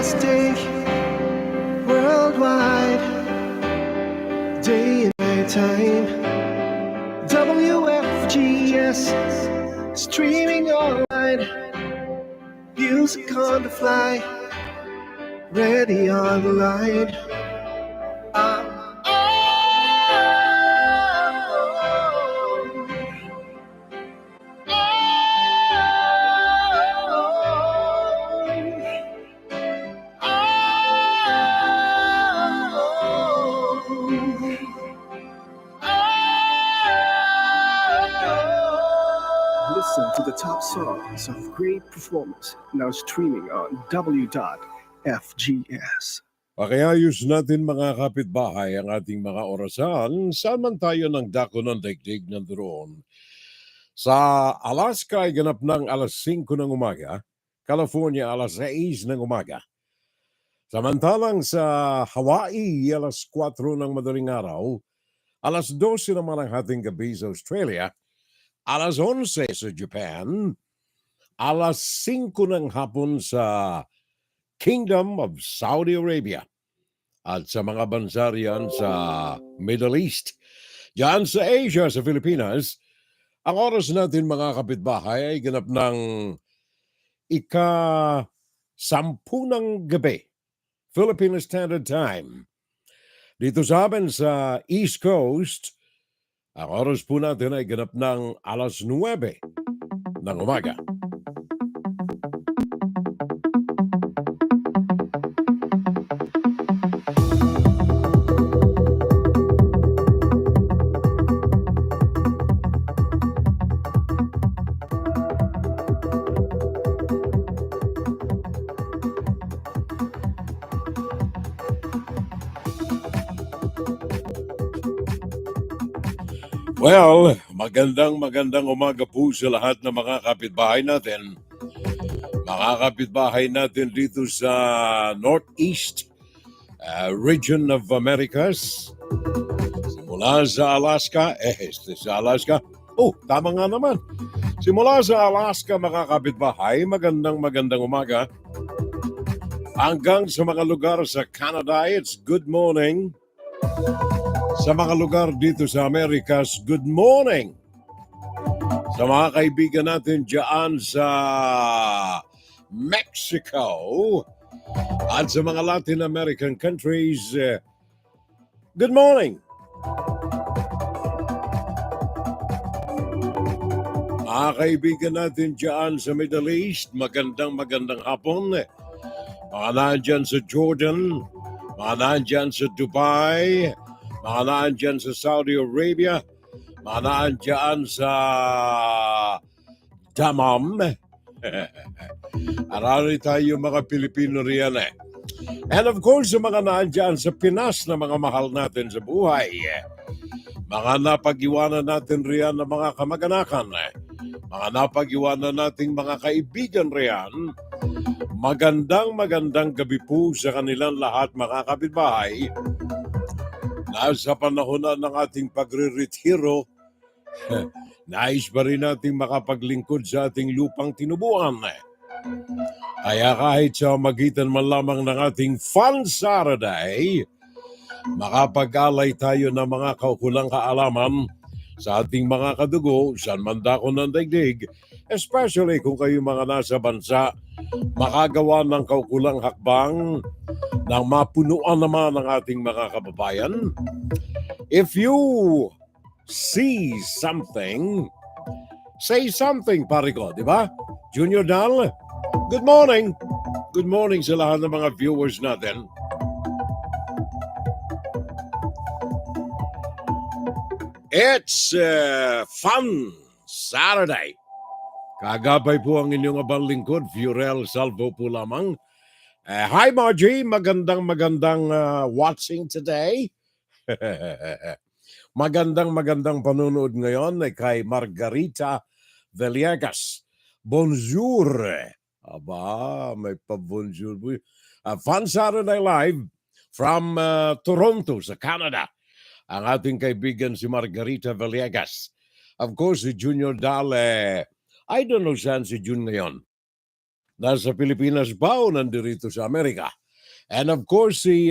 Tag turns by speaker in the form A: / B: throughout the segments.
A: broadcasting worldwide, day and night time. WFGS, streaming online, music on the fly, ready on the line. Listen to the top songs of great performance now streaming on W.FGS.
B: Pakiayos natin mga kapitbahay ang ating mga orasan. Saan man tayo ng dako ng daigdig nandoon. Sa Alaska ay ganap ng alas 5 ng umaga, California alas 6 ng umaga. Samantalang sa Hawaii alas 4 ng madaling araw, alas 12 naman ang ating gabi sa Australia, alas 11 sa Japan, alas 5 ng hapon sa Kingdom of Saudi Arabia at sa mga bansa riyan sa Middle East. Diyan sa Asia, sa Pilipinas, ang oras natin mga kapitbahay ay ganap ng ika-10 ng gabi, Philippine Standard Time. Dito sa amin sa East Coast, ang oras po natin ay ganap ng alas 9 ng umaga. Well, magandang umaga po sa lahat ng mga kapitbahay natin. Mga kapitbahay natin dito sa Northeast region of Americas. Simula sa Alaska, tama nga naman. Simula sa Alaska mga kapitbahay, magandang umaga. Hanggang sa mga lugar sa Canada, it's good morning. Sa mga lugar dito sa Amerikas, good morning. Sa mga kaibigan natin dyan sa Mexico at sa mga Latin American countries, good morning. Mga kaibigan natin dyan sa Middle East, magandang hapon. Mga nandyan sa Jordan, mga nandyan sa Dubai, mga nandyan sa Saudi Arabia, mga nandyan sa Damam. Arari tayo mga Pilipino riyan eh. And of course, sa mga nandyan sa Pinas na mga mahal natin sa buhay. Mga napag-iwanan natin riyan ng mga kamag-anakan. Mga napag-iwanan nating mga kaibigan riyan. Magandang gabi po sa kanilang lahat mga kapitbahay. Nasa panahon na ng ating pagre-retiro, nais pa rin nating makapaglingkod sa ating lupang tinubuan. Kaya kahit sa magitan man lamang ng ating Fun Saturday, makapag-alay tayo ng mga kaukulang kaalaman sa ating mga kadugo, saan man dako ng daigdig, especially kung kayo mga nasa bansa, makagawa ng kaukulang hakbang nang mapunuan naman ang ating mga kababayan. If you see something, say something, pare ko, di ba? Junior Dal, good morning. Good morning sa lahat ng mga viewers natin. It's Fun Saturday. Kagabay po ang inyong abang lingkod, Fiorel Salvo po lamang. Hi Margie, magandang watching today. magandang panunood ngayon kay Margarita Villegas. Bonjour. Aba, may pa-bonjour po. Fun Saturday Live from Toronto sa Canada. Ang ating kaibigan si Margarita Villegas. Of course, si Junior Dal, I don't know saan si Jun ngayon. nasa Pilipinas ba o nandirito sa Amerika? And of course, si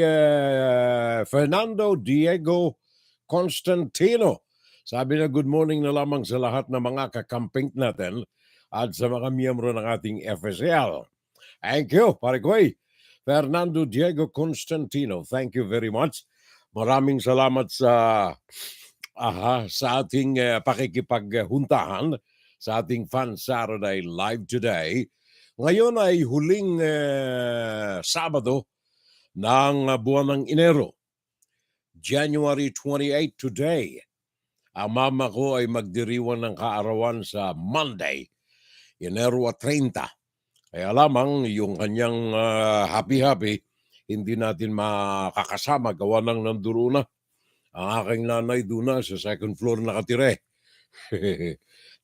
B: Fernando Diego Constantino. Sabi na good morning na lamang sa lahat ng mga kakamping natin at sa mga miyembro ng ating FSL. Thank you, pare Koy. Fernando Diego Constantino, thank you very much. Maraming salamat sa ating pakikipaghuntahan sa ating Fan Saturday Live today. Ngayon ay huling Sabado ng buwan ng Enero. January 28 today. Ang mama ko ay magdiriwan ng kaarawan sa Monday, Enero 30. Kaya lamang yung kanyang happy-happy, hindi natin makakasama gawa ng nanduro na. Ang aking nanay doon na sa second floor nakatire.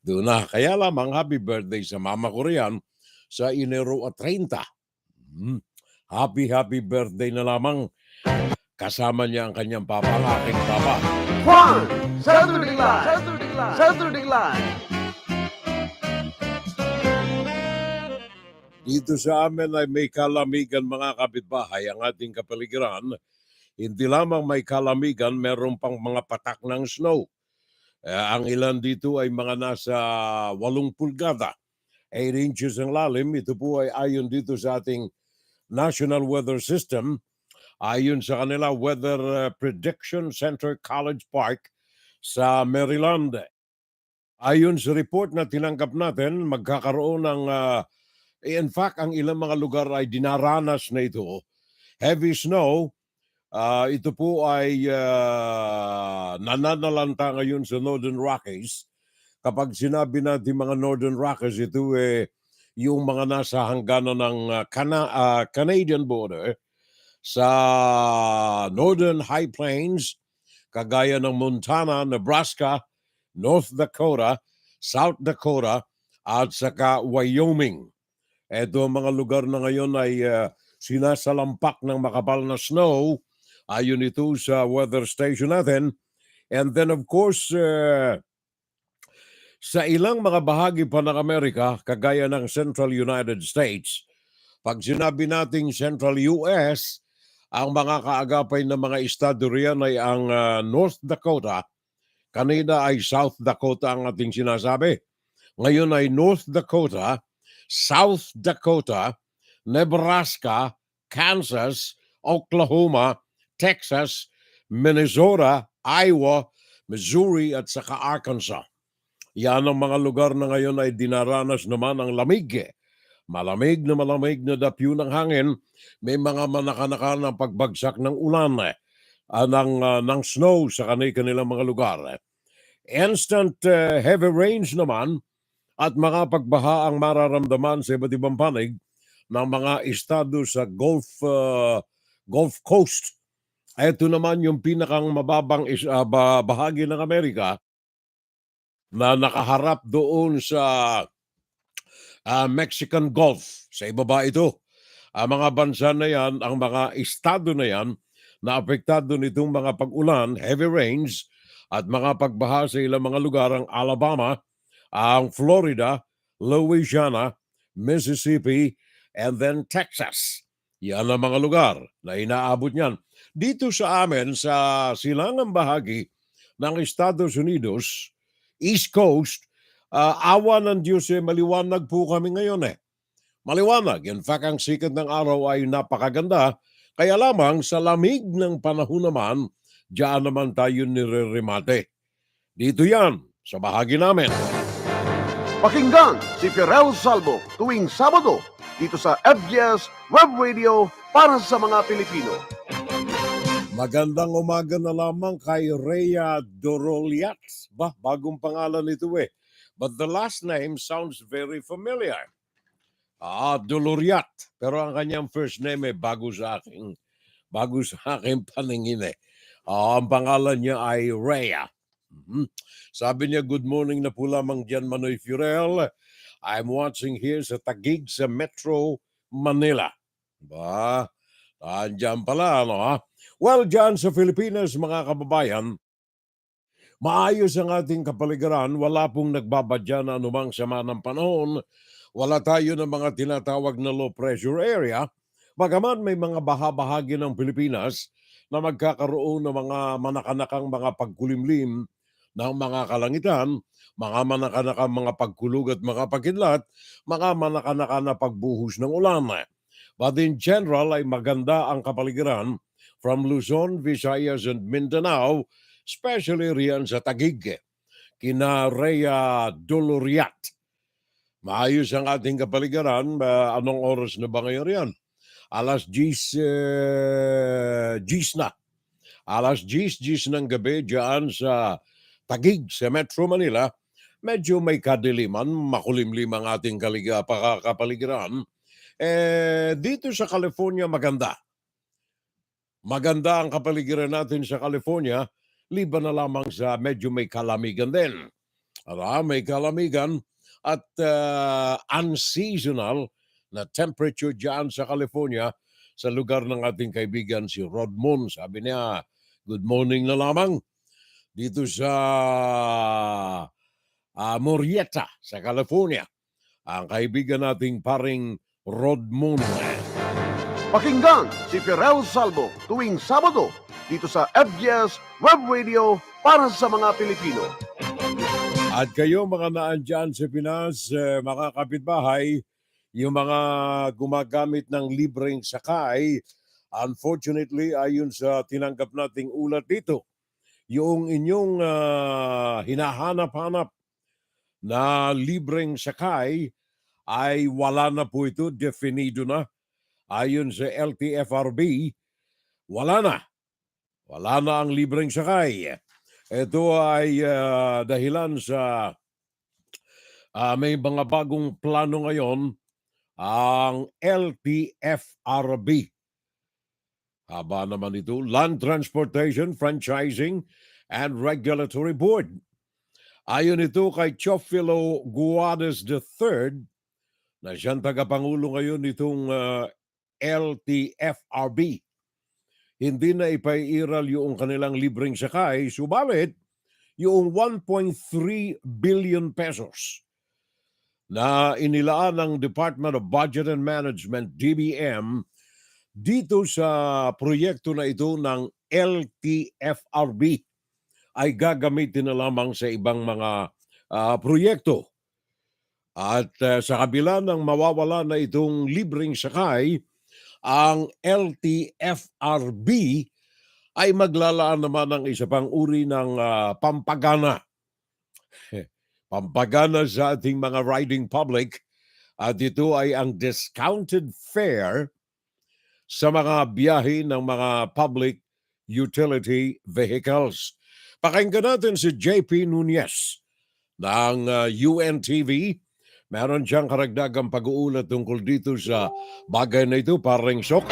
B: Doon na. Kaya lamang happy birthday sa mama ko riyan sa Enero 30. Happy birthday na lamang. Kasama niya ang kanyang papa, ang aking papa.
A: Juan, Saturday Live.
B: Dito sa amin ay may kalamigan mga kapitbahay ang ating kapaligiran. Hindi lamang may kalamigan, meron pang mga patak ng snow. Ang ilan dito ay mga nasa 8 pulgada, 8 inches ang lalim. Ito po ay ayon dito sa ating National Weather System. Ayon sa kanila, Weather Prediction Center College Park sa Maryland. Ayon sa report na tinanggap natin, magkakaroon ng, in fact, ang ilang mga lugar ay dinaranas na ito. Heavy snow, ito po ay nananalanta ngayon sa Northern Rockies. Kapag sinabi natin mga Northern Rockies, ito yung mga nasa hangganan ng Canadian border, sa Northern High Plains, kagaya ng Montana, Nebraska, North Dakota, South Dakota, at saka Wyoming. Ito mga lugar na ngayon ay sinasalampak ng makapal na snow, ayon ito sa weather station natin. And then of course, sa ilang mga bahagi pa ng Amerika, kagaya ng Central United States, pag sinabi nating Central US, ang mga kaagapay ng mga estado riyan ay ang North Dakota. Kanina ay South Dakota ang ating sinasabi. Ngayon ay North Dakota, South Dakota, Nebraska, Kansas, Oklahoma, Texas, Minnesota, Iowa, Missouri at saka Arkansas. Yan ang mga lugar na ngayon ay dinaranas naman ang lamig. Malamig na dapyo ng hangin, may mga manakanaka ng pagbagsak ng ulan, ng snow sa kanilang mga lugar. Instant heavy rains naman at mga pagbaha ang mararamdaman sa iba't ibang panig ng mga estado sa Gulf Coast. Ito naman yung pinakang mababang bahagi ng Amerika na nakaharap doon sa Mexican Gulf. Sa ibaba ito. Ang mga bansa na yan, ang mga estado na yan, na apektado nitong mga pag-ulan, heavy rains, at mga pagbaha sa ilang mga lugar, ang Alabama, ang Florida, Louisiana, Mississippi, and then Texas. Yan ang mga lugar na inaabot niyan. Dito sa amin, sa silangang bahagi ng Estados Unidos, East Coast, awa ng Diyos maliwanag po kami ngayon Maliwanag. In fact, ang sikat ng araw ay napakaganda. Kaya lamang sa lamig ng panahon naman, diyan naman tayo nire-remate. Dito yan, sa bahagi namin.
A: Pakinggan si Fiorel Salvo tuwing Sabado dito sa FGS Web Radio para sa mga Pilipino.
B: Magandang umaga na lamang kay Rhea Doroliat. Bagong pangalan ito But the last name sounds very familiar. Doloriat. Pero ang kanyang first name bago sa aking paningin ang pangalan niya ay Rhea. Sabi niya, good morning na po lamang dyan, Manoy Fiorel. I'm watching here sa Taguig sa Metro Manila. Andyan pala, Well, dyan sa Pilipinas, mga kababayan, maayos ang ating kapaligiran. Wala pong nagbabadya na anumang sama ng panahon. Wala tayo ng mga tinatawag na low pressure area, bagaman may mga bahagi ng Pilipinas na magkakaroon ng mga manakanakang mga pagkulimlim ng mga kalangitan, mga manakanakang mga pagkulog at mga pagkidlat, mga manakanaka na pagbuhos ng ulan. But in general ay maganda ang kapaligiran from Luzon, Visayas and Mindanao, especially riyan sa Taguig, kina Rhea Doloriat. Maayos ang ating kapaligiran. Anong oras na ba ngayon yan? Alas 10, 10 na. Alas 10 ng gabi dyan sa Taguig, sa Metro Manila. Medyo may kadiliman, makulimlim ang ating kapaligiran. Dito sa California, maganda. Maganda ang kapaligiran natin sa California, liban na lamang sa medyo may kalamigan din. May kalamigan at unseasonal na temperature dyan sa California sa lugar ng ating kaibigan si Rod Moon. Sabi niya, good morning na lamang dito sa Murrieta sa California. Ang kaibigan nating paring Rod Moon.
A: Pakinggan si Ferrell Salvo tuwing Sabado dito sa FGS Web Radio para sa mga Pilipino.
B: At kayo mga naandyan sa Pinas, mga kapitbahay, yung mga gumagamit ng libreng sakay, unfortunately, ayon sa tinanggap nating ulat dito, yung inyong hinahanap-hanap na libreng sakay ay wala na po ito, definido na. Ayon sa LTFRB, wala na. Wala na ang libreng sakay. Ito ay dahilan sa may mga bagong plano ngayon ang LTFRB. Haba naman ito, Land Transportation, Franchising and Regulatory Board. Ayon ito kay Chofilo Guades III, na siyang tagapangulo ngayon nitong LTFRB. Hindi na ipairal yung kanilang libreng sakay, subalit yung 1.3 billion pesos na inilaan ng Department of Budget and Management, DBM, dito sa proyekto na ito ng LTFRB ay gagamitin na lamang sa ibang mga proyekto. At sa kabila ng mawawala na itong libreng sakay, ang LTFRB ay maglalaan naman ng isa pang uri ng pampagana. Pampagana sa ating mga riding public. At ito ay ang discounted fare sa mga biyahe ng mga public utility vehicles. Pakinggan natin si JP Nunez ng UNTV. Meron siyang karagdagang pag-uulat tungkol dito sa bagay na ito, paring Sok.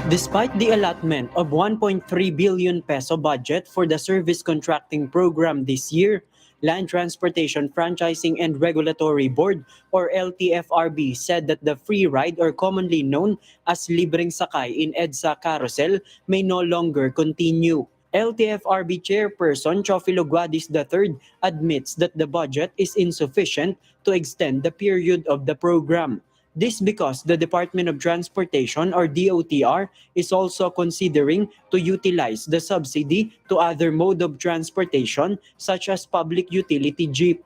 C: Despite the allotment of 1.3 billion peso budget for the service contracting program this year, Land Transportation Franchising and Regulatory Board or LTFRB said that the free ride, or commonly known as libreng sakay in EDSA carousel, may no longer continue. LTFRB Chairperson Chofilo Guades III admits that the budget is insufficient to extend the period of the program. This because the Department of Transportation or DOTR is also considering to utilize the subsidy to other mode of transportation such as public utility jeep.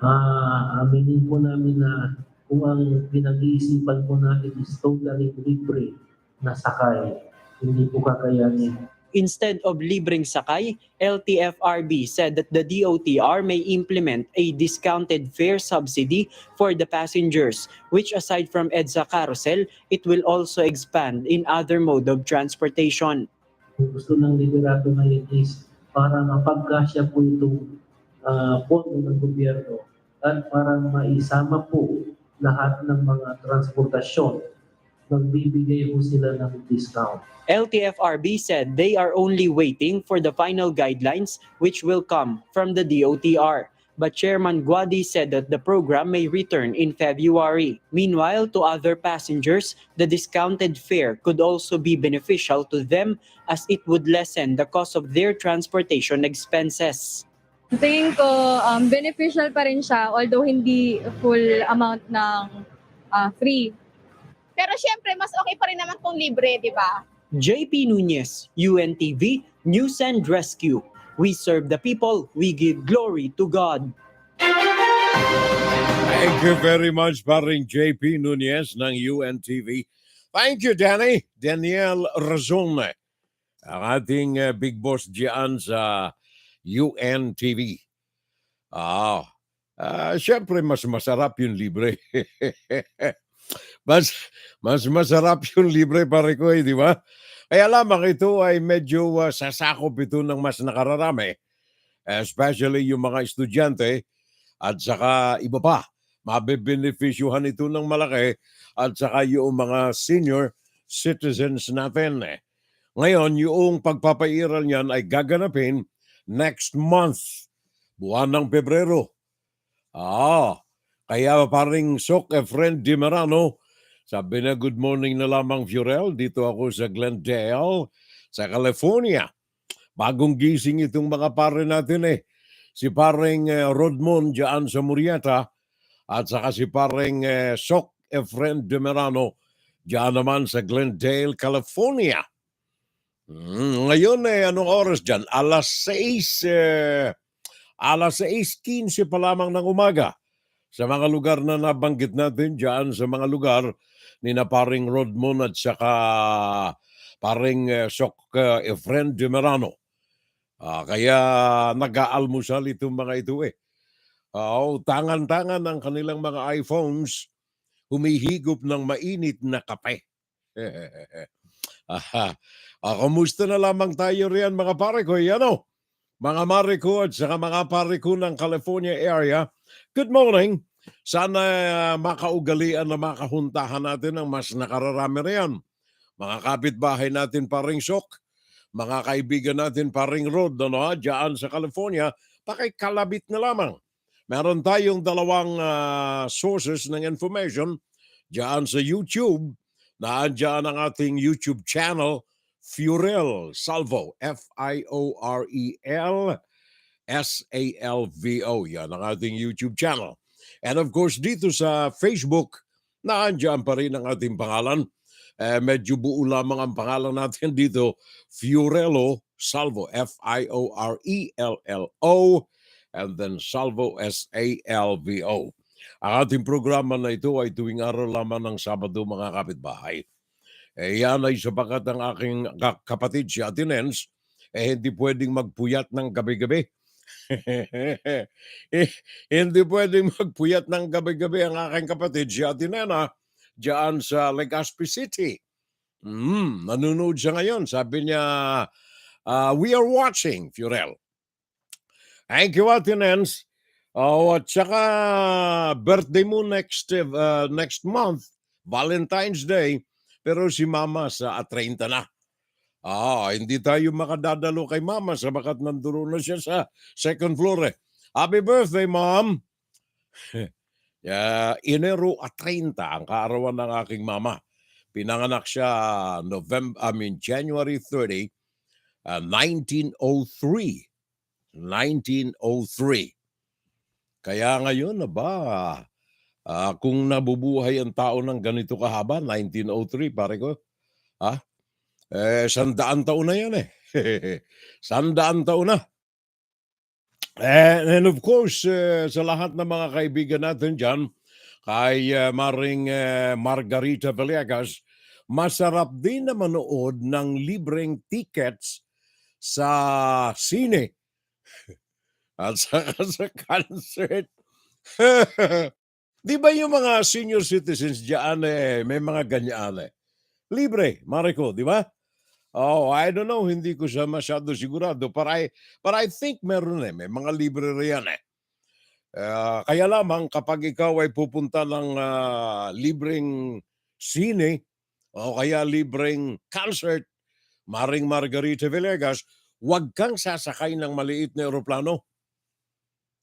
D: Aminin po namin na kung ang pinag-iisipan po natin is totally libre na sakay, hindi po kakayanin.
C: Instead of libreng sakay, LTFRB said that the DOTR may implement a discounted fare subsidy for the passengers, which aside from EDSA carousel, it will also expand in other mode of transportation.
D: Gusto ng liderato ngayon is para mapagkasya po itong pondo ng gobyerno at para maisama po lahat ng mga transportasyon, magbibigay po sila ng discount.
C: LTFRB said they are only waiting for the final guidelines which will come from the DOTR. But Chairman Guadi said that the program may return in February. Meanwhile, to other passengers, the discounted fare could also be beneficial to them as it would lessen the cost of their transportation expenses.
E: Tingin ko, beneficial pa rin siya although hindi full amount ng free.
F: Pero syempre, mas okay pa rin naman kung libre, di ba?
C: JP Nunez, UNTV, News and Rescue. We serve the people, we give glory to God.
B: Thank you very much, paring JP Nunez ng UNTV. Thank you, Danny. Daniel Razon, ang ating big boss diyan sa UNTV. Siyempre, mas masarap yung libre. mas masarap yung libre, pare ko, di ba? Kaya lamang ito ay medyo sasakop ito ng mas nakararami, especially yung mga estudyante at saka iba pa. Mabebenefisyuhan ito ng malaki at saka yung mga senior citizens natin. Ngayon, yung pagpapairal niyan ay gaganapin next month, buwan ng Pebrero. Kaya paring Sok Efren Di Marano, sabi na good morning na lamang Fiorel, dito ako sa Glendale, sa California. Bagong gising itong mga pare natin Si paring Rodmond dyan sa Murrieta at saka si paring Sok Efren De Merano dyan naman sa Glendale, California. Ngayon anong oras dyan? Alas 6:15 pa lamang ng umaga. Sa mga lugar na nabanggit natin dyan, sa mga lugar ni na paring Rodmond at saka paring Sok Efren De Merano. Kaya nag-aalmusal itong mga ito tangan-tangan ang kanilang mga iPhones, humihigop ng mainit na kape. Kumusta na lamang tayo riyan mga pare ko? Mga mare ko at saka mga pare ko ng California area, good morning. Sana makaugalian na makahuntahan natin ang mas nakararami riyan. Mga kapitbahay natin paring Sok, mga kaibigan natin paring Rod, dyan sa California, pakikalabit na lamang. Meron tayong dalawang sources ng information dyan sa YouTube. Naandyan ang ating YouTube channel, Fiorel Salvo, Fiorel Salvo. Yan ang ating YouTube channel. And of course, dito sa Facebook, naandyan pa rin ang ating pangalan. Medyo buo lamang ang pangalan natin dito, Fiorello Salvo, Fiorello, and then Salvo, Salvo. Ang ating programa na ito ay tuwing araw lamang ng Sabado, mga kapitbahay. Yan ay sapagat ang aking kapatid si Atinens, hindi pwedeng magpuyat ng gabi-gabi. Hindi pwedeng magpuyat ng gabi-gabi ang aking kapatid si Atinena, diyan sa Legazpi City. Nanonood siya ngayon. Sabi niya, we are watching, Fiorel. Thank you, Atinens. At saka birthday mo next month, Valentine's Day, pero si Mama sa 30 na. Hindi tayo makadadalo kay Mama sabagat nanduro na siya sa second floor. Happy birthday, Mom! Enero 30 ang kaarawan ng aking mama. Pinanganak siya January 30, 1903. 1903. Kaya ngayon kung nabubuhay ang tao ng ganito kahaba, 1903, pare ko. 100 taon na yan 100 taon na. And of course, sa lahat ng mga kaibigan natin dyan, kay Maring Margarita Villegas, masarap din na manood ng libreng tickets sa sine at sa concert. Di ba yung mga senior citizens dyan, may mga ganyan libre, Mariko, di ba? I don't know, hindi ko siya masyado sigurado. But I think meron may mga libre riyan kaya lamang kapag ikaw ay pupunta ng libreng sine o kaya libreng concert, Maring Margarita Villegas, huwag kang sasakay ng maliit na eroplano.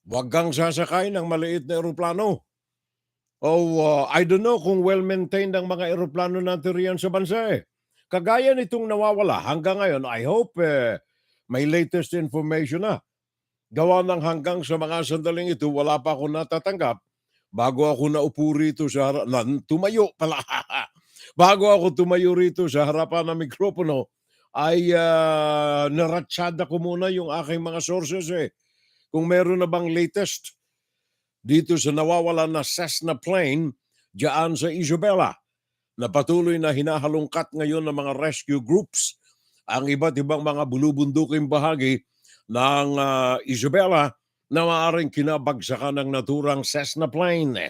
B: Huwag kang sasakay ng maliit na eroplano. I don't know kung well-maintained ang mga eroplano natin riyan sa bansa Kagaya nitong nawawala hanggang ngayon, I hope may latest information na. gawa ng hanggang sa mga sandaling ito, wala pa ako natatanggap. Bago ako naupo rito sa tumayo pala. Bago ako tumayo rito sa harapan ng mikropono, ay naratsada ko muna yung aking mga sources eh. Kung meron na bang latest dito sa nawawalan na Cessna plane diyan sa Isabela, na patuloy na hinahalungkat ngayon ng mga rescue groups ang iba't ibang mga bulubunduking bahagi ng Isabela na maaaring kinabagsakan ng naturang Cessna plane.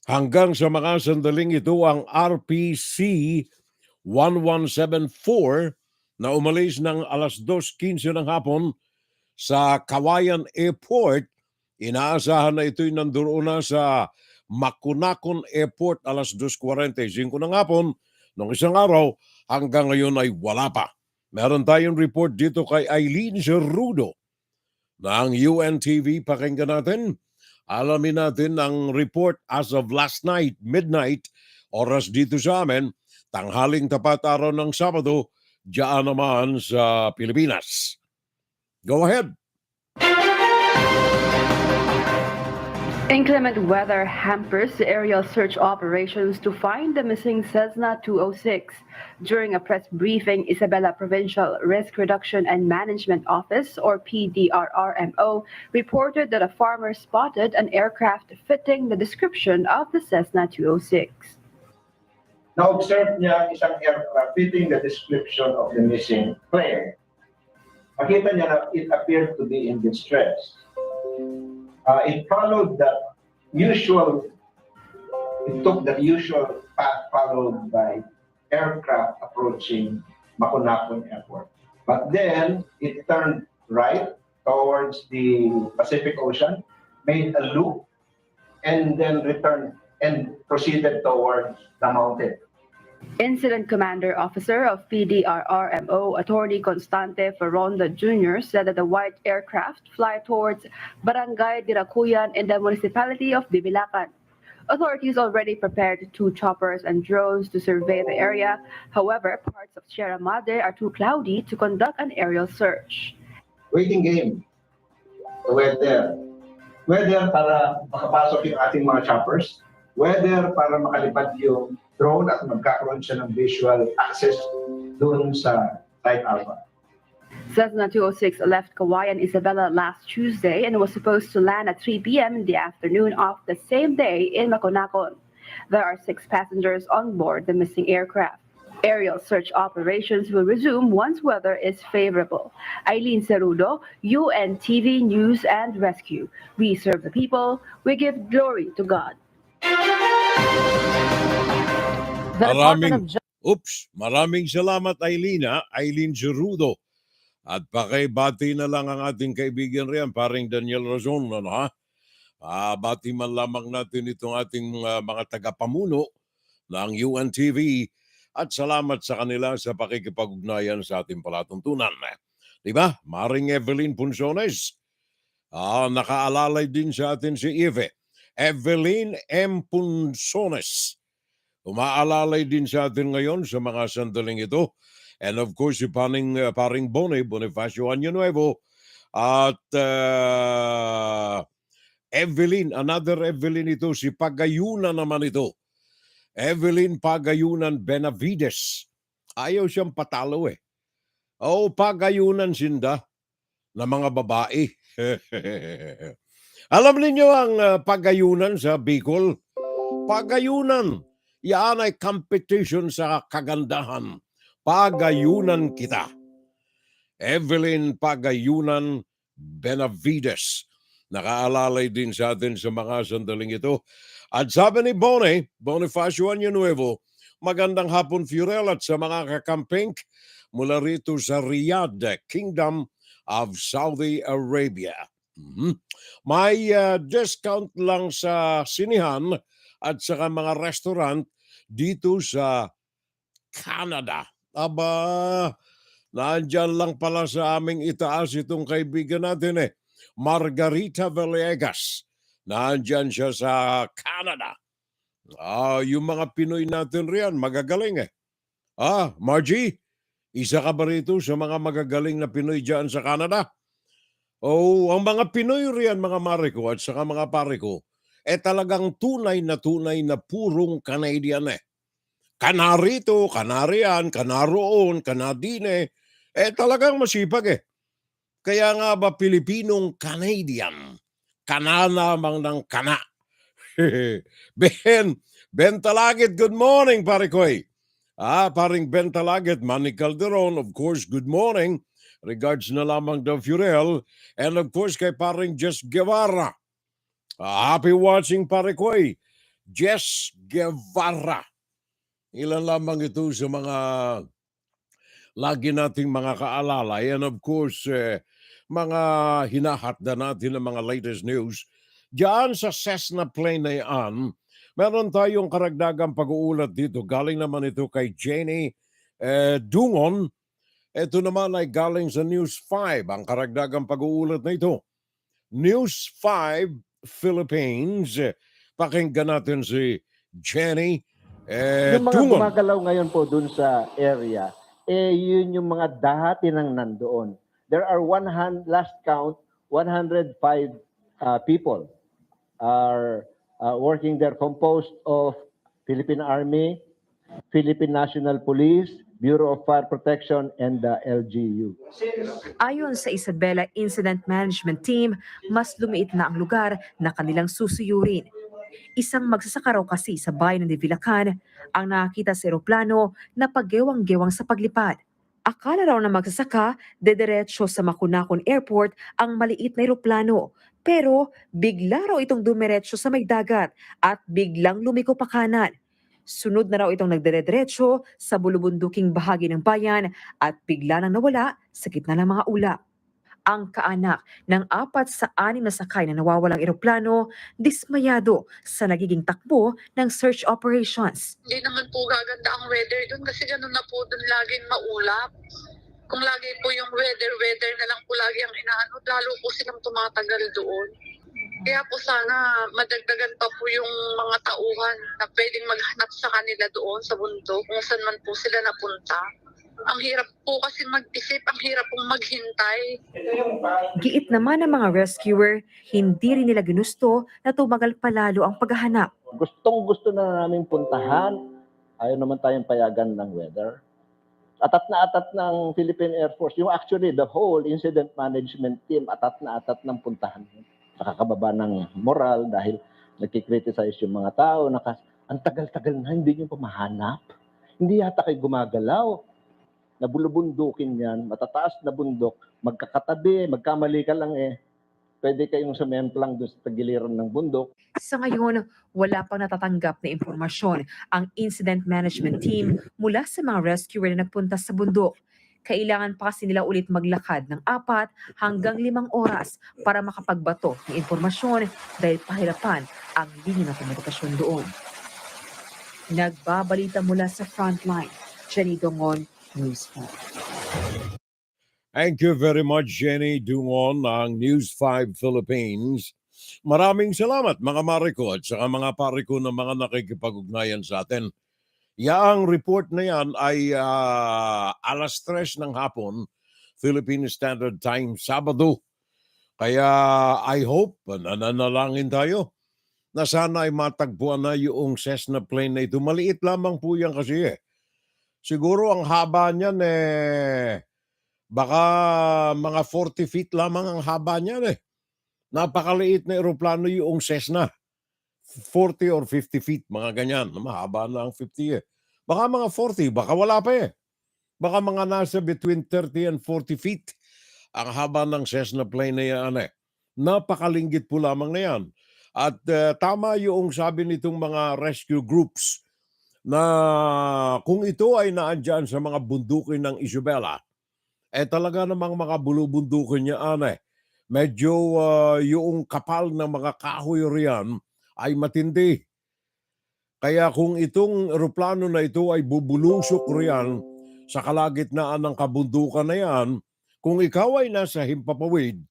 B: Hanggang sa mga sandaling ito, ang RPC 1174 na umalis ng alas 2:15 ng hapon sa Kawayan Airport, inaasahan na ito'y nandoon na sa Makunakon Airport alas 2:45 ng hapon ng isang araw. Hanggang ngayon ay wala pa. Meron tayong report dito kay Eileen Cerudo ng UNTV. Pakinggan natin. Alamin natin ang report as of last night, midnight, oras dito sa amin, tanghaling tapat araw ng Sabado, diyan naman sa Pilipinas. Go ahead.
G: Inclement weather hampers the aerial search operations to find the missing Cessna 206. During a press briefing, Isabela Provincial Risk Reduction and Management Office, or PDRRMO, reported that a farmer spotted an aircraft fitting the description of the Cessna 206.
H: Na-observe niya isang aircraft fitting the description of the missing plane. Makita niya na it appeared to be in distress. It took the usual path followed by aircraft approaching Makunakon Airport. But then it turned right towards the Pacific Ocean, made a loop, and then returned and proceeded towards the mountain.
G: Incident Commander Officer of PDRRMO, Attorney Constante Ferronda Jr., said that the white aircraft fly towards Barangay Diracuyan in the municipality of Bibilacan. Authorities already prepared 2 choppers and drones to survey the area. However, parts of Sierra Madre are too cloudy to conduct an aerial search.
H: Waiting game. The weather. Weather para makapasok yung ating mga choppers. Weather para makalipad yung drone at magkakaroon siya ng visual access doon sa Site Alpha.
G: Cessna 206 left Kawayan, Isabela last Tuesday and was supposed to land at 3 p.m. in the afternoon of the same day in Makunakon. There are 6 passengers on board the missing aircraft. Aerial search operations will resume once weather is favorable. Eileen Cerudo, UNTV News and Rescue. We serve the people. We give glory to God.
B: Maraming salamat Eileen Cerudo. At pakibati na lang ang ating kaibigan riyan, paring Daniel Razon, ha? Bati man lamang natin itong ating mga tagapamuno ng UNTV at salamat sa kanila sa pakikipag-ugnayan sa ating palatuntunan. Diba? Maring Evelyn Punsones. Nakaalalay din sa atin si Eve. Evelyn M. Punsones. Umaalalay din sa atin ngayon sa mga sandaling ito. And of course, si paring Bonifacio Año Nuevo. At Evelyn, another Evelyn ito, si Pagayunan naman ito. Evelyn Pagayunan Benavides. Ayaw siyang patalo eh. Pagayunan sinda na mga babae. Alam niyo ang pagayunan sa Bicol? Pagayunan. Yan ay competition sa kagandahan. Pagayunan kita. Evelyn Pagayunan Benavides. Nakaalalay din sa atin sa mga sandaling ito. At sabi ni Bonifacio Año Nuevo, magandang hapon Fiorel at sa mga kakamping mula rito sa Riyadh, Kingdom of Saudi Arabia. May discount lang sa sinihan at saka mga restaurant dito sa Canada. Nandyan lang pala sa aming itaas itong kaibigan natin eh. Margarita Villegas. Nandyan siya sa Canada. Yung mga Pinoy natin riyan, magagaling eh. Margie, isa ka ba rito sa mga magagaling na Pinoy dyan sa Canada? Oh, ang mga Pinoy riyan, mga mare ko at saka mga pare ko, talagang tunay na purong Canadian eh. Kanarito, kanariyan, kanaroon, kanadine, talagang masipag eh. Kaya nga ba Pilipinong Canadian, kana lamang ng kana. Ben Talagit, good morning, pare koy. Paring Ben Talagit, Manny Calderon, of course, good morning. Regards na lamang daw Furel. And of course, kay paring Jess Guevara. Happy watching, pare koy. Jess Guevara. Ilan lamang ito sa mga lagi nating mga kaalala. And of course, mga hinahakda natin ng mga latest news. Diyan sa Cessna plane na yan, meron tayong karagdagang pag-uulat dito. Galing naman ito kay Jenny Dungon. Ito naman ay galing sa News 5, ang karagdagang pag-uulat na ito. News 5 Philippines. Pakinggan natin si Jenny
I: Yung mga
B: Dungon.
I: gumagalaw ngayon po dun sa area, yun yung mga dati nang nandoon. There are last count, 105 people are working there, composed of Philippine Army, Philippine National Police, Bureau of Fire Protection, and the LGU.
J: Ayon sa Isabela Incident Management Team, mas lumiit na ang lugar na kanilang susuyurin. Isang magsasaka raw kasi sa bayan ng Divilacan ang nakakita sa eroplano na paggewang-gewang sa paglipad. Akala raw na magsasaka, dediretso sa Makunakon Airport ang maliit na eroplano. Pero bigla raw itong dumiretso sa may dagat at biglang lumiko pa kanan. Sunod na raw itong nagdediretso sa bulubunduking bahagi ng bayan at bigla nang nawala sa gitna ng mga ulap. Ang kaanak ng 4 sa 6 na sakay na nawawalang eroplano, dismayado sa nagiging takbo ng search operations.
K: Hindi naman po gaganda ang weather doon kasi ganun na po doon laging maulap. Kung lagi po yung weather na lang po lagi ang inaano, lalo po silang tumatagal doon. Kaya po sana madagdagan pa po yung mga tauhan na pwedeng maghanap sa kanila doon sa bundok kung saan man po sila napunta. Ang hirap po kasi mag-isip, ang hirap pong maghintay.
J: Giit naman ng mga rescuer, hindi rin nila ginusto na tumagal palalo ang paghahanap.
I: Gusto na namin puntahan. Ayaw naman tayong payagan ng weather. Atat na atat ng Philippine Air Force. Yung actually, the whole incident management team, atat na atat ng puntahan. Nakakababa ng moral dahil nagkikriticize yung mga tao. Ang tagal-tagal na, hindi nyo pa mahanap. Hindi yata kayo gumagalaw. Nabulubundukin yan, matataas na bundok, magkakatabi, magkamali ka lang pwede kayong sumemplang doon sa tagiliran ng bundok.
J: Sa ngayon, wala pang natatanggap na impormasyon ang incident management team mula sa mga rescuer na nagpunta sa bundok. Kailangan pa kasi nila ulit maglakad ng 4 hanggang 5 oras para makapagbato ng impormasyon dahil pahirapan ang linya ng komunikasyon doon. Nagbabalita mula sa frontline, Jenny Dongon, News 5.
B: Thank you very much, Jenny Dungon ng News 5 Philippines. Maraming salamat mga mariko at saka mga pariko na mga nakikipag-ugnayan sa atin. Yang report na yan ay 3:00 ng hapon, Philippine Standard Time, Sabado. Kaya I hope, nananalangin tayo, na sana ay matagpuan na yung Cessna plane na ito. Maliit lamang po yan kasi Siguro ang haba niyan baka mga 40 feet lamang ang haba niyan Napakaliit na eroplano yung Cessna. 40 or 50 feet, mga ganyan. Mahaba na ang 50 Baka mga 40, baka wala pa Baka mga nasa between 30 and 40 feet ang haba ng Cessna plane na yan Napakalinggit po lamang na yan. At tama yung sabi nitong mga rescue groups na kung ito ay naandyan sa mga bundukin ng Isabela, talaga namang mga bulubundukin niya, medyo yung kapal ng mga kahoy riyan ay matindi. Kaya kung itong eroplano na ito ay bubulusok riyan sa kalagitnaan ng kabundukan na yan, kung ikaw ay nasa himpapawid,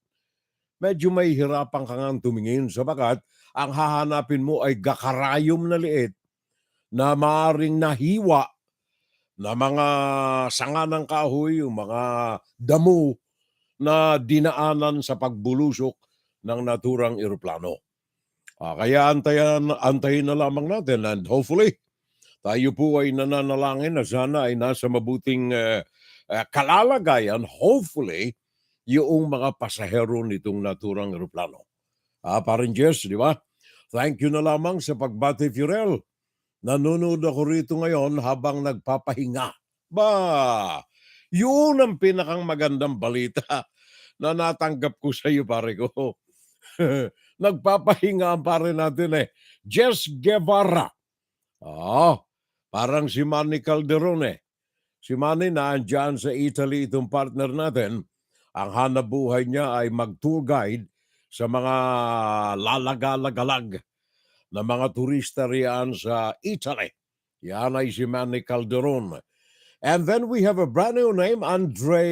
B: medyo may hirapan ka nga tumingin sabagat ang hahanapin mo ay gakarayom na liit na maaring nahiwa na mga sanga ng kahoy, yung mga damo na dinaanan sa pagbulusok ng naturang eroplano. Kaya antayin na lamang natin and hopefully tayo po ay nananalangin na sana ay nasa mabuting kalalagayan, hopefully, yung mga pasahero nitong naturang eroplano. Parin Jess, di ba? Thank you na lamang sa pagbati, Fiorel. Nanonood ako rito ngayon habang nagpapahinga. Yun ang pinakang magandang balita na natanggap ko sa iyo, pare ko. Nagpapahinga ang pare natin Jess Guevara. Parang si Manny Calderon Si Manny naandyan sa Italy, itong partner natin. Ang hanap buhay niya ay mag-tour guide sa mga lalagalag na mga turista riyan sa Italy. Yan ay si Manny Calderon. And then we have a brand new name, Andre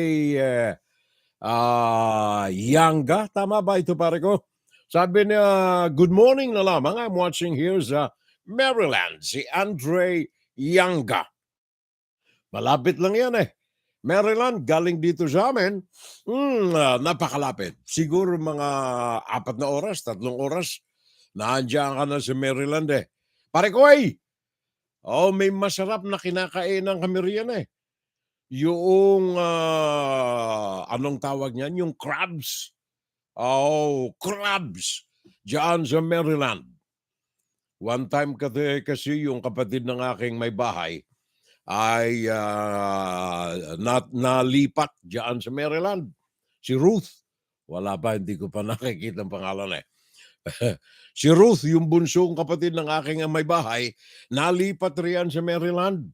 B: Yanga. Tama ba ito, pare ko? Sabi niya, good morning na lamang. I'm watching here sa Maryland, si Andre Yanga. Malapit lang yan Maryland, galing dito sa amin, napakalapit. Siguro mga 4 na oras, 3 oras, naandyan ka na sa Maryland Pare ko may masarap na kinakainan kami riyan Yung, anong tawag niyan? Yung crabs. Crabs. Diyan sa Maryland. One time kasi yung kapatid ng aking may bahay ay nalipat diyan sa Maryland. Si Ruth. Wala pa, hindi ko pa nakikita ang pangalan Si Ruth, yung bunsong kapatid ng aking may bahay, nalipat riyan sa Maryland.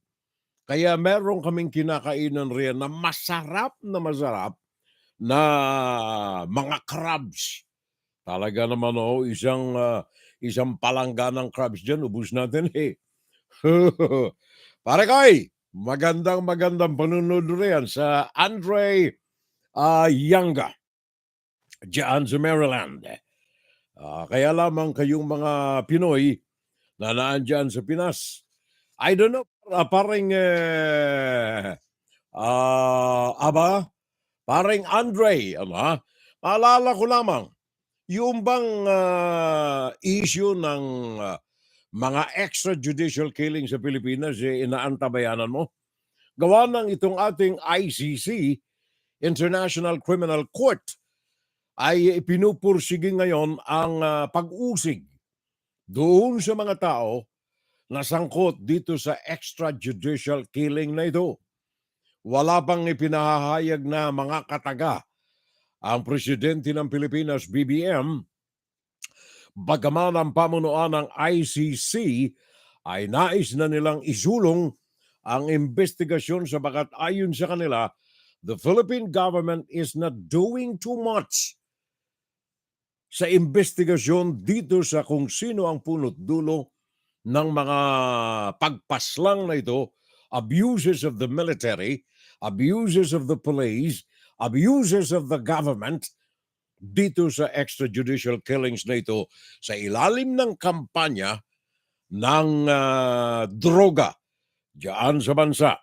B: Kaya meron kaming kinakainan riyan na masarap na mga crabs. Talaga naman isang palangga ng crabs dyan, ubus natin Pare koy, magandang panunod riyan sa Andre Yanga diyan sa Maryland. Kaya lamang kayong mga Pinoy na naandyan sa Pinas, I don't know, parang parang Andre, maalala ko lamang, yung bang issue ng mga extrajudicial killing sa Pilipinas, inaantabayanan mo? Gawa ng itong ating ICC, International Criminal Court, ay pinupursige ngayon ang pag-usig doon sa mga tao na sangkot dito sa extrajudicial killing na ito. Wala pang ipinahahayag na mga kataga ang presidente ng Pilipinas, BBM, bagaman ang pamunuan ng ICC ay nais na nilang isulong ang investigasyon sabagat ayon sa kanila, the Philippine government is not doing too much sa investigasyon dito sa kung sino ang punot dulo ng mga pagpaslang na ito, abuses of the military, abuses of the police, abuses of the government dito sa extrajudicial killings na ito sa ilalim ng kampanya ng droga diyan sa bansa.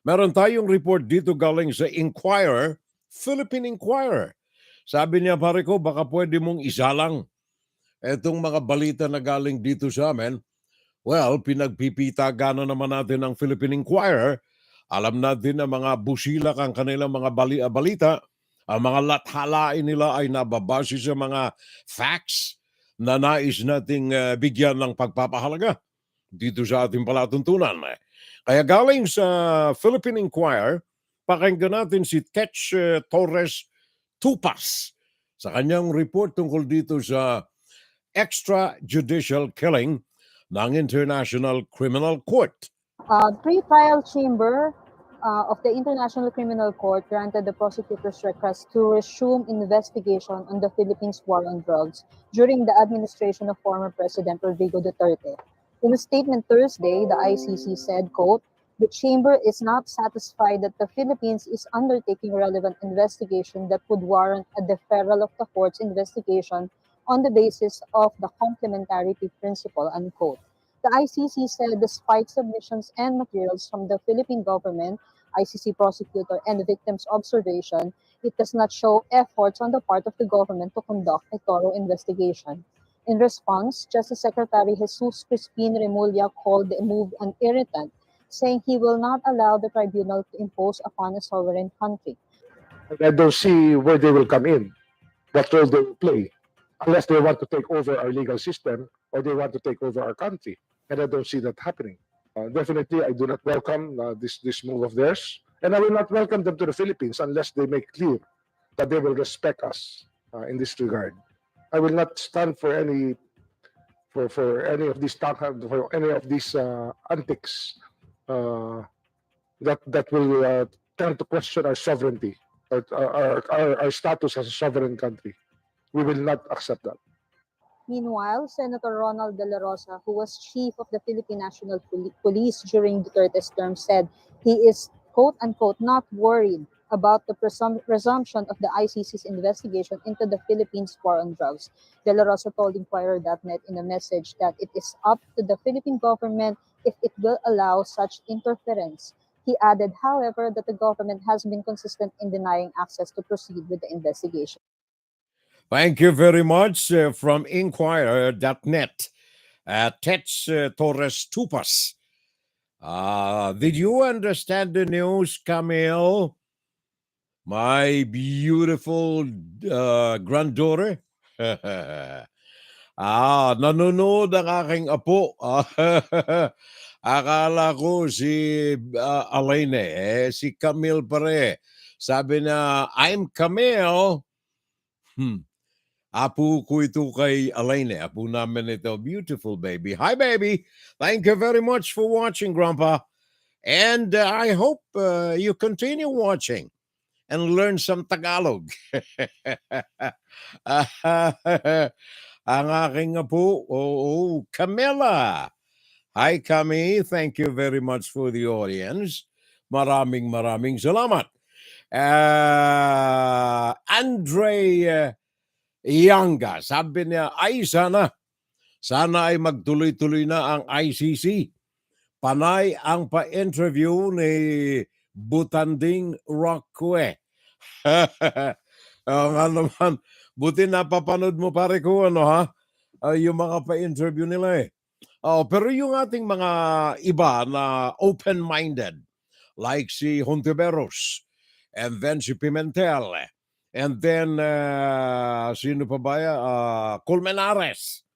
B: Meron tayong report dito galing sa Inquirer, Philippine Inquirer. Sabi niya, pare ko, baka pwede mong isalang etong mga balita na galing dito sa amin. Well, pinagpipitaga na naman natin ang Philippine Inquirer. Alam natin na mga busilak ang kanilang mga balita. Ang mga lathalain nila ay nababase sa mga facts na nais nating bigyan ng pagpapahalaga dito sa ating palatuntunan. Kaya galing sa Philippine Inquirer, pakinggan natin si Tetch Torres Tupas sa kanyang report tungkol dito sa extrajudicial killing ng International Criminal Court.
L: Pre-trial chamber of the International Criminal Court granted the prosecutor's request to resume investigation on the Philippines' war on drugs during the administration of former President Rodrigo Duterte. In a statement Thursday, the ICC said, quote, "The chamber is not satisfied that the Philippines is undertaking relevant investigation that would warrant a deferral of the court's investigation on the basis of the complementarity principle," unquote. The ICC said despite submissions and materials from the Philippine government, ICC prosecutor and the victim's observation, it does not show efforts on the part of the government to conduct a thorough investigation. In response, Justice Secretary Jesus Crispin Remulla called the move an irritant, saying he will not allow the tribunal to impose upon a sovereign country.
M: I don't see where they will come in, what role they will play, unless they want to take over our legal system or they want to take over our country. And I don't see that happening. Definitely, I do not welcome this move of theirs. And I will not welcome them to the Philippines unless they make clear that they will respect us in this regard. I will not stand for any of these antics that will tend to question our sovereignty or our status as a sovereign country. We will not accept that.
L: Meanwhile, Senator Ronald De La Rosa, who was chief of the Philippine National Police during Duterte's term, said he is, quote-unquote, not worried about the resumption of the ICC's investigation into the Philippines' war on drugs. De La Rosa told Inquirer.net in a message that it is up to the Philippine government if it will allow such interference. He added, however, that the government has been consistent in denying access to proceed with the investigation.
B: Thank you very much from Inquirer.net. Tets Torres Tupas. Did you understand the news, Camille? My beautiful granddaughter? Nanonood ang aking apo. Akala ko si Alaine, si Camille pare. Sabi na, I'm Camille. Apo ko ito kay Alaine. Apo namin ito. Beautiful baby. Hi, baby. Thank you very much for watching, Grandpa. And I hope you continue watching and learn some Tagalog. Ang aking apo, Camilla. Hi, Cami. Thank you very much for the audience. Maraming salamat. Andre Yanga, sabi niya, ay sana ay magtuloy-tuloy na ang ICC. Panay ang pa-interview ni Butanding Rockwe. Nga naman, buti napapanood mo pare ko, yung mga pa-interview nila eh. Pero yung ating mga iba na open-minded, like si Hontiveros, and then si Pimentel, and then sino pa ba Colmenares.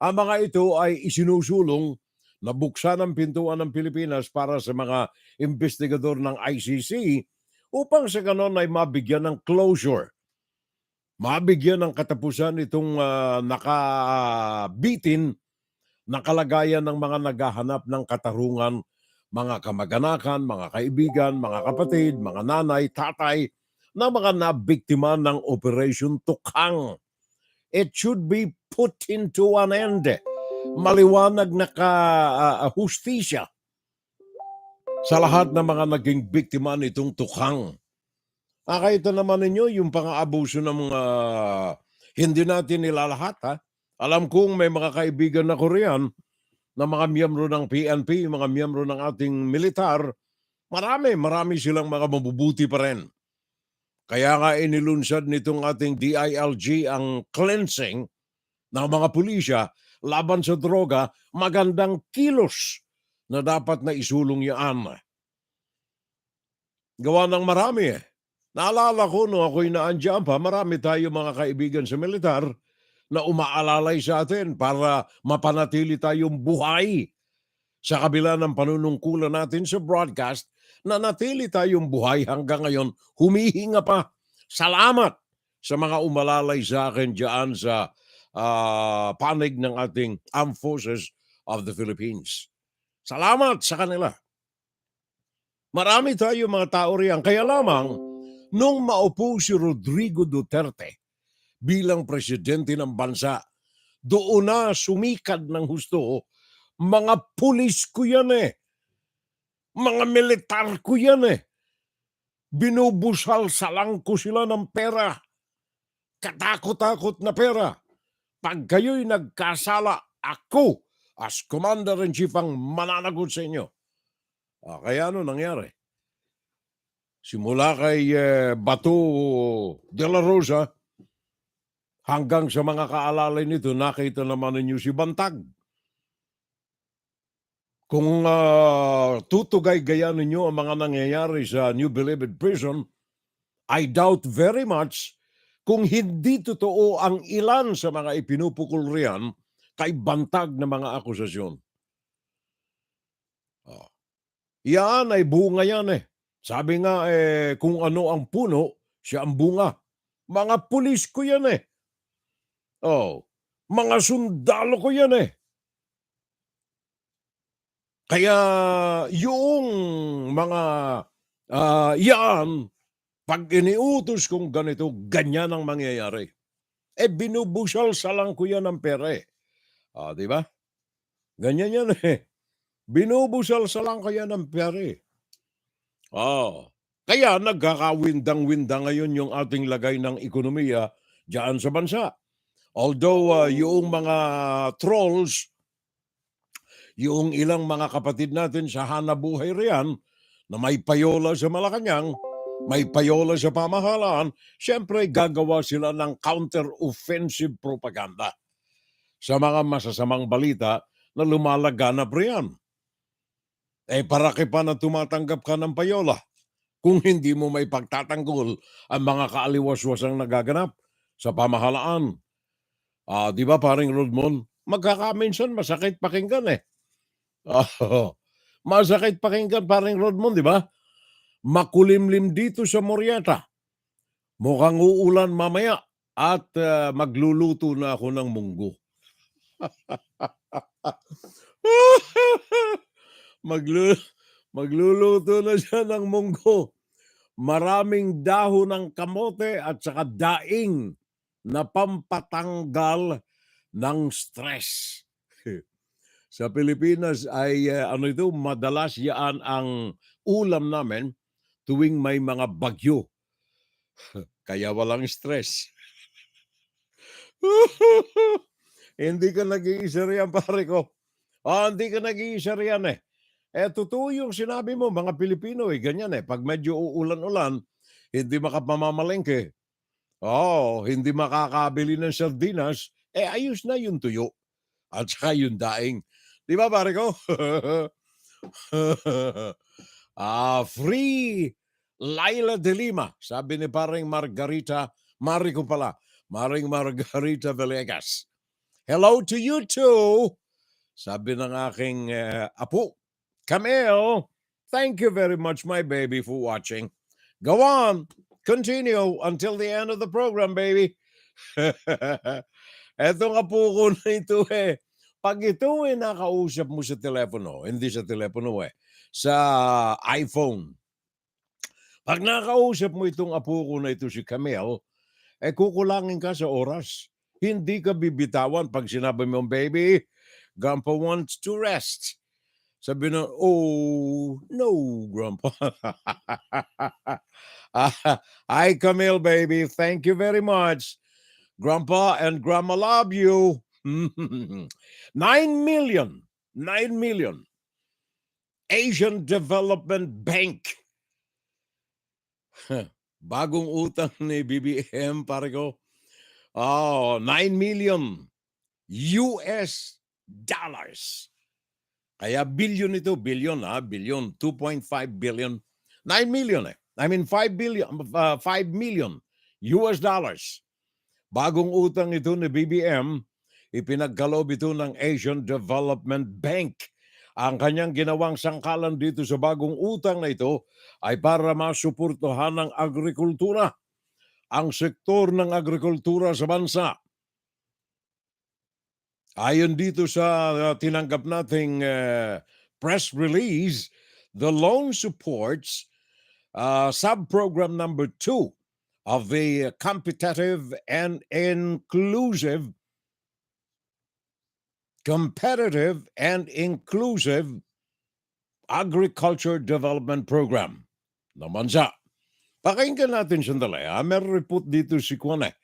B: Ang mga ito ay isinusulong na buksan ang pintuan ng Pilipinas para sa mga investigador ng ICC upang sa ganon ay mabigyan ng closure. Mabigyan ng katapusan itong nakabitin na kalagayan ng mga naghahanap ng katarungan, mga kamag-anakan, mga kaibigan, mga kapatid, mga nanay, tatay, na mga nabiktima ng Operation Tukhang. It should be put into an end. Maliwanag na hustisya sa lahat ng mga naging biktima nitong Tukhang. Nakita naman ninyo yung pang-aabuso ng mga hindi natin nilalahat. Alam kong may mga kaibigan na Korean na mga miyembro ng PNP, mga miyembro ng ating militar, marami silang mga mabubuti pa rin. Kaya nga inilunsad nitong ating DILG ang cleansing ng mga pulisya laban sa droga, magandang kilos na dapat na isulong yan. Gawa ng marami Naalala ko nung ako'y naandyan pa, marami tayo mga kaibigan sa militar na umaalalay sa atin para mapanatili tayong buhay. Sa kabila ng panunungkulan natin sa broadcast, na natili tayong buhay hanggang ngayon, humihinga pa. Salamat sa mga umalalay sa akin dyan sa panig ng ating Armed Forces of the Philippines. Salamat sa kanila. Marami tayo mga tao riyan. Kaya lamang, nung maupo si Rodrigo Duterte bilang presidente ng bansa, doon na sumikad ng husto, mga pulis ko yan mga militar ko yan binubusal-salang ko sila ng pera. Katakot-takot na pera. Pag kayo'y nagkasala, ako as Commander-in-Chief ang mananagot sa inyo. Kaya ano nangyari? Simula kay Bato de la Rosa hanggang sa mga kaalalay nito, nakita naman ninyo si Bantag. Kung tutugay-gaya ninyo ang mga nangyayari sa New Bilibid Prison, I doubt very much kung hindi totoo ang ilan sa mga ipinupukol riyan kay Bantag na mga akusasyon. Yan ay bunga yan eh. Sabi nga kung ano ang puno, siya ang bunga. Mga pulis ko yan eh. Mga sundalo ko yan eh. Kaya yung mga yan, pag iniutos kong ganito, ganyan ang mangyayari. Binubusyal sa lang ko yan ng pera eh. Di ba? Ganyan yan eh. Binubusyal sa lang ko yan ng pera eh. Kaya nagkakawindang-windang ngayon yung ating lagay ng ekonomiya dyan sa bansa. Although yung mga trolls, yung ilang mga kapatid natin sa hanabuhay riyan na may payola sa Malacanang, may payola sa pamahalaan, syempre gagawa sila ng counter-offensive propaganda sa mga masasamang balita na lumalaganap riyan. Paraki pa na tumatanggap ka ng payola kung hindi mo may pagtatanggol ang mga kaaliwas-wasang nagaganap sa pamahalaan. Di ba paring Rodmon? Magkakaminsan masakit pakinggan eh. Masakit pakinggan paring Rodmon, di ba? Makulimlim dito sa Moriata. Mukhang uulan mamaya at magluluto na ako ng munggo. Magluluto na siya ng munggo. Maraming dahon ng kamote at saka daing na pampatanggal ng stress. Sa Pilipinas ay madalas yaan ang ulam namin tuwing may mga bagyo. Kaya walang stress. Hindi ka nag-iisa riyan, pare ko. Hindi ka nag-iisa riyan eh. Totoo yung sinabi mo, mga Pilipino ganyan eh. Pag medyo uulan-ulan, hindi makapamamalengke. Hindi makakabili ng sardinas, ayos na yung tuyo. At saka yung daing. Di ba, pare ko? Free Laila de Lima, sabi ni paring Margarita, Maring Margarita Villegas. Hello to you too, sabi ng aking apo, Camille. Thank you very much, my baby, for watching. Go on, continue until the end of the program, baby. Etong apo ko na ito pag ito nakausap mo sa telepono, hindi sa telepono sa iPhone. Pag nakausap mo itong apo ko na ito si Camille, kukulangin ka sa oras. Hindi ka bibitawan pag sinabi mo, baby, Grandpa wants to rest. Sabi na, oh, no, Grandpa. Hi, Camille, baby. Thank you very much. Grandpa and Grandma love you. 9 million. Asian Development Bank. Bagong utang ni BBM, pare ko. 9 million US dollars. Kaya billion ito, billion, 2.5 billion. 9 million I mean 5 million US dollars. Bagong utang ito ni BBM, ipinagkaloob ito ng Asian Development Bank. Ang kanyang ginawang sangkalan dito sa bagong utang na ito ay para masuportahan ng agrikultura, ang sektor ng agrikultura sa bansa. Ayon dito sa tinanggap nating press release, the loan supports sub-program number 2 of the competitive and inclusive agriculture development program ng bansa. Pakinggan natin sandali. Meron report dito si Kwane.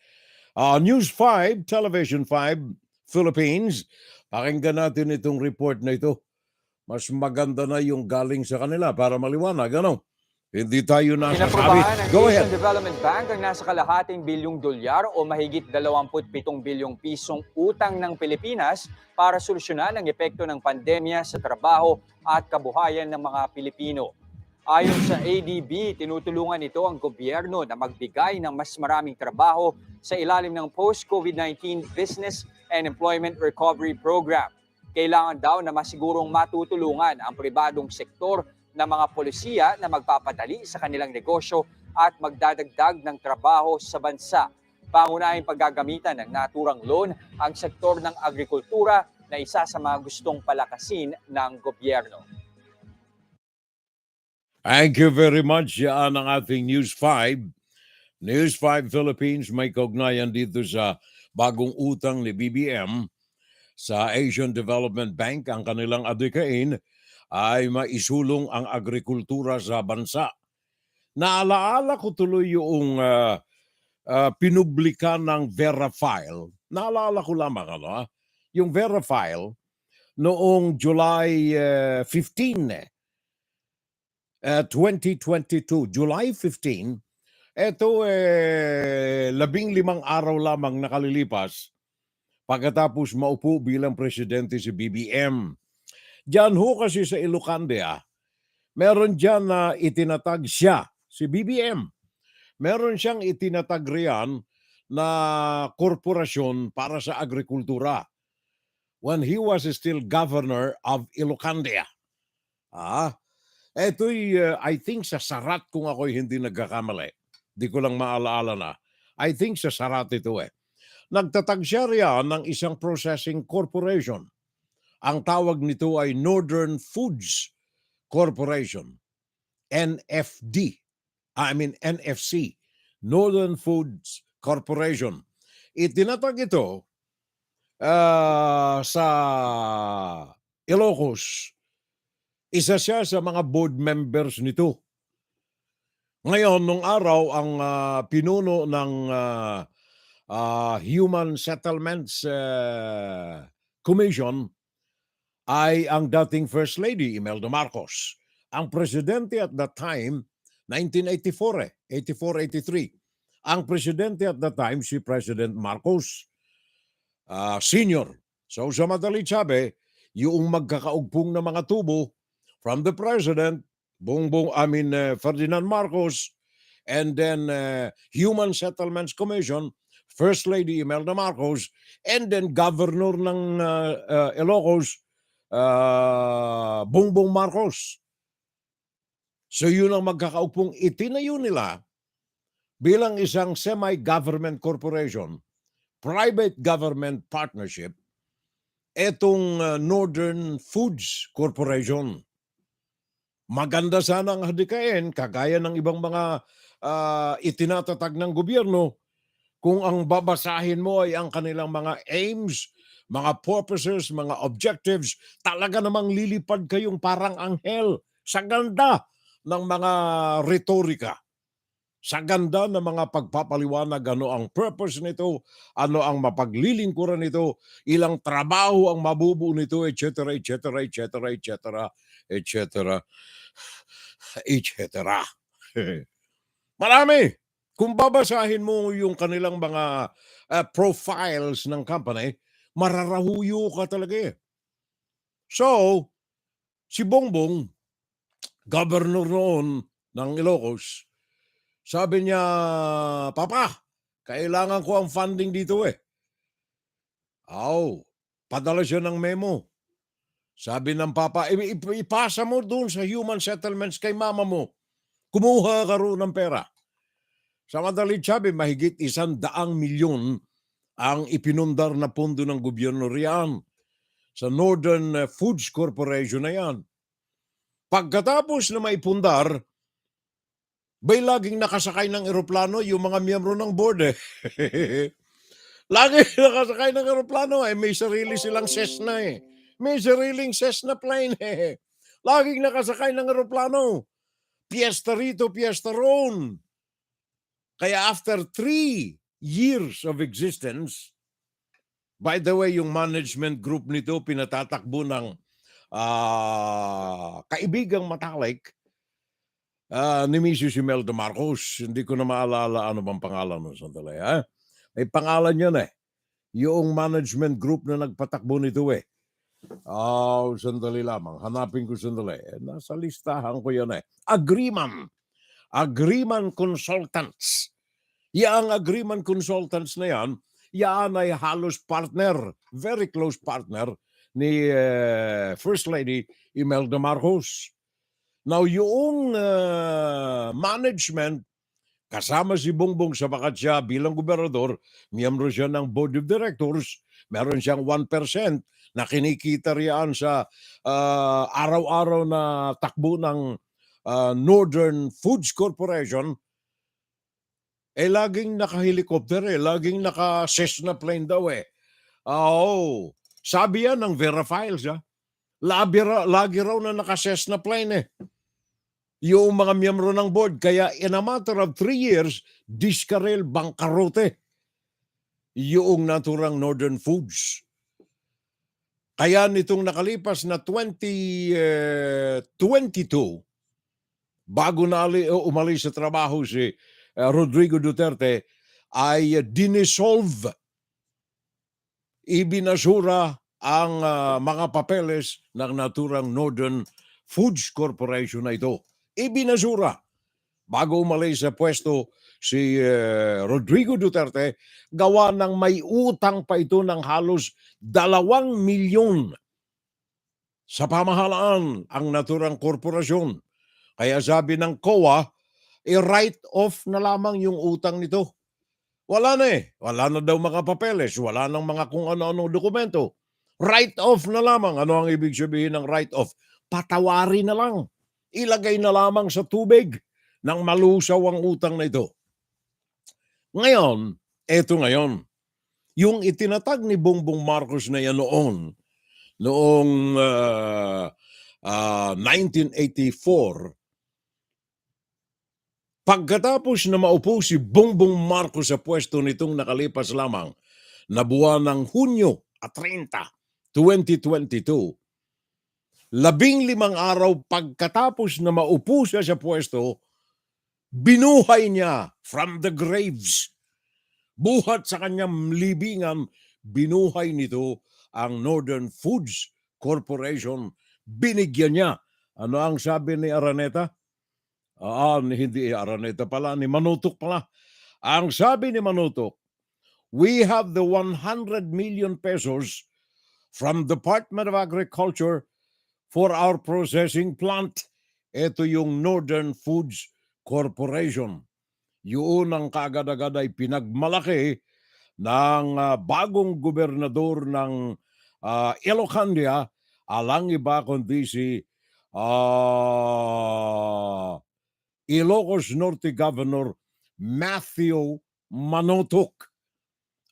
B: News 5, Television 5, Philippines. Pakinggan natin itong report na ito. Mas maganda na yung galing sa kanila para maliwanag. Ano? Hindi tayo nasasabi.
N: Inaprobahan ng
B: Go
N: Asian
B: ahead.
N: Development Bank ang nasa kalahating bilyong dolyar o mahigit 27 bilyong pisong utang ng Pilipinas para solusyonan ang epekto ng pandemya sa trabaho at kabuhayan ng mga Pilipino. Ayon sa ADB, tinutulungan ito ang gobyerno na magbigay ng mas maraming trabaho sa ilalim ng Post-COVID-19 Business and Employment Recovery Program. Kailangan daw na masigurong matutulungan ang pribadong sektor ng mga polisiya na magpapadali sa kanilang negosyo at magdadagdag ng trabaho sa bansa. Pangunahing paggagamitan ng naturang loan ang sektor ng agrikultura na isa sa mga gustong palakasin ng gobyerno.
B: Thank you very much. Yan ang ating News 5. News 5 Philippines may kaugnayan dito sa bagong utang ni BBM sa Asian Development Bank. Ang kanilang adikain ay maisulong ang agrikultura sa bansa. Naalaala ko tuloy yung pinublika ng Verifile. Naalala ko lamang yung Verifile noong July 15, 2022. July 15, ito 15 araw lamang nakalilipas pagkatapos maupo bilang presidente si BBM. Diyan ho kasi sa Ilocanda, meron diyan na itinatag siya, si BBM. Meron siyang itinatag riyan na korporasyon para sa agrikultura when he was still governor of Ilocanda. Ito'y I think sa Sarat kung ako'y hindi nagkakamali. Di ko lang maalaala na. I think sa Sarat ito Nagtatag siya riyan ng isang processing corporation. Ang tawag nito ay Northern Foods Corporation, NFC, Northern Foods Corporation. Itinatag ito sa Ilocos. Isa siya sa mga board members nito. Ngayon, nung araw, ang pinuno ng Human Settlements Commission ay ang dating First Lady, Imelda Marcos. Ang presidente at that time, 1984, 83. Ang presidente at that time, si President Marcos Senior. So sa madalit sabi, yung magkakaugpong na mga tubo from the President, Ferdinand Marcos, and then Human Settlements Commission, First Lady Imelda Marcos, and then Governor ng Ilocos, Bongbong Marcos. So yun ang magkakaupong itinayo nila bilang isang semi-government corporation, private government partnership, etong Northern Foods Corporation. Maganda sana ang hadikain, kagaya ng ibang mga itinatatag ng gobyerno, kung ang babasahin mo ay ang kanilang mga aims, mga purposes, mga objectives, talaga namang lilipad kayong parang anghel sa ganda ng mga retorika, sa ganda ng mga pagpapaliwanag, ano ang purpose nito, ano ang mapaglilingkuran nito, ilang trabaho ang mabubuo nito, etc., etc., etc., etc., etc., etc. Marami. Kung babasahin mo yung kanilang mga profiles ng company, mararahuyo ka talaga. So, si Bongbong, governor noon ng Ilocos, sabi niya, Papa, kailangan ko ang funding dito padala siya ng memo. Sabi ng Papa, ipasa mo doon sa Human Settlements kay mama mo. Kumuha ka roon ng pera. Sa madalit sabi, mahigit 100 milyon ang ipinundar na pondo ng gobyerno riyan sa Northern Foods Corporation na yan. Pagkatapos na may pundar, bay laging nakasakay ng eroplano yung mga miyembro ng board Lagi nakasakay ng eroplano may sarili silang Cessna May sariling Cessna plane Laging nakasakay ng eroplano. Piyesta rito, piyesta roon. Kaya after 3 years of existence, by the way, yung management group nito pinatatakbo ng kaibigang matalik, ni Mrs. Imelda Marcos. Hindi ko na maalala ano bang pangalan nun. Sandali, ha? May pangalan yan eh. Yung management group na nagpatakbo nito eh. Sandali lamang. Hanapin ko sandali. Nasa listahan ko yan eh. Agreement Consultants. Yang Agreement Consultants na yan ay halos partner, very close partner ni First Lady Imelda Marcos. Now, yung management, kasama si Bongbong sapagat siya bilang gobernador, miyembro siya ng board of directors, meron siyang 1% na kinikita riyan sa araw-araw na takbo ng Northern Foods Corporation, laging naka-helicopter laging naka-Cessna plane daw sabi yan ng Vera Files lagi raw na naka-Cessna plane yung mga miyembro ng board. Kaya in a matter of 3 years, diskarel, bangkarote yung naturang Northern Foods. Kaya nitong nakalipas na 2022, bago na umalis sa trabaho si Rodrigo Duterte, ay dinisolve, ibinasura ang mga papeles ng naturang Northern Foods Corporation na ito. Ibinasura. Bago umalis sa pwesto si Rodrigo Duterte, gawa ng may utang pa ito ng halos 2 milyon sa pamahalaan ang naturang korporasyon. Kaya sabi ng COA, i-write off na lamang yung utang nito. Wala na Wala na daw mga papeles, wala nang mga kung ano-anong dokumento. Write off na lamang. Ano ang ibig sabihin ng write off? Patawarin na lang. Ilagay na lamang sa tubig nang malusaw ang utang na ito. Ngayon, yung itinatag ni Bongbong Marcos na yan noong 1984, pagkatapos na maupo si Bongbong Marcos sa pwesto nitong nakalipas lamang na buwan ng Hunyo 30, 2022, 15 araw pagkatapos na maupo siya sa pwesto, binuhay niya from the graves. Buhat sa kanyang libingan, binuhay nito ang Northern Foods Corporation. Binigyan niya. Ano ang sabi ni Araneta? Hindi Araneta pala, ni Manutok pala. Ang sabi ni Manutok, we have the 100 million pesos from Department of Agriculture for our processing plant. Ito yung Northern Foods Corporation. Yun ang kaagad-agad ay pinagmalaki ng bagong gobernador ng Ilocos, alang iba kundi si Ilocos Norte Governor Matthew Manutok,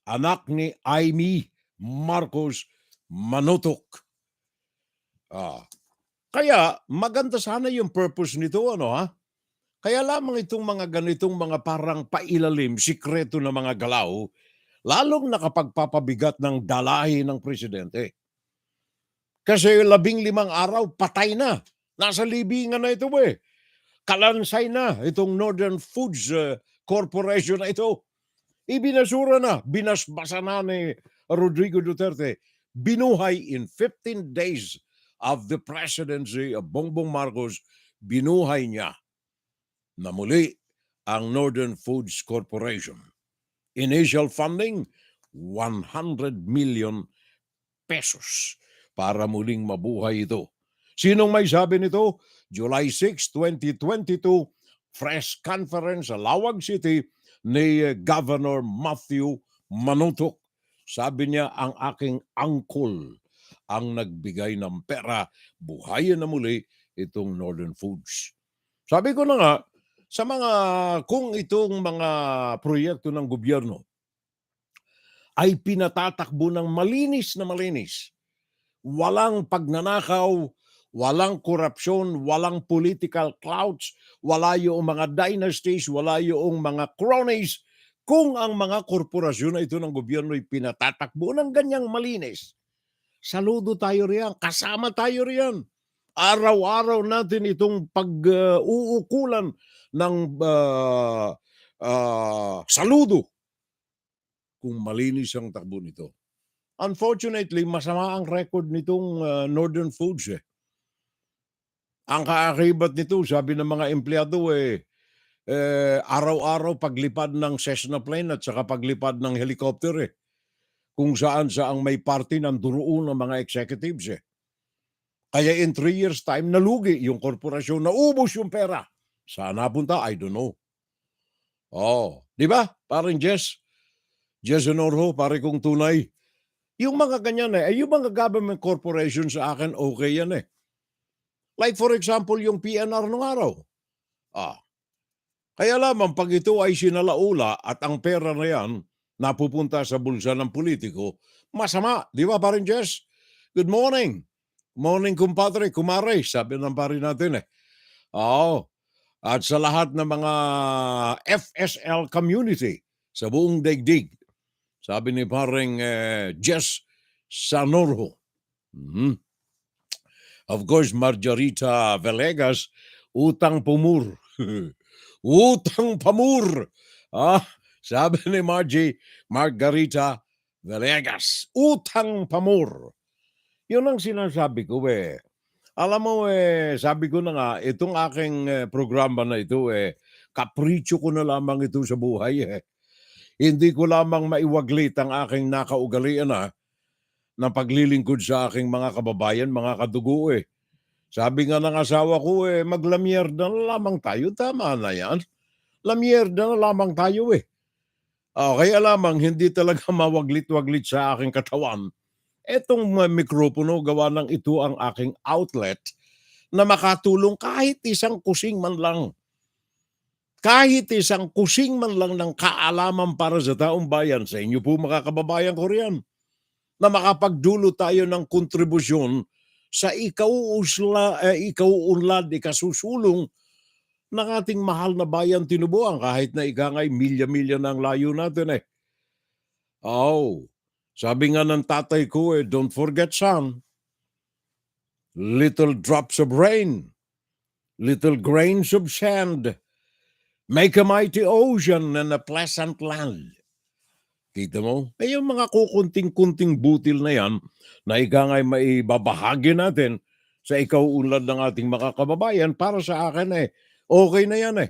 B: anak ni Amy Marcos Manutok. Kaya maganda sana yung purpose nito, Kaya lamang itong mga ganitong mga parang pailalim, sikreto na mga galaw, lalong nakapagpapabigat ng dalahi ng presidente. Kasi 15 araw, patay na. Nasa libingan na ito Kalansay na itong Northern Foods Corporation na ito. Ibinasura na, binasbasa na ni Rodrigo Duterte. Binuhay in 15 days of the presidency of Bongbong Marcos, binuhay niya na muli ang Northern Foods Corporation. Initial funding, 100 million pesos para muling mabuhay ito. Sinong may sabi nito? July 6, 2022, press conference sa Lawag City ni Governor Matthew Manutok. Sabi niya, ang aking uncle ang nagbigay ng pera, buhayin na muli itong Northern Foods. Sabi ko na nga, sa kung itong mga proyekto ng gobyerno ay pinatatakbo ng malinis na malinis, walang pagnanakaw, walang korupsyon, walang political clouds, wala yung mga dynasties, wala yung mga cronies, kung ang mga korporasyon na ito ng gobyerno ay pinatatakbo ng ganyang malinis, saludo tayo riyan, kasama tayo riyan. Araw-araw natin itong pag-uukulan ng saludo kung malinis ang takbo nito. Unfortunately, masama ang record nitong Northern Foods. Ang kaakibat nito, sabi ng mga empleyado, araw-araw paglipad ng Cessna plane at saka paglipad ng helicopter. Kung saan may party ng duroon ng mga executives. Kaya in 3 years time, nalugi yung korporasyon, naubos yung pera. Saan napunta? I don't know. Oh, di ba? Parang Jess Honorho, pare kong tunay. Yung mga ganyan yung mga government corporation sa akin, okay yan Like for example, yung PNR nung araw. Kaya lamang pag ito ay sinalaula at ang pera na yan napupunta sa bulsa ng politiko, masama. Di ba, parang Jess? Good morning. Morning, kumpadre, kumare, sabi ng pare natin At sa lahat ng mga FSL community sa buong daigdig, sabi ni parang Jess Sanorho. Of course, Margarita Villegas, utang pumur. Utang pamur. Sabi ni Margarita Villegas, utang pamur. Yun ang sinasabi ko Alam mo sabi ko na nga, itong aking programa na ito kapritsyo ko na lamang ito sa buhay Hindi ko lamang maiwaglit ang aking nakaugalian na paglilingkod sa aking mga kababayan, mga kadugo Sabi nga ng asawa ko maglamierda na lamang tayo, tama na yan. Lamierda na lamang tayo kaya lamang hindi talaga mawaglit-waglit sa aking katawan. Etong mikropono, gawa ng ito ang aking outlet na makatulong kahit isang kusing man lang. Kahit isang kusing man lang ng kaalaman para sa taong bayan, sa inyo po mga kababayan ko riyan, na makapagdulo tayo ng kontribusyon sa ikauunlad, ikasusulong ng ating mahal na bayan tinubuan kahit na ikangay milya-milya ng layo natin Sabi nga ng tatay ko don't forget son, little drops of rain, little grains of sand, make a mighty ocean and a pleasant land. Kita mo? Yung mga kukunting-kunting butil na yan, na ikangay maibabahagi natin sa ikauunlad ng ating mga kababayan, para sa akin okay na yan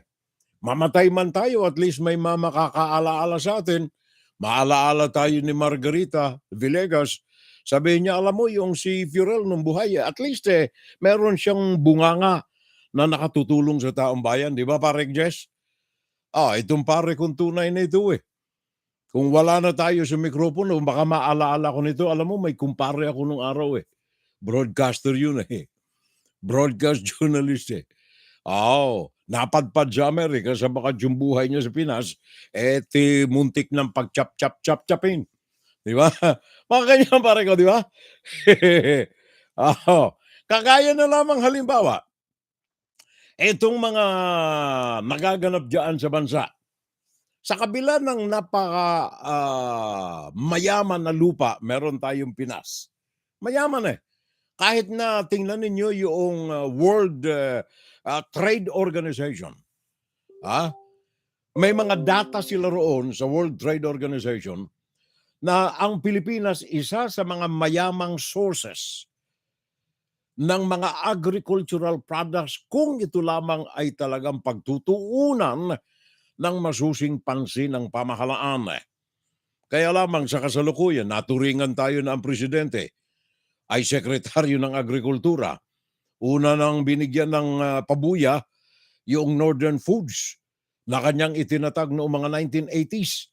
B: Mamatay man tayo, at least may makakaalaala sa atin. Maalaala tayo ni Margarita Villegas. Sabi niya, alam mo, yung si Fiorel nung buhay, at least meron siyang bunganga na nakatutulong sa taong bayan. Di ba, pare Jess? Itong pare kong tunay na ito Kung wala na tayo sa mikropono, baka maalaala ko nito. Alam mo, may kumpare ako nung araw Broadcaster yun Broadcast journalist napadpad sa Amerika sa baka yung buhay niya sa Pinas, muntik ng pag-chap-chap-chap-chapin. Di ba? Mga ganyan pare ko, di ba? Kagaya na lamang halimbawa, itong mga nagaganap dyan sa bansa, sa kabila ng mayaman na lupa, meron tayong Pinas. Mayaman Kahit na tingnan ninyo yung World Trade Organization. May mga data sila roon sa World Trade Organization na ang Pilipinas isa sa mga mayamang sources ng mga agricultural products kung ito lamang ay talagang pagtutuunan ng masusing pansin ng pamahalaan. Kaya lamang sa kasalukuyan, naturingan tayo na ang presidente ay sekretaryo ng agrikultura. Una nang binigyan ng pabuya yung Northern Foods na kanyang itinatag noong mga 1980s.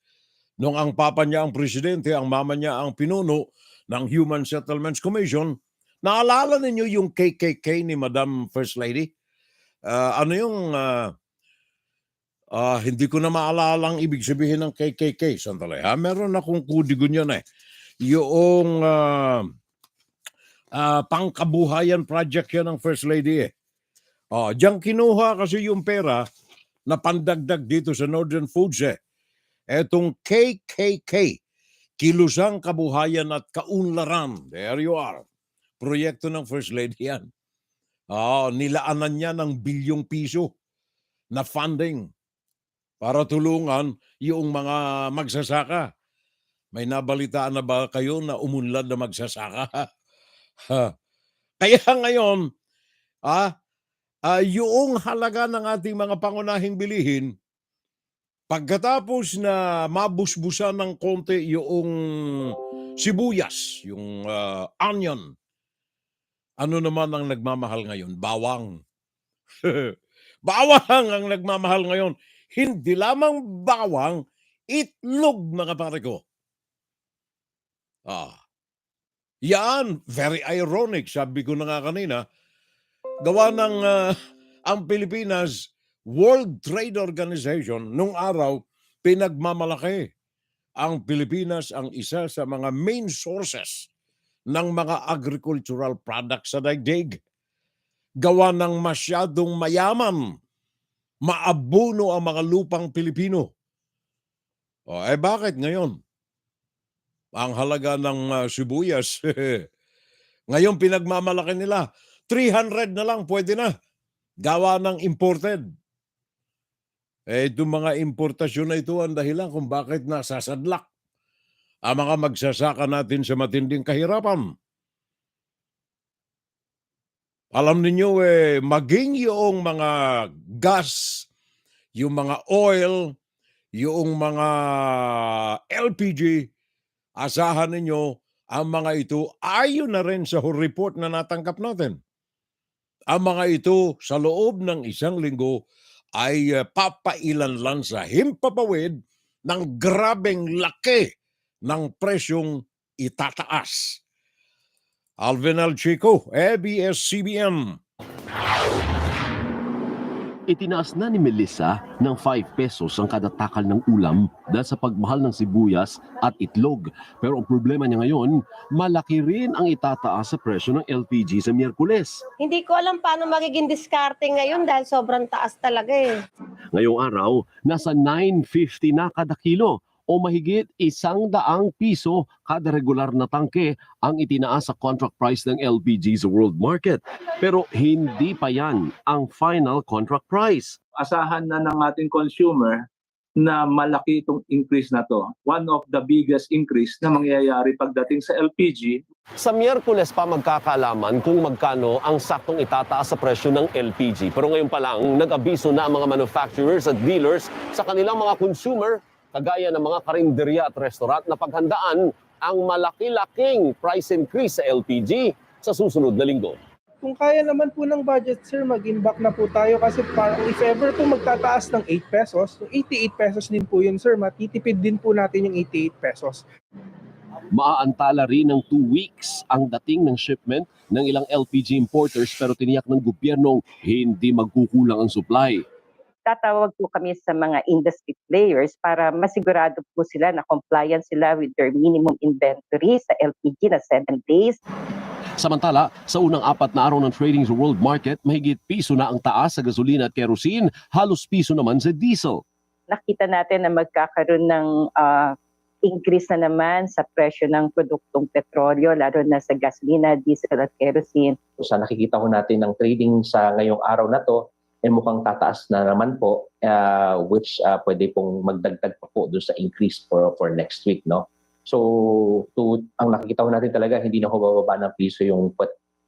B: Nung ang papa niya ang presidente, ang mama niya ang pinuno ng Human Settlements Commission. Naalala ninyo yung KKK ni Madam First Lady? Hindi ko na maalala ang ibig sabihin ng KKK. Sandali meron akong kudigo niyan Yung pangkabuhayan project yan ng First Lady diyan kinuha kasi yung pera na pandagdag dito sa Northern Foods Etong KKK, Kilusang Kabuhayan at Kaunlaran. There you are. Proyekto ng First Lady yan. Nilaanan niya ng bilyong piso na funding para tulungan yung mga magsasaka. May nabalitaan na ba kayo na umunlad na magsasaka? Kaya ngayon, yung halaga ng ating mga pangunahing bilihin, pagkatapos na mabusbusan ng konti yung sibuyas, yung onion, ano naman ang nagmamahal ngayon? Bawang. Bawang ang nagmamahal ngayon. Hindi lamang bawang, itlog, mga pare ko. Yan, very ironic. Sabi ko na nga kanina, gawa ng ang Pilipinas, World Trade Organization, nung araw, pinagmamalaki ang Pilipinas ang isa sa mga main sources ng mga agricultural products sa daigdig. Gawa ng masyadong mayaman, maabuno ang mga lupang Pilipino. Bakit ngayon? Ang halaga ng sibuyas, ngayon pinagmamalaki nila, 300 na lang, pwede na. Gawa ng imported. Itong mga importasyon na ito ang dahilan kung bakit nasasadlak ang mga magsasaka natin sa matinding kahirapan. Alam ninyo, maging yung mga gas, yung mga oil, yung mga LPG, asahan ninyo, ang mga ito ayon na rin sa report na natanggap natin. Ang mga ito sa loob ng isang linggo ay papailanlan sa himpapawid ng grabeng laki ng presyong itataas. Alvin Alchico, ABS-CBN.
O: Itinaas na ni Melissa ng 5 pesos ang kada takal ng ulam dahil sa pagmahal ng sibuyas at itlog. Pero ang problema niya ngayon, malaki rin ang itataas sa presyo ng LPG sa Miyerkules.
P: Hindi ko alam paano magiging diskarte ngayon dahil sobrang taas talaga eh.
O: Ngayong araw, nasa 9.50 na kada kilo o mahigit 100 piso kada regular na tangke ang itinaas sa contract price ng LPG sa world market. Pero hindi pa yan ang final contract price.
Q: Asahan na ng ating consumer na malaki itong increase na to. One of the biggest increase na mangyayari pagdating sa LPG.
O: Sa Miyerkules pa magkakalaman kung magkano ang saktong itataas sa presyo ng LPG. Pero ngayon pa lang, nag-abiso na ang mga manufacturers at dealers sa kanilang mga consumer, kagaya ng mga karinderya at restaurant, na paghandaan ang malaki-laking price increase sa LPG sa susunod na linggo.
R: Kung kaya naman po ng budget, sir, mag-imbak na po tayo kasi parang if ever po magtataas ng 8 pesos, 88 pesos din po yun, sir. Matitipid din po natin yung 88 pesos.
O: Maaantala rin ng 2 weeks ang dating ng shipment ng ilang LPG importers pero tiniyak ng gobyernong hindi magkukulang ang supply.
S: Tatawag po kami sa mga industry players para masigurado po sila na compliant sila with their minimum inventory sa LPG na 7 days.
O: Samantala, sa unang 4 na araw ng trading sa world market, mahigit piso na ang taas sa gasolina at kerosene, halos piso naman sa diesel.
S: Nakita natin na magkakaroon ng increase na naman sa presyo ng produktong petrolyo, lalo na sa gasolina, diesel at kerosene.
T: Sa nakikita ko natin ng trading sa ngayong araw na to, mukhang tataas na naman po, which pwede pong magdagdag pa po doon sa increase for next week, no? So, ang nakikita ko natin talaga, hindi na ho bababa ng piso yung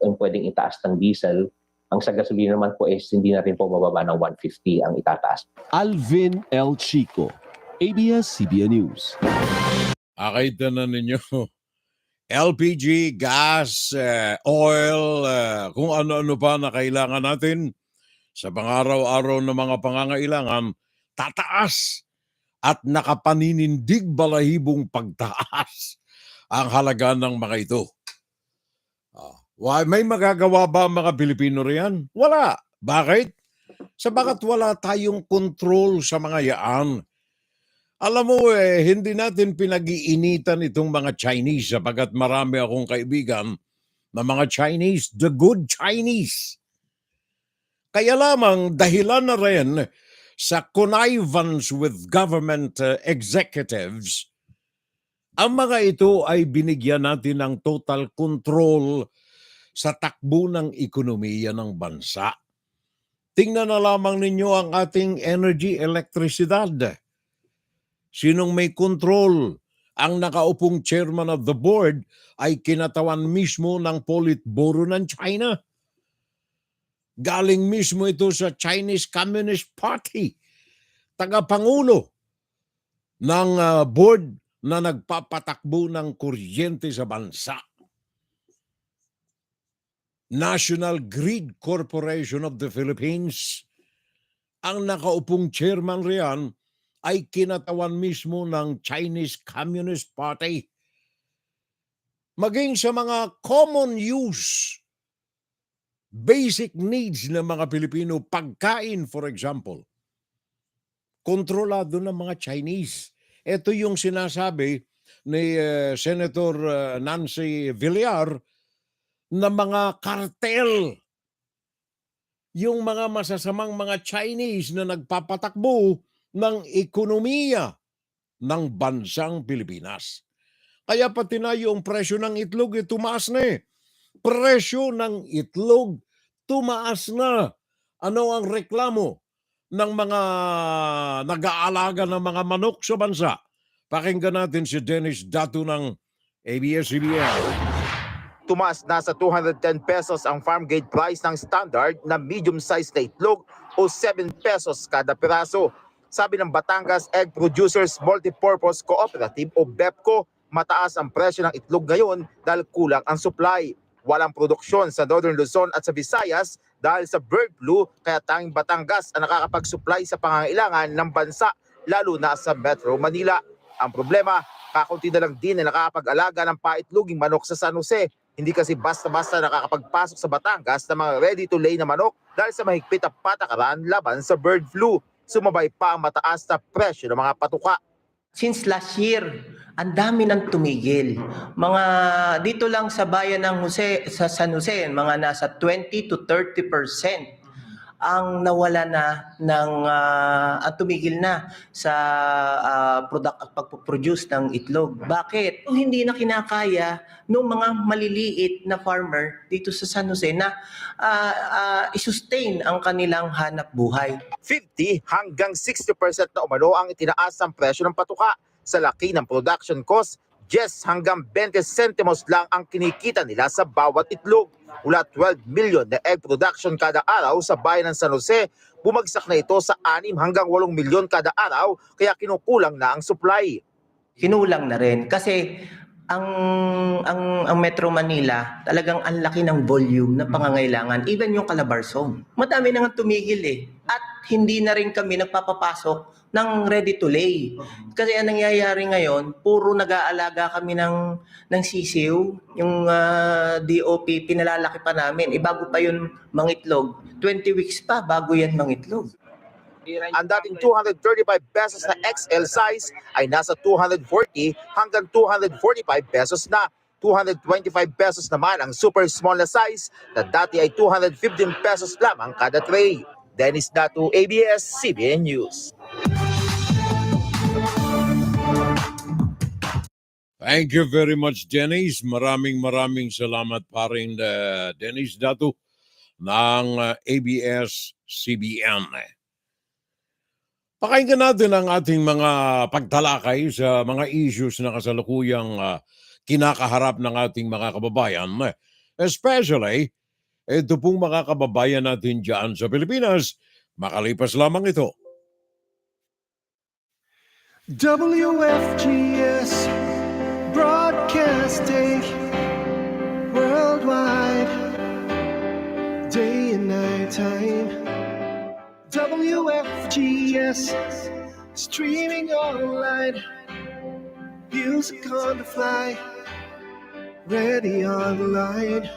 T: pwedeng itaas ng diesel. Ang sa gasolina naman po is hindi na rin po bababa ng 150 ang itataas.
O: Alvin L. Chico, ABS-CBN News.
B: Akita na ninyo, LPG, gas, oil, kung ano-ano pa na kailangan natin sa pang-araw-araw na mga pangangailangan, tataas at nakapaninindig balahibong pagtaas ang halaga ng mga ito. May magagawa ba ang mga Pilipino riyan? Wala. Bakit? Sabagat wala tayong control sa mga yaan. Alam mo hindi natin pinag-iinitan itong mga Chinese sapagat marami akong kaibigan na mga Chinese, the good Chinese. Kaya lamang dahilan na rin sa connivance with government executives, ang mga ito ay binigyan natin ng total control sa takbo ng ekonomiya ng bansa. Tingnan na lamang ninyo ang ating energy, elektrisidad. Sinong may control? Ang nakaupong chairman of the board ay kinatawan mismo ng Politburo ng China. Galing mismo ito sa Chinese Communist Party. Tagapangulo ng board na nagpapatakbo ng kuryente sa bansa. National Grid Corporation of the Philippines. Ang nakaupong chairman riyan ay kinatawan mismo ng Chinese Communist Party. Maging sa mga common use, basic needs ng mga Pilipino, pagkain for example, kontrolado ng mga Chinese. Ito yung sinasabi ni Senator Nancy Villar na mga kartel, yung mga masasamang mga Chinese na nagpapatakbo ng ekonomiya ng bansang Pilipinas. Kaya pati na yung presyo ng itlog, tumaas na eh. Presyo ng itlog, tumaas na. Ano ang reklamo ng mga nag-aalaga ng mga manok sa bansa? Pakinggan natin si Dennis Datu ng ABS-CBN.
U: Tumaas na sa 210 pesos ang farm gate price ng standard na medium-sized na itlog o 7 pesos kada piraso. Sabi ng Batangas Egg Producers Multipurpose Cooperative o BEPCO, mataas ang presyo ng itlog ngayon dahil kulang ang supply. Walang produksyon sa Northern Luzon at sa Visayas dahil sa bird flu, kaya tanging Batangas ang nakakapag-supply sa pangangailangan ng bansa, lalo na sa Metro Manila. Ang problema, kakunti na lang din na nakakapag-alaga ng paitloging manok sa San Jose. Hindi kasi basta-basta nakakapagpasok sa Batangas ng mga ready-to-lay na manok dahil sa mahigpit na patakaran laban sa bird flu. Sumabay pa ang mataas na presyo ng mga patuka.
V: Since last year, ang dami nang tumigil. Mga dito lang sa bayan ng sa San Jose, mga nasa 20 to 30% ang nawala na ng at tumigil na sa pagpo-produce ng itlog. Bakit? Hindi na kinakaya ng mga maliliit na farmer dito sa San Jose na i-sustain ang kanilang hanap buhay.
U: 50 hanggang 60% na umano ang itinaas ang presyo ng patuka. Sa laki ng production cost, 10 hanggang 20 centimos lang ang kinikita nila sa bawat itlog. Mula 12 million na egg production kada araw sa bayan ng San Jose, bumagsak na ito sa 6 hanggang 8 milyon kada araw, kaya kinukulang na ang supply.
V: Kinulang na rin kasi ang Metro Manila talagang ang laki ng volume na pangangailangan, even yung Calabarzon. Madami na nga tumigil eh. At hindi na rin kami nagpapapasok ng ready to lay. Kasi ang nangyayari ngayon, puro nag-aalaga kami ng sisiw, yung DOP, pinalalaki pa namin. Bago pa yun mangitlog, 20 weeks pa bago yan mangitlog.
U: Ang dating 235 pesos na XL size ay nasa 240 hanggang 245 pesos na. 225 pesos naman ang super small na size na dati ay 215 pesos lamang kada tray. Dennis Datu, ABS-CBN News.
B: Thank you very much, Dennis. Maraming salamat pa rin, Dennis Datu ng ABS-CBN. Pakinggan natin ang ating mga pagtalakay sa mga issues na kasalukuyang kinakaharap ng ating mga kababayan. Especially, ito pong mga kababayan natin dyan sa Pilipinas, makalipas lamang ito.
W: WFGS Broadcasting worldwide, day and night time. WFGS streaming online, music on the fly, ready online.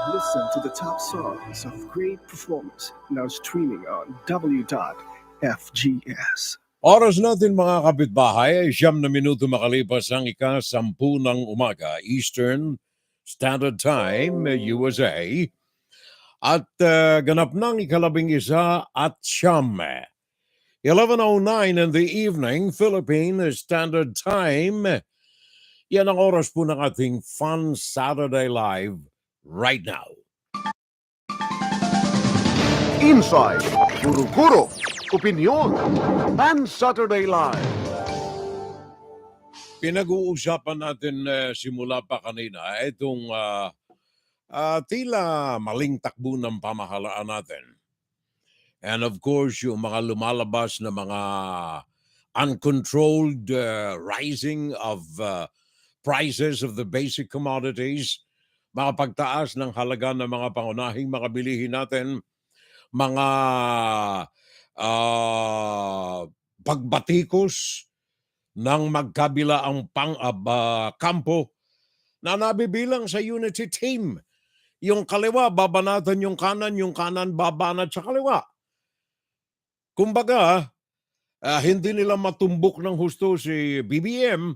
W: Listen to the top songs of great performance now streaming on W.FGS.
B: Oras natin mga kapitbahay ay 9 makalipas ang ika-10 ng umaga, Eastern Standard Time, USA. At ganap ng ika-11 at 11:09 in the evening, Philippine Standard Time. Yan ang oras po ng ating Fun Saturday Live right now.
W: Inside, Guro-Guro, Opinion, Fun Saturday Live.
B: Pinag-uusapan natin simula pa kanina itong tila maling takbo ng pamahalaan natin. And of course, yung mga lumalabas na mga uncontrolled rising of prices of the basic commodities, mga pagtaas ng halaga ng mga pangunahing mga bilihin natin, mga pagbatikos ng magkabilaang kampo na nabibilang sa unity team. Yung kaliwa, babanatan yung kanan babanat sa kaliwa. Kumbaga, hindi nila matumbok ng husto si BBM,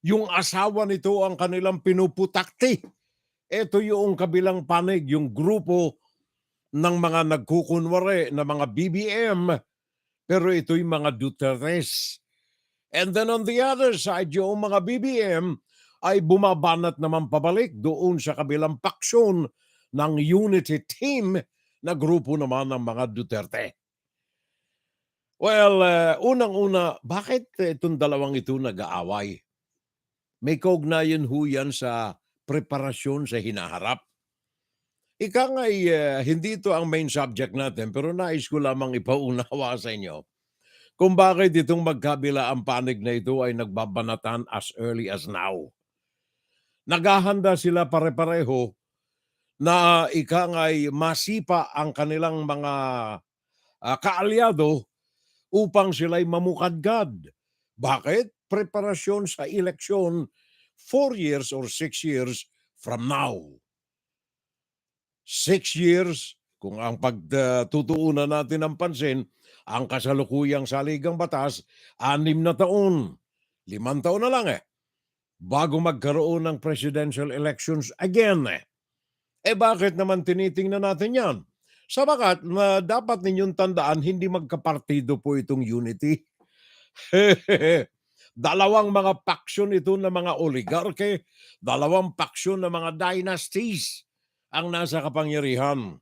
B: yung asawa nito ang kanilang pinuputakti. Ito yung kabilang panig, yung grupo ng mga nagkukunwari na mga BBM, pero ito'y mga Dutertes. And then on the other side, yung mga BBM ay bumabanat naman pabalik doon sa kabilang paksyon ng unity team na grupo naman ng mga Duterte. Well, unang-una, bakit itong dalawang ito nag-aaway? May kaugnayan ho yan sa preparasyon sa hinaharap. Ika nga hindi ito ang main subject natin, pero nais ko lamang ipaunawa sa inyo kung bakit itong magkabila ang panig na ito ay nagbabanatan as early as now. Naghahanda sila pare-pareho na ika nga'y masipa ang kanilang mga kaalyado upang sila'y mamukadgad. Bakit? Preparasyon sa eleksyon 4 years or 6 years from now. 6 years, kung ang pagtutuunan natin ng pansin, ang kasalukuyang saligang batas, 6 na taon. 5 taon na lang bago magkaroon ng presidential elections again. Bakit naman tinitingnan natin yan? Sabagat na dapat ninyong tandaan, hindi magkapartido po itong unity. Dalawang mga paksyon ito ng mga oligarke, dalawang paksyon ng mga dynasties ang nasa kapangyarihan.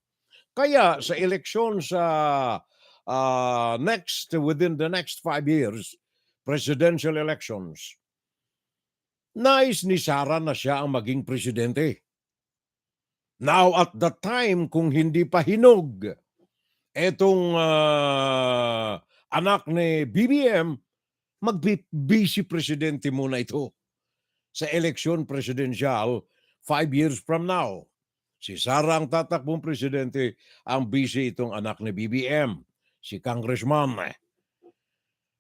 B: Kaya sa eleksyon sa within the next 5 years, presidential elections, nais ni Sara na siya ang maging presidente. Now, at the time, kung hindi pa hinog etong anak ni BBM, mag-vice presidente muna ito sa eleksyon presidential 5 years from now. Si Sara ang tatakbong presidente, ang vice itong anak ni BBM, si Congressman.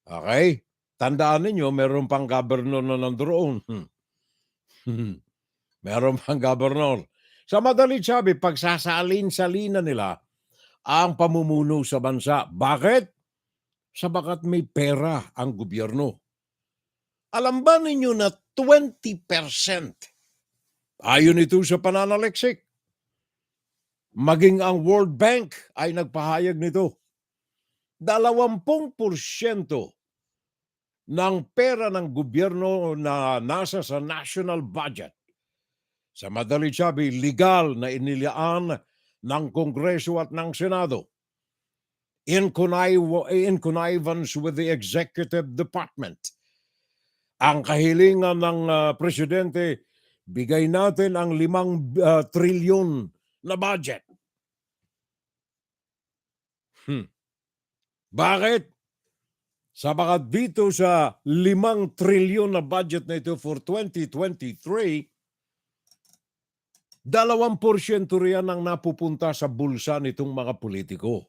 B: Okay? Tandaan ninyo, meron pang governor na nandoon. Meron pang governor. Sa madalit sabi, pagsasalin-salina nila ang pamumuno sa bansa. Bakit? Sabagat may pera ang gobyerno. Alam ba ninyo na 20%, ayon ito sa pananaliksik, maging ang World Bank ay nagpahayag nito, 20% ng pera ng gobyerno na nasa sa national budget, sa madalit sabi, legal na inilaan ng Kongreso at ng Senado, in connivance with the Executive Department. Ang kahilingan ng presidente, bigay natin ang 5 trilyon na budget. Bakit? Sabagat dito sa 5 trilyon na budget na ito for 2023, 2% riyan ang napupunta sa bulsa nitong mga politiko.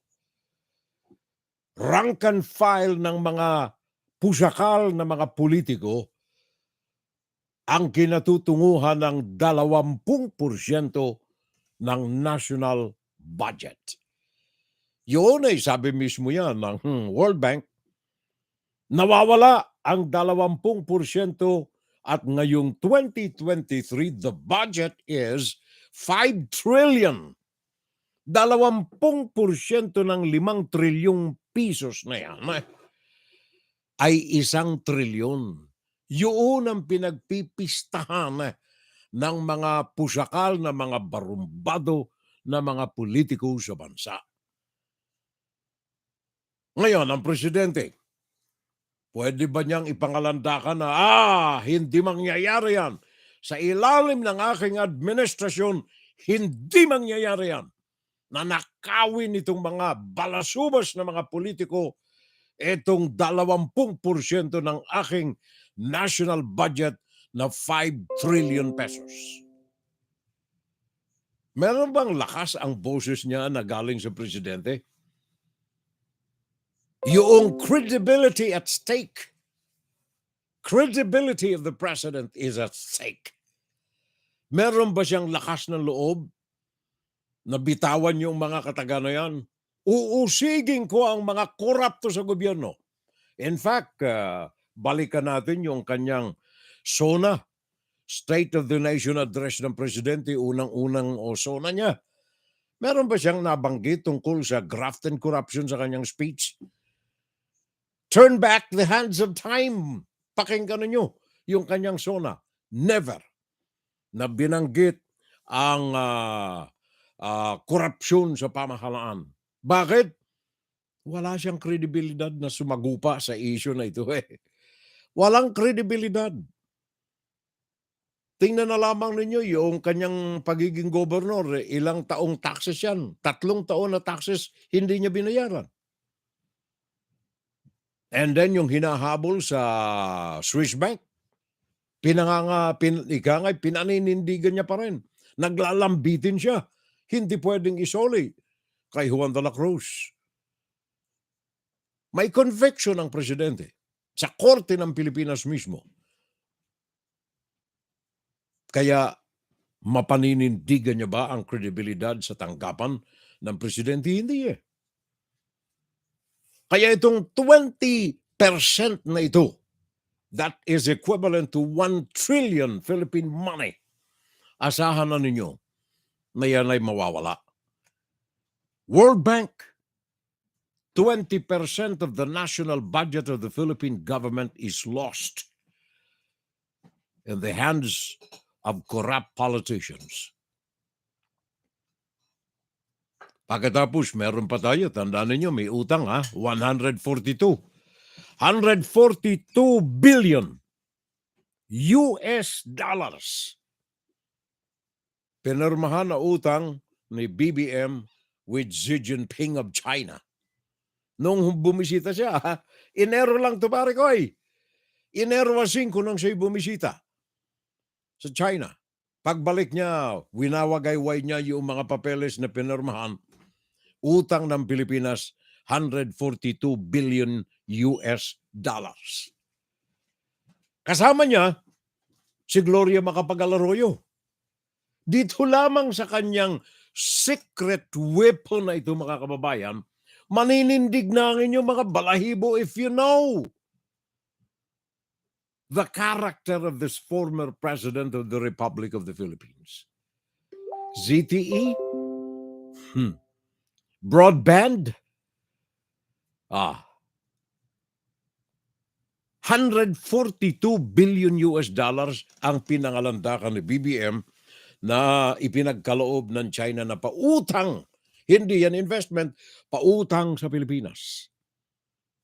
B: Rank and file ng mga pusakal na mga politiko ang kinatutunguhan ng 20% ng national budget. Yun ay sabi mismo yan ng World Bank Nawawala ang 20% at ngayong 2023, the budget is 5 trillion. 20% ng 5 trilyong pisos na yan ay 1 trilyon. Yun ang pinagpipistahan ng mga pusakal na mga barumbado na mga politiko sa bansa. Ngayon, ang presidente, pwede ba niyang ipangalandakan na, hindi mangyayari yan. Sa ilalim ng aking administrasyon, hindi mangyayari yan. Na nakawin itong mga balasubas na mga politiko itong 20% ng aking national budget na 5 trillion pesos. Meron bang lakas ang boses niya na galing sa presidente? Yung credibility at stake. Credibility of the president is at stake. Meron ba siyang lakas ng loob na bitawan yung mga kataga na yan? Uusigin ko ang mga korapto sa gobyerno. In fact, balikan natin yung kanyang SONA, State of the Nation Address ng Presidente, unang-unang SONA niya. Meron ba siyang nabanggit tungkol sa graft and corruption sa kanyang speech? Turn back the hands of time. Pakinggan ninyo yung kanyang SONA. Never na binanggit ang korupsyon sa pamahalaan. Bakit? Wala siyang kredibilidad na sumagupa sa issue na ito. Walang kredibilidad. Tingnan na lamang ninyo yung kanyang pagiging gobernador. Ilang taong taxes yan. 3 taon na taxes hindi niya binayaran. And then yung hinahabol sa Swiss Bank, pinaninindigan niya pa rin. Naglalambitin siya. Hindi pwedeng isoli kay Juan de la Cruz. May conviction ang presidente sa korte ng Pilipinas mismo. Kaya mapaninindigan niya ba ang kredibilidad sa tanggapan ng presidente? Hindi Kaya itong 20% na ito, that is equivalent to 1 trillion Philippine money. Asahan na ninyo na yan ay mawawala. World Bank, 20% of the national budget of the Philippine government is lost in the hands of corrupt politicians. Pagkatapos, meron pa tayo, tandaan ninyo, may utang 142 billion US dollars. Pinirmahan na utang ni BBM with Xi Jinping of China. Nung bumisita siya, Enero lang to pare ko Enero 5 nang siya bumisita sa China. Pagbalik niya, winawagayway niya yung mga papeles na pinirmahan. Utang ng Pilipinas, 142 billion US dollars. Kasama niya, si Gloria Macapagal-Arroyo. Dito lamang sa kanyang secret weapon na ito, mga kababayan, maninindig na ang inyong mga balahibo if you know the character of this former President of the Republic of the Philippines. ZTE? Broadband? 142 billion US dollars ang pinangalandakan ni BBM na ipinagkaloob ng China na pautang. Hindi yan investment, pautang sa Pilipinas.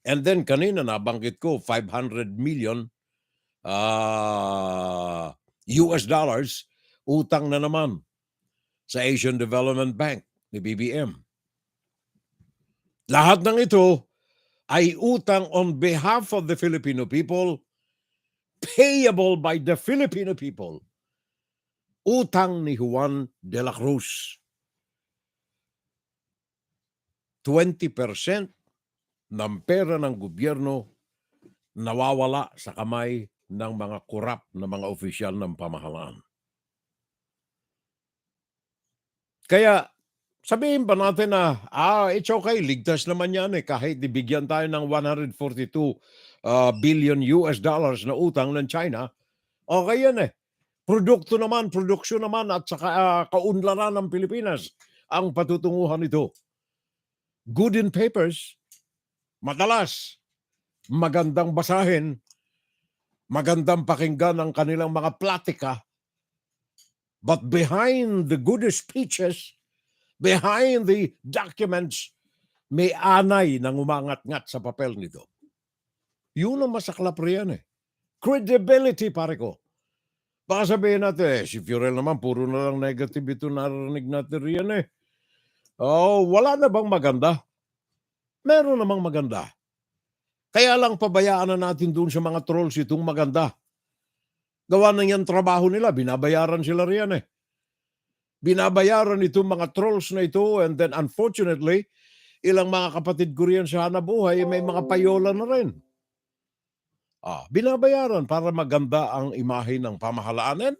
B: And then kanina nabanggit ko, 500 million US dollars, utang na naman sa Asian Development Bank ni BBM. Lahat ng ito ay utang on behalf of the Filipino people, payable by the Filipino people. Utang ni Juan de la Cruz. 20% ng pera ng gobyerno nawawala sa kamay ng mga korap na mga opisyal ng pamahalaan. Kaya sabihin pa natin na, it's okay, ligtas naman yan kahit ibigyan tayo ng 142 billion US dollars na utang ng China, okay yan eh. Produksyon naman at saka kaunlaran ng Pilipinas ang patutunguhan nito. Good in papers, madalas, magandang basahin, magandang pakinggan ang kanilang mga platika, but behind the good speeches, behind the documents, may anay nang umangat-ngat sa papel nito. Yun ang masaklap riyan eh. Credibility, pare ko. Baka sabihin natin, si Fiorel naman, puro na lang negative ito narinig natin riyan eh. Oh, wala na bang maganda? Meron namang maganda. Kaya lang pabayaan na natin dun sa mga trolls itong maganda. Gawa na yan trabaho nila, binabayaran sila riyan eh. Binabayaran itong mga trolls na ito, and then unfortunately, ilang mga kapatid ko riyan sa hanabuhay, may mga payola na rin. Binabayaran para maganda ang imahe ng pamahalaan. And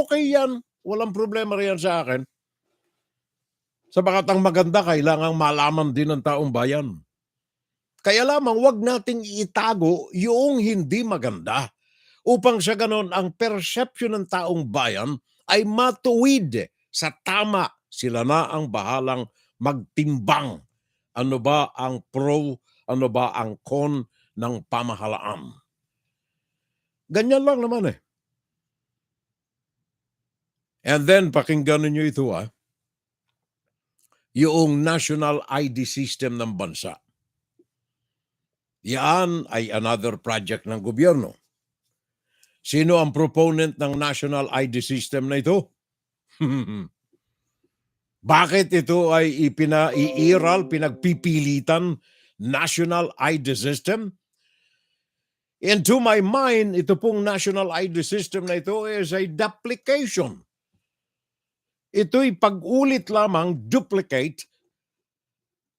B: okay yan. Walang problema riyan sa akin. Sa bakatang maganda, kailangang malaman din ng taong bayan. Kaya lamang wag nating itago yung hindi maganda upang sa ganon ang perception ng taong bayan ay matuwid sa tama. Sila na ang bahalang magtimbang. Ano ba ang pro, ano ba ang con ng pamahalaan. Ganyan lang naman eh. And then, pakinggan ninyo ito yung national ID system ng bansa. Yan ay another project ng gobyerno. Sino ang proponent ng national ID system na ito? Bakit ito ay iiral, pinagpipilitan national ID system? And to my mind, ito pong national ID system na ito is a duplication. Ito'y pag-ulit lamang, duplicate,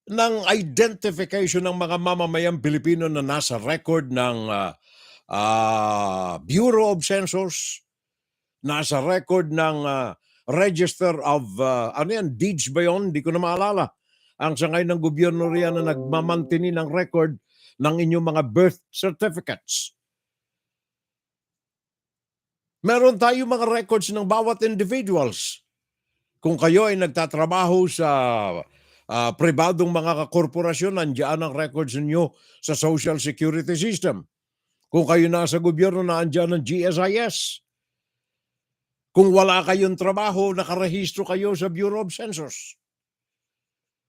B: ng identification ng mga mamamayang Pilipino na nasa record ng Bureau of Census, nasa record ng Register of, deeds ba yun? Hindi ko na maalala. Ang sangay ng gobyerno riyan na nagmamantini ng record ng inyong mga birth certificates. Meron tayo mga records ng bawat individuals. Kung kayo ay nagtatrabaho sa pribadong mga korporasyon, nandiyan ang records ninyo sa Social Security System. Kung kayo nasa gobyerno, nandiyan ang GSIS. Kung wala kayong trabaho, nakarehistro kayo sa Bureau of Census.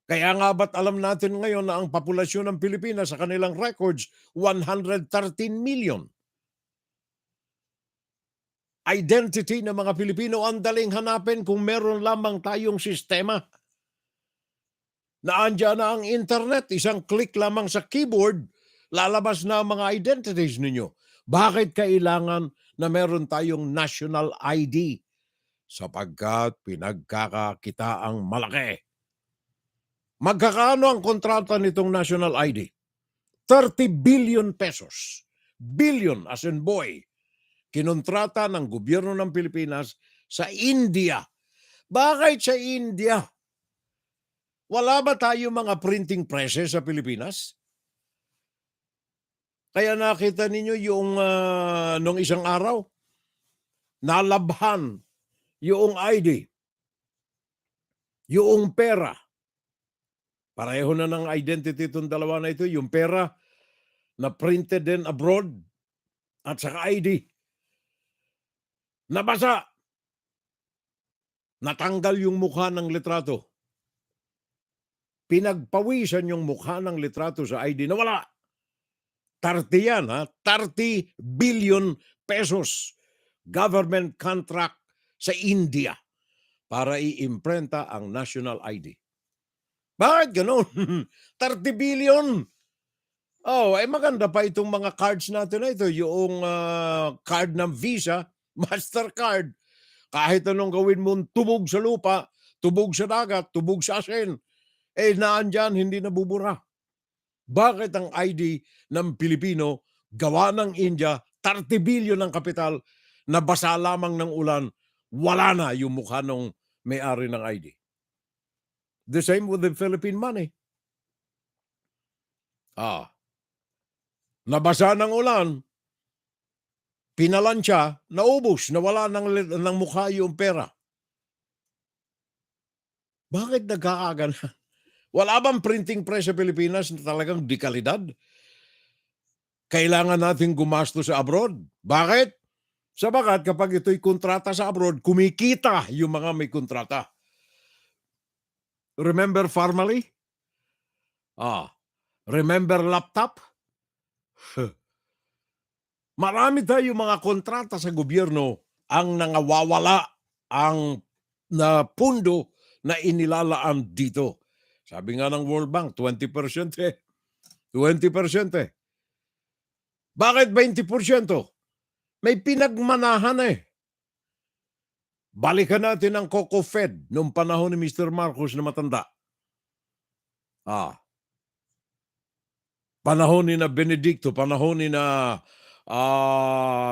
B: Kaya nga ba't alam natin ngayon na ang populasyon ng Pilipinas sa kanilang records, 113 million. Identity ng mga Pilipino, ang daling hanapin kung meron lamang tayong sistema. Naandyan na ang internet, isang click lamang sa keyboard, lalabas na ang mga identities ninyo. Bakit kailangan na meron tayong national ID? Sapagkat pinagkakakitaang malaki. Magkakaano ang kontrata nitong national ID? 30 billion pesos. Billion as in boy. Kinontrata ng gobyerno ng Pilipinas sa India. Bakit sa India? Wala ba tayo mga printing presses sa Pilipinas? Kaya nakita ninyo yung nung isang araw, nalabhan yung ID, yung pera. Pareho na ng identity itong dalawa na ito, yung pera na printed din abroad at saka ID. Nabasa. Natanggal yung mukha ng litrato. Pinagpawisan yung mukha ng litrato sa ID na wala. 30 yan, 30 billion pesos government contract sa India para i-imprenta ang national ID. Bakit ganun? 30 billion. Maganda pa itong mga cards natin na ito. Yung card ng Visa, Mastercard. Kahit anong gawin mo, tubog sa lupa, tubog sa dagat, tubog sa asin, naandyan, hindi nabubura. Bakit ang ID ng Pilipino, gawa ng India, 30 billion ang kapital, nabasa lamang ng ulan, wala na yung mukha ng may-ari ng ID? The same with the Philippine money. nabasa ng ulan, pinalansya, naubos, nawala ng mukha yung pera. Bakit nagkakaganan? Wala bang printing press sa Pilipinas na talagang di kalidad? Kailangan natin gumasto sa abroad. Bakit? Sabagat kapag ito'y kontrata sa abroad, kumikita yung mga may kontrata. Remember Farmally? Remember laptop? Marami tayong mga kontrata sa gobyerno ang nangawawala ang na pundo na inilalaan dito. Sabi nga ng World Bank, 20% eh. 20% eh. Bakit 20%? May pinagmanahan eh. Balikan natin ang Coco Fed noong panahon ni Mr. Marcos na matanda. Panahon ni na Benedicto, panahon ni na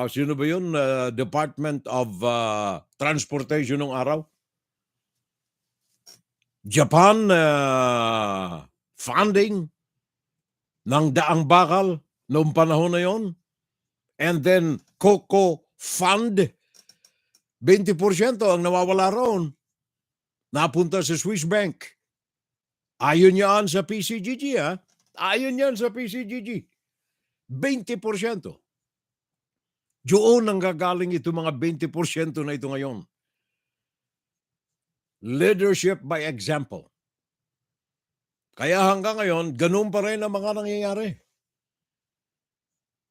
B: sino ba yun? Department of Transportation ng araw. Japan funding ng daang bakal noong panahon na yon. And then Coco Fund, 20% ang nawawala roon. Napunta sa Swiss Bank. Ayon yan sa PCGG, ha? Ayon yan sa PCGG. 20%. Doon ang gagaling ito mga 20% na ito ngayon. Leadership by example. Kaya hanggang ngayon, ganun pa rin ang mga nangyayari.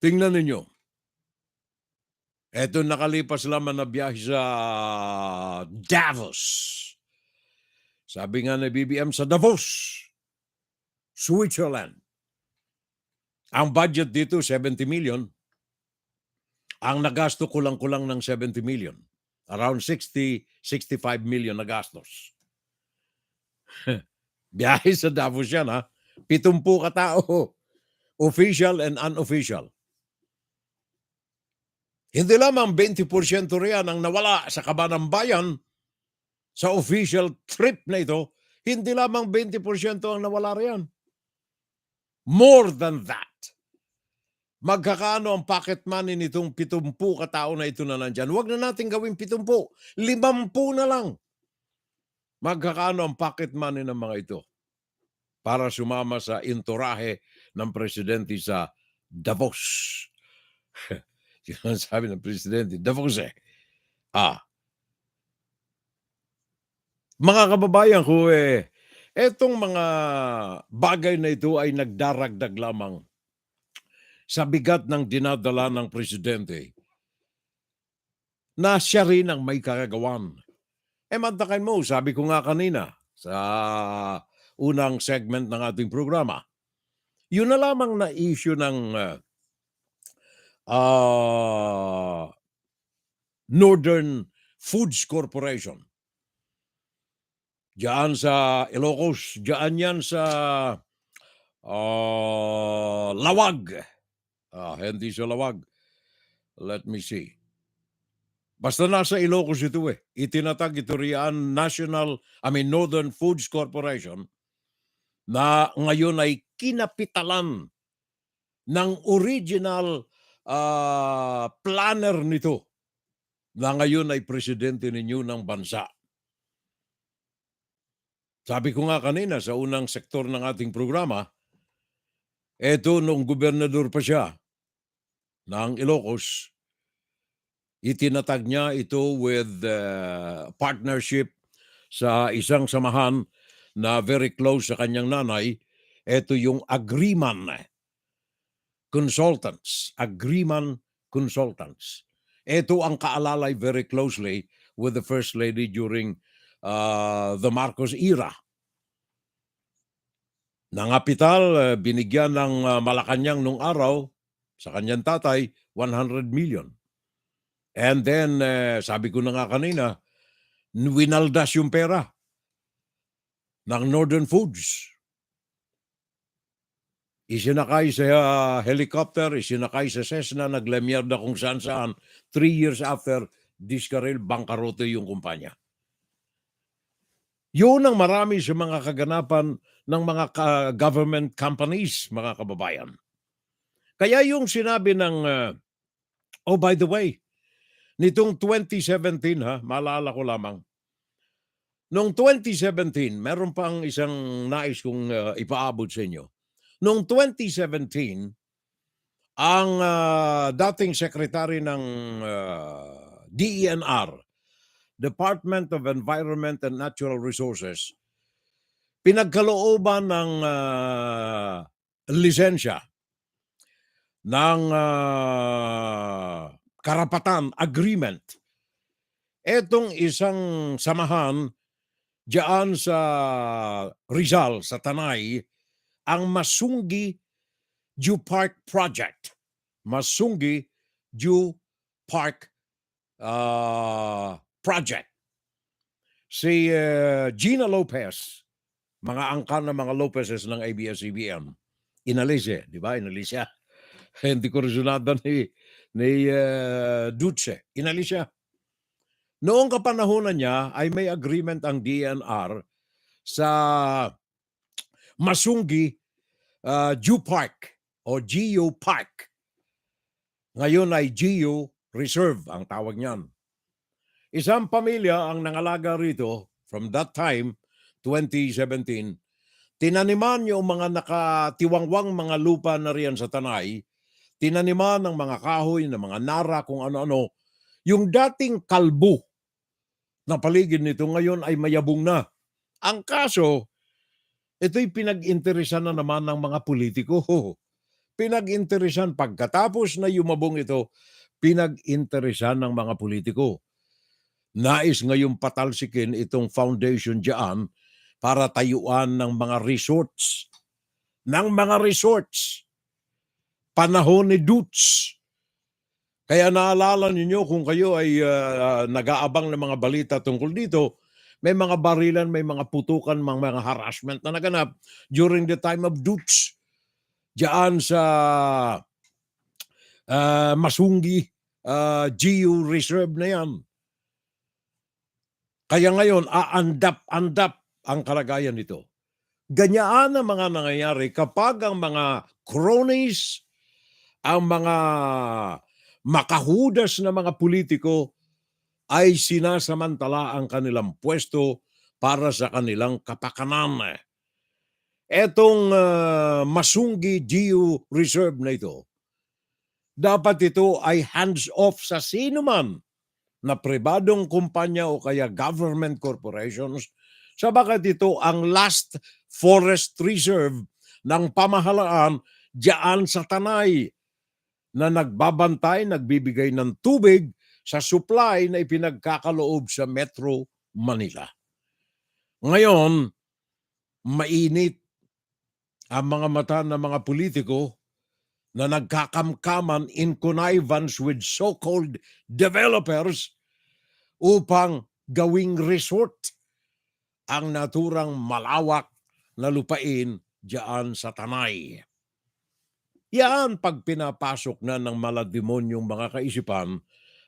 B: Tingnan ninyo. Eto nakalipas lamang na biyahe sa Davos. Sabi nga na BBM sa Davos, Switzerland. Ang budget dito, 70 million. Ang nagasto kulang-kulang ng 70 million. Around 60-65 million na gastos. Biyahe sa Davos yan, ha? 70 katao. Official and unofficial. Hindi lamang 20% riyan ang nawala sa Kabanang Bayan sa official trip na ito, hindi lamang 20% ang nawala riyan. More than that. Magkakaano ang pocket money nitong 70 katao na ito na nandyan? Huwag na natin gawin 70. 50 na lang. Magkakaano ang pocket money ng mga ito para sumama sa inturahe ng presidente sa Davos. Yun ang sabi ng presidente, Davos eh. Mga kababayan ko etong mga bagay na ito ay nagdaragdag lamang sa bigat ng dinadala ng presidente na siya rin ang may kagagawan. Mantakin mo, sabi ko nga kanina sa unang segment ng ating programa, yun na lamang na issue ng Northern Foods Corporation. Diyan sa Ilocos, diyan yan sa Lawag. Hindi sa Lawag. Let me see. Basta nasa Ilocos ito eh. Itinatag ito riyan Northern Foods Corporation na ngayon ay kinapitalan ng original planner nito na ngayon ay presidente ninyo ng bansa. Sabi ko nga kanina sa unang sektor ng ating programa, eto nung gobernador pa siya ng Ilocos, itinatag niya ito with partnership sa isang samahan na very close sa kanyang nanay. Ito yung Agreeman Consultants. Agreeman Consultants. Ito ang kaalalay very closely with the First Lady during the Marcos era. Nangapital, binigyan ng Malacanang nung araw sa kanyang tatay, 100 million. And then, sabi ko na nga kanina, winaldas yung pera ng Northern Foods. Isinakay sa helicopter, isinakay sa Cessna, naglemyerda kung saan-saan. 3 years after, diskaril, bangkarote yung kumpanya. Yun ang marami sa mga kaganapan ng mga government companies, mga kababayan. Kaya yung sinabi ng, oh by the way, nitong 2017 ha, maalala ko lamang, noong 2017, meron pang isang nais kong ipaabot sa inyo. Noong 2017, ang dating sekretary ng DENR, Department of Environment and Natural Resources, pinagkalooban ng lisensya ng karapatan agreement. Etong isang samahan diyan sa Rizal, sa Tanay, ang Masungi Dew Park Project. Masungi Dew Park Project. Si Gina Lopez, mga angkan na mga Lopezes ng ABS-CBN, inalis di ba? Inalis siya. Hindi ko resunada ni Dutse. Inalis siya. Noong kapanahonan niya ay may agreement ang DNR sa Masungi Dew Park o Geo Park. Ngayon ay Geo Reserve ang tawag niyan. Isang pamilya ang nangalaga rito from that time, 2017, tinaniman yung mga nakatiwangwang mga lupa na riyan sa Tanay, tinaniman ng mga kahoy, ng mga nara, kung ano-ano. Yung dating kalbo na paligid nito ngayon ay mayabong na. Ang kaso, ito'y pinag-interesan na naman ng mga politiko. Pinag-interesan pagkatapos na yumabong ito, pinag-interesan ng mga politiko. Nais ngayong patalsikin itong foundation diyan para tayuan ng mga resorts. Panahon ni Dutz. Kaya naalala ninyo kung kayo ay nag-aabang ng mga balita tungkol dito, may mga barilan, may mga putukan, mga harassment na naganap during the time of Dutz. Diyan sa Masungi Geo Reserve na yan. Kaya ngayon, aandap-andap ang kalagayan nito. Ganyaan ang mga nangyayari kapag ang mga cronies, ang mga makahudas na mga politiko ay sinasamantala ang kanilang pwesto para sa kanilang kapakanan. Etong Masungi Geo Reserve na ito, dapat ito ay hands-off sa sino man na pribadong kumpanya o kaya government corporations, sabagat ito ang last forest reserve ng pamahalaan diyan sa Tanay na nagbabantay, nagbibigay ng tubig sa supply na ipinagkakaloob sa Metro Manila. Ngayon, mainit ang mga mata ng mga politiko na nagkakamkaman in connivance with so-called developers upang gawing resort ang naturang malawak na lupain diyan sa Tanay. Yan pag pinapasok na ng malademonyong mga kaisipan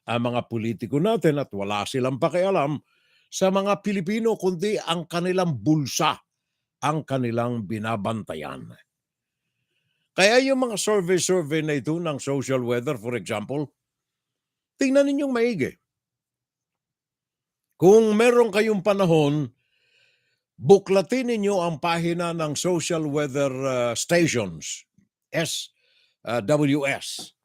B: ang mga politiko natin at wala silang pakialam sa mga Pilipino kundi ang kanilang bulsa, ang kanilang binabantayan. Kaya yung mga survey na ito ng social weather, for example, tingnan ninyong maigi. Kung meron kayong panahon, buklatin ninyo ang pahina ng social weather stations, SWS.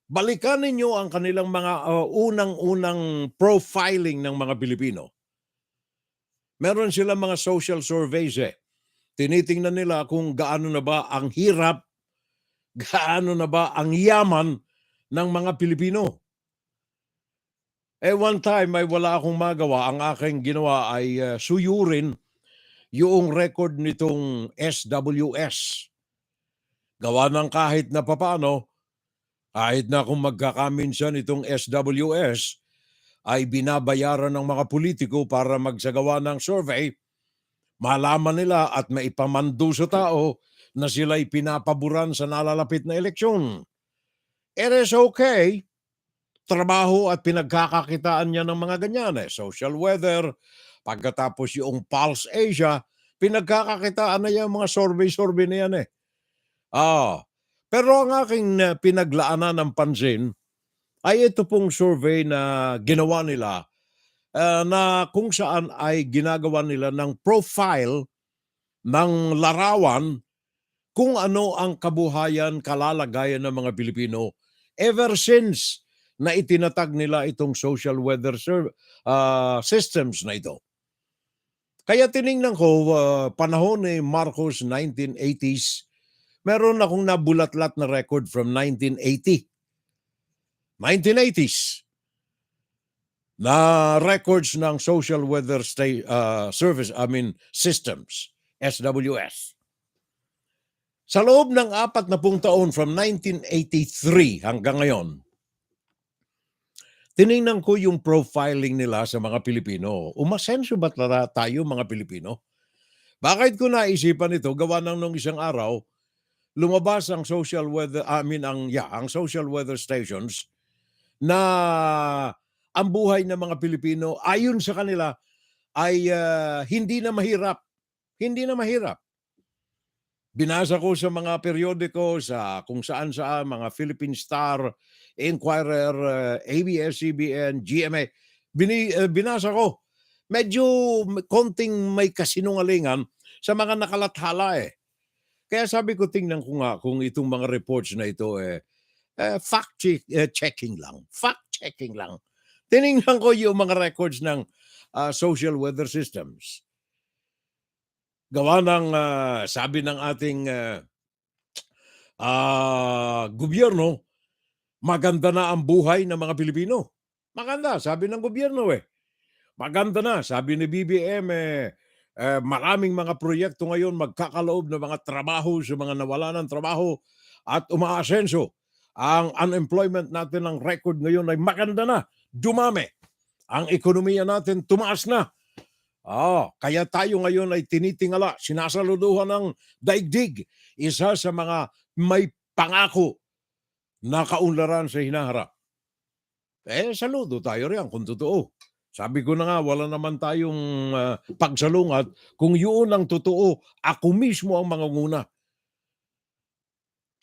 B: Balikan ninyo ang kanilang mga unang-unang profiling ng mga Pilipino. Meron silang mga social surveys Tinitingnan nila kung gaano na ba ang hirap, gaano na ba ang yaman ng mga Pilipino. One time ay wala akong magawa. Ang aking ginawa ay suyurin yung record nitong SWS. Gawa ng kahit na papano, kahit na kung magkakaminsan itong SWS, ay binabayaran ng mga politiko para magsagawa ng survey, malaman nila at maipamando sa tao na sila'y pinapaboran sa nalalapit na eleksyon. It is okay. Trabaho at pinagkakakitaan niya ng mga ganyan. Social weather, pagkatapos yung Pulse Asia, pinagkakakitaan na yan mga survey na yan Pero ang aking pinaglaanan ng pansin ay ito pong survey na ginawa nila na kung saan ay ginagawa nila ng profile ng larawan kung ano ang kabuhayan, kalalagayan ng mga Pilipino ever since na itinatag nila itong social weather systems na ito. Kaya tiningnan ko, panahon ni Marcos 1980s, meron akong nabulatlat na record from 1980. 1980s na records ng social weather systems, SWS. Sa loob ng 40 taon from 1983 hanggang ngayon, tiningnan ko yung profiling nila sa mga Pilipino. Umasenso ba tayo mga Pilipino? Bakit ko naisipan ito? Gawa nung isang araw, lumabas ang social weather, ang social weather stations na ang buhay ng mga Pilipino ayon sa kanila ay hindi na mahirap. Hindi na mahirap. Binasa ko sa mga periodiko, sa kung saan-saan, mga Philippine Star, Inquirer, ABS-CBN, GMA. Binasa ko. Medyo konting may kasinungalingan sa mga nakalathala eh. Kaya sabi ko, tingnan ko nga kung itong mga reports na ito fact-checking lang. Fact-checking lang. Tiningnan ko yung mga records ng social weather systems. Gawa ng sabi ng ating gobyerno, maganda na ang buhay ng mga Pilipino. Maganda, sabi ng gobyerno eh. Maganda na, sabi ni BBM maraming mga proyekto ngayon magkakaloob ng mga trabaho sa mga nawala ng trabaho at umaasenso. Ang unemployment natin ng record ngayon ay maganda na, dumami. Ang ekonomiya natin tumaas na. Kaya tayo ngayon ay tinitingala, sinasaluduhan ng daigdig, isa sa mga may pangako na kaunlaran sa hinaharap. Saludo tayo riyan kung totoo. Sabi ko na nga, wala naman tayong pagsalungat kung yun ang totoo. Ako mismo ang mangunguna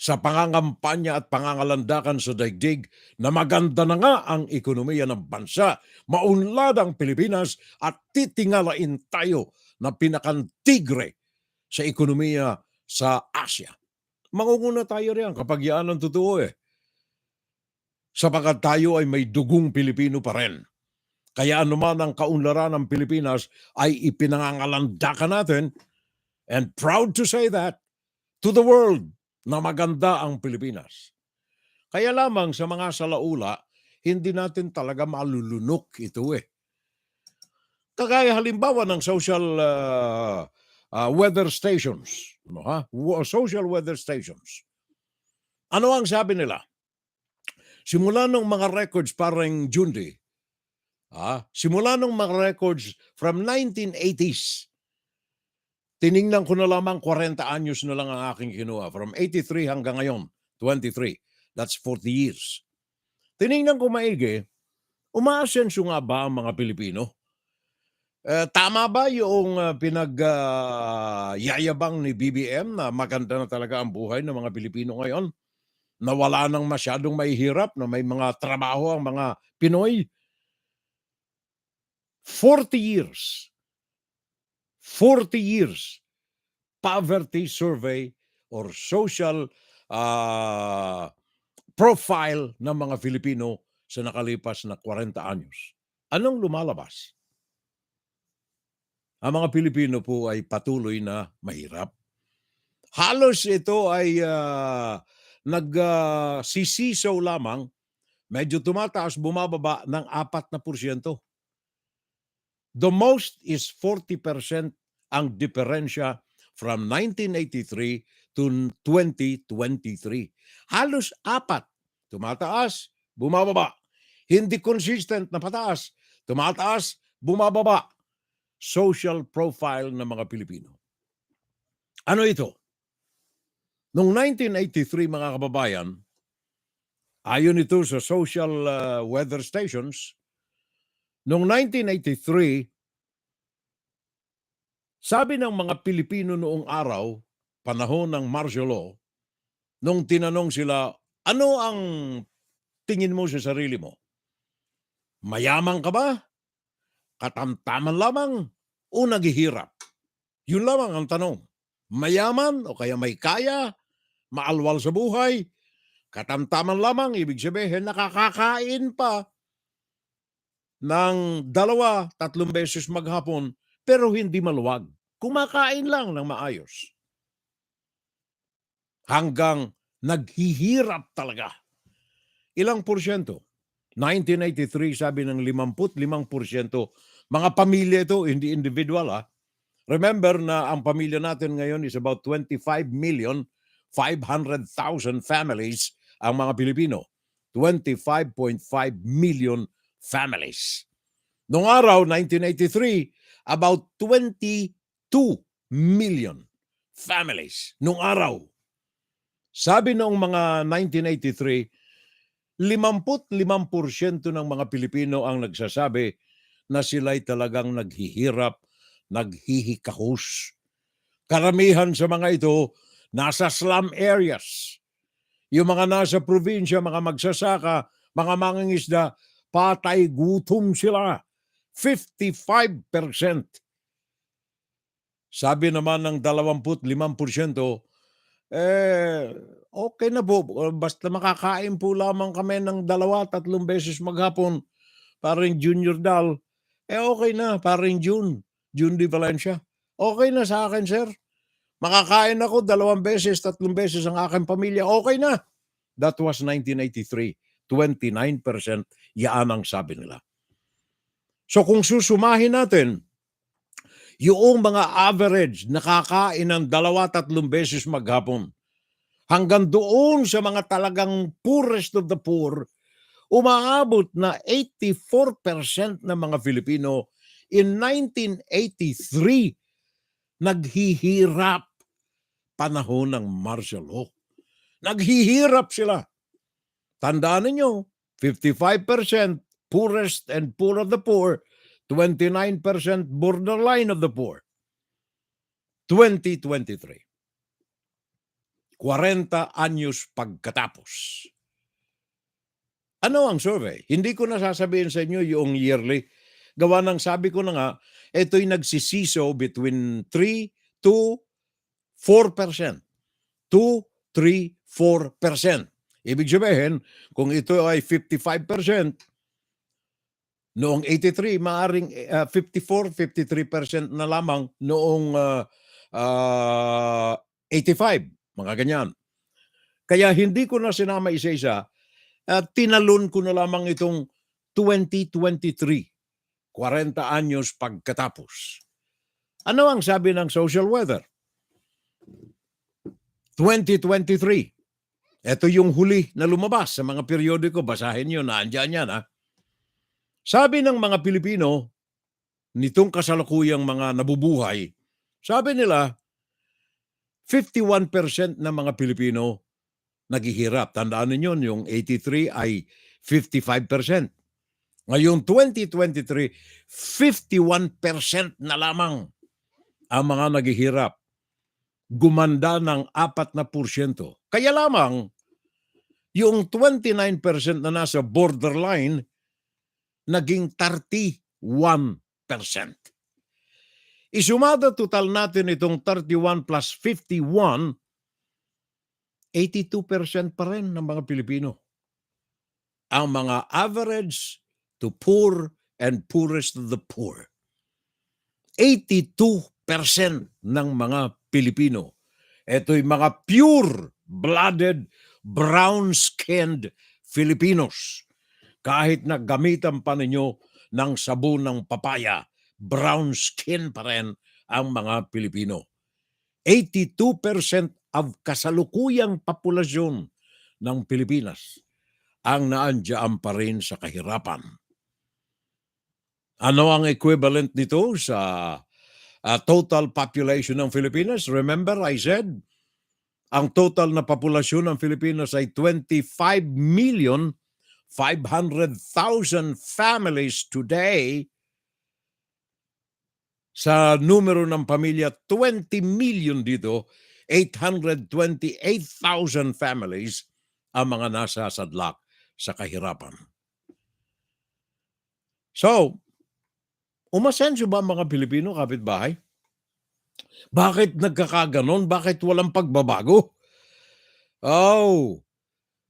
B: sa pangangampanya at pangangalandakan sa daigdig na maganda na nga ang ekonomiya ng bansa, maunlad ang Pilipinas at titingalain tayo na pinakantigre sa ekonomiya sa Asia. Mangunguna tayo riyan kapag yan ang totoo eh. Sapagkat tayo ay may dugong Pilipino pa rin. Kaya anuman ang kaunlaran ng Pilipinas ay ipinangangalandakan natin, and proud to say that to the world, na maganda ang Pilipinas. Kaya lamang sa mga salaula, hindi natin talaga malulunok ito eh. Kagaya halimbawa ng social weather stations. Social weather stations. Ano ang sabi nila? Simula nung mga records parang Jundi, simula nung mga records from 1980s, tiningnan ko na lamang 40 anyos na lang ang aking kinuha. From 83 hanggang ngayon, 23. That's 40 years. Tiningnan ko maigi, umaasenso nga ba ang mga Pilipino? Tama ba yung pinagyayabang ni BBM na maganda na talaga ang buhay ng mga Pilipino ngayon? Na wala nang masyadong mahihirap, na may mga trabaho ang mga Pinoy? 40 years. 40 years poverty survey or social profile ng mga Filipino sa nakalipas na 40 anyos. Anong lumalabas? Ang mga Pilipino po ay patuloy na mahirap. Halos ito ay nagsisisaw lamang, medyo tumataas, bumababa ng 4%. The most is 40% ang diferensya from 1983 to 2023. Halos 4. Tumataas, bumababa. Hindi consistent na pataas. Tumataas, bumababa. Social profile ng mga Pilipino. Ano ito? Noong 1983, mga kababayan, ayon ito sa social weather stations, noong 1983, sabi ng mga Pilipino noong araw, panahon ng martial law, nung tinanong sila, ano ang tingin mo sa sarili mo? Mayaman ka ba? Katamtaman lamang o naghihirap? Yun lamang ang tanong. Mayaman o kaya may kaya? Maalwal sa buhay? Katamtaman lamang, ibig sabihin nakakakain pa ng 2-3 beses maghapon pero hindi maluwag. Kumakain lang ng maayos. Hanggang naghihirap talaga. Ilang porsyento? 1983 sabi ng 55%. Mga pamilya ito, hindi individual Remember na ang pamilya natin ngayon is about 25,500,000 families ang mga Pilipino. 25.5 million families. Noong araw, 1983, about 22 million families. Noong araw. Sabi noong mga 1983, 55% ng mga Pilipino ang nagsasabi na sila'y talagang naghihirap, naghihikahus. Karamihan sa mga ito, nasa slum areas. Yung mga nasa probinsya, mga magsasaka, mga mangingisda, patay gutom sila. 55%. Sabi naman ng 25%, okay na po. Basta makakain po lamang kami ng 2-3 beses maghapon. Paring Junior Dal, okay na, paring June Di Valencia. Okay na sa akin, sir. Makakain ako 2 beses, 3 beses ang aking pamilya. Okay na. That was 1983. 29%. Yaan ang sabi nila. So kung susumahin natin, yung mga average nakakain ng 2-3 beses maghapon, hanggang doon sa mga talagang poorest of the poor, umaabot na 84% ng mga Filipino in 1983 naghihirap panahon ng martial law. Naghihirap sila. Tandaan ninyo, 55% poorest and poor of the poor, 29% borderline of the poor. 2023. 40 anyos pagkatapos. Ano ang survey? Hindi ko na sasabihin sa inyo yung yearly. Gawa ng sabi ko na nga, ito'y nagsisiso between 3 to 4%. 2, 3, 4%. Ibig sabihin, kung ito ay 55%, noong 83, maaring 54, 53% na lamang noong 85, mga ganyan. Kaya hindi ko na sinama isa-isa, tinalon ko na lamang itong 2023. 40 anyos pagkatapos. Ano ang sabi ng social weather? 2023. Ito yung huli na lumabas sa mga periodiko. Basahin nyo, naandyan yan. Sabi ng mga Pilipino, nitong kasalukuyang mga nabubuhay, sabi nila, 51% ng mga Pilipino naghihirap. Tandaan ninyo, yung 83 ay 55%. Ngayong 2023, 51% na lamang ang mga naghihirap. Gumanda ng 4%. Kaya lamang, yung 29% na nasa borderline, naging 31%. Isumada total natin itong 31 plus 51, 82% pa rin ng mga Pilipino. Ang mga average to poor and poorest of the poor. 82% ng mga Pilipino. Ito'y mga pure-blooded, brown-skinned Filipinos. Kahit na gamitan pa ninyo ng sabon ng papaya, brown skin pa rin ang mga Pilipino. 82% of kasalukuyang populasyon ng Pilipinas ang naandiyan pa rin sa kahirapan. Ano ang equivalent nito sa total population ng Pilipinas? Remember, I said, ang total na populasyon ng Pilipinas ay 25,500,000 families today. Sa numero ng pamilya, 20 million dito. 828,000 families ang mga nasa sadlak sa kahirapan. So, umasenso ba ang mga Pilipino, kapitbahay? Bakit nagkakaganon? Bakit walang pagbabago? Oh,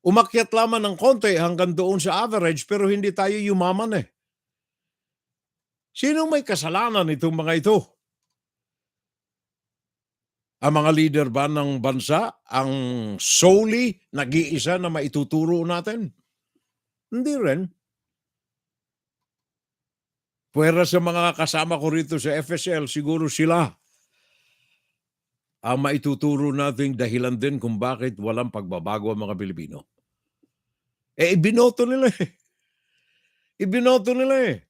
B: umakyat lamang ng konti hanggang doon sa average pero hindi tayo yumaman eh. Sino may kasalanan itong mga ito? Ang mga leader ba ng bansa ang solely nag-iisa na maituturo natin? Hindi rin. Pwera sa mga kasama ko rito sa FSL, siguro sila ang maituturo nating dahilan din kung bakit walang pagbabago ang mga Pilipino. Ibinoto nila eh. Ibinoto nila eh.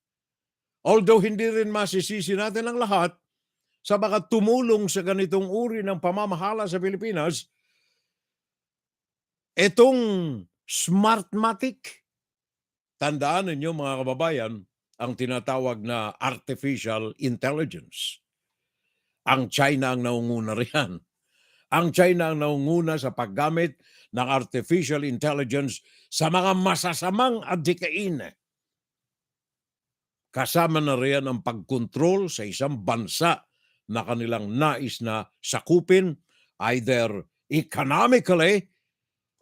B: Although hindi rin masisisi natin ang lahat, sa mga tumulong sa ganitong uri ng pamamahala sa Pilipinas, itong Smartmatic, tandaan ninyo mga kababayan, ang tinatawag na artificial intelligence. Ang China ang naunguna riyan. Ang China ang naunguna sa paggamit ng artificial intelligence sa mga masasamang adhikain. Kasama na riyan ang pagkontrol sa isang bansa na kanilang nais na sakupin either economically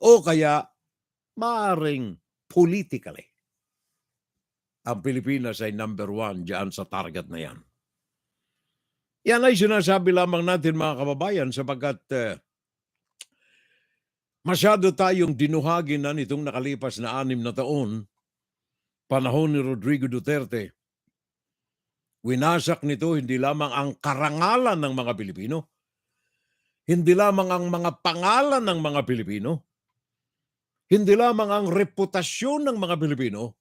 B: o kaya maaring politically. Ang Pilipinas ay number 1 dyan sa target na yan. Yan ay sinasabi lamang natin mga kababayan sapagkat masyado tayong dinuhagin na nitong nakalipas na 6 na taon, panahon ni Rodrigo Duterte. Winasak nito hindi lamang ang karangalan ng mga Pilipino, hindi lamang ang mga pangalan ng mga Pilipino, hindi lamang ang reputasyon ng mga Pilipino,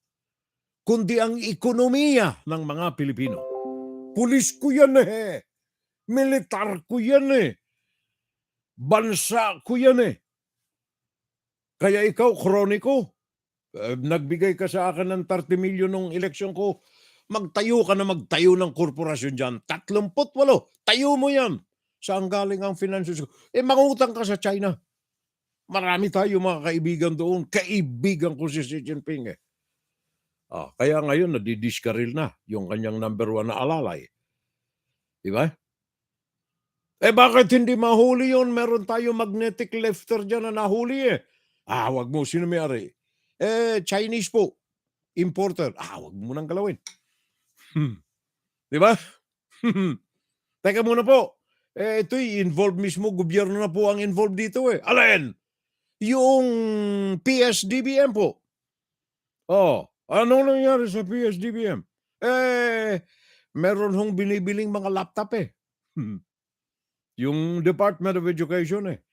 B: kundi ang ekonomiya ng mga Pilipino. Pulis ko yan eh. Militar ko yan eh. Bansa ko yan eh. Kaya ikaw, kroniko, nagbigay ka sa akin ng 30 milyon nung eleksyon ko, magtayo ka na magtayo ng korporasyon dyan. 38, tayo mo yan. Saan galing ang finances ko? Mangutang ka sa China. Marami tayo mga kaibigan doon. Kaibigan ko si Xi Jinping eh. Kaya ngayon nadidiskaril na yung kanyang number 1 na alalay. Diba? Bakit hindi mahuli yun? Meron tayo magnetic lifter dyan na nahuli eh. Wag mo, sino may-ari? Chinese po. Importer. Wag mo nang galawin. Diba? Teka muna po. Ito'y involved mismo. Gobyerno na po ang involved dito eh. Alin? Yung PSDBM po. Ano nangyari sa PSDBM? Meron hong binibiling mga laptop eh. Yung Department of Education eh.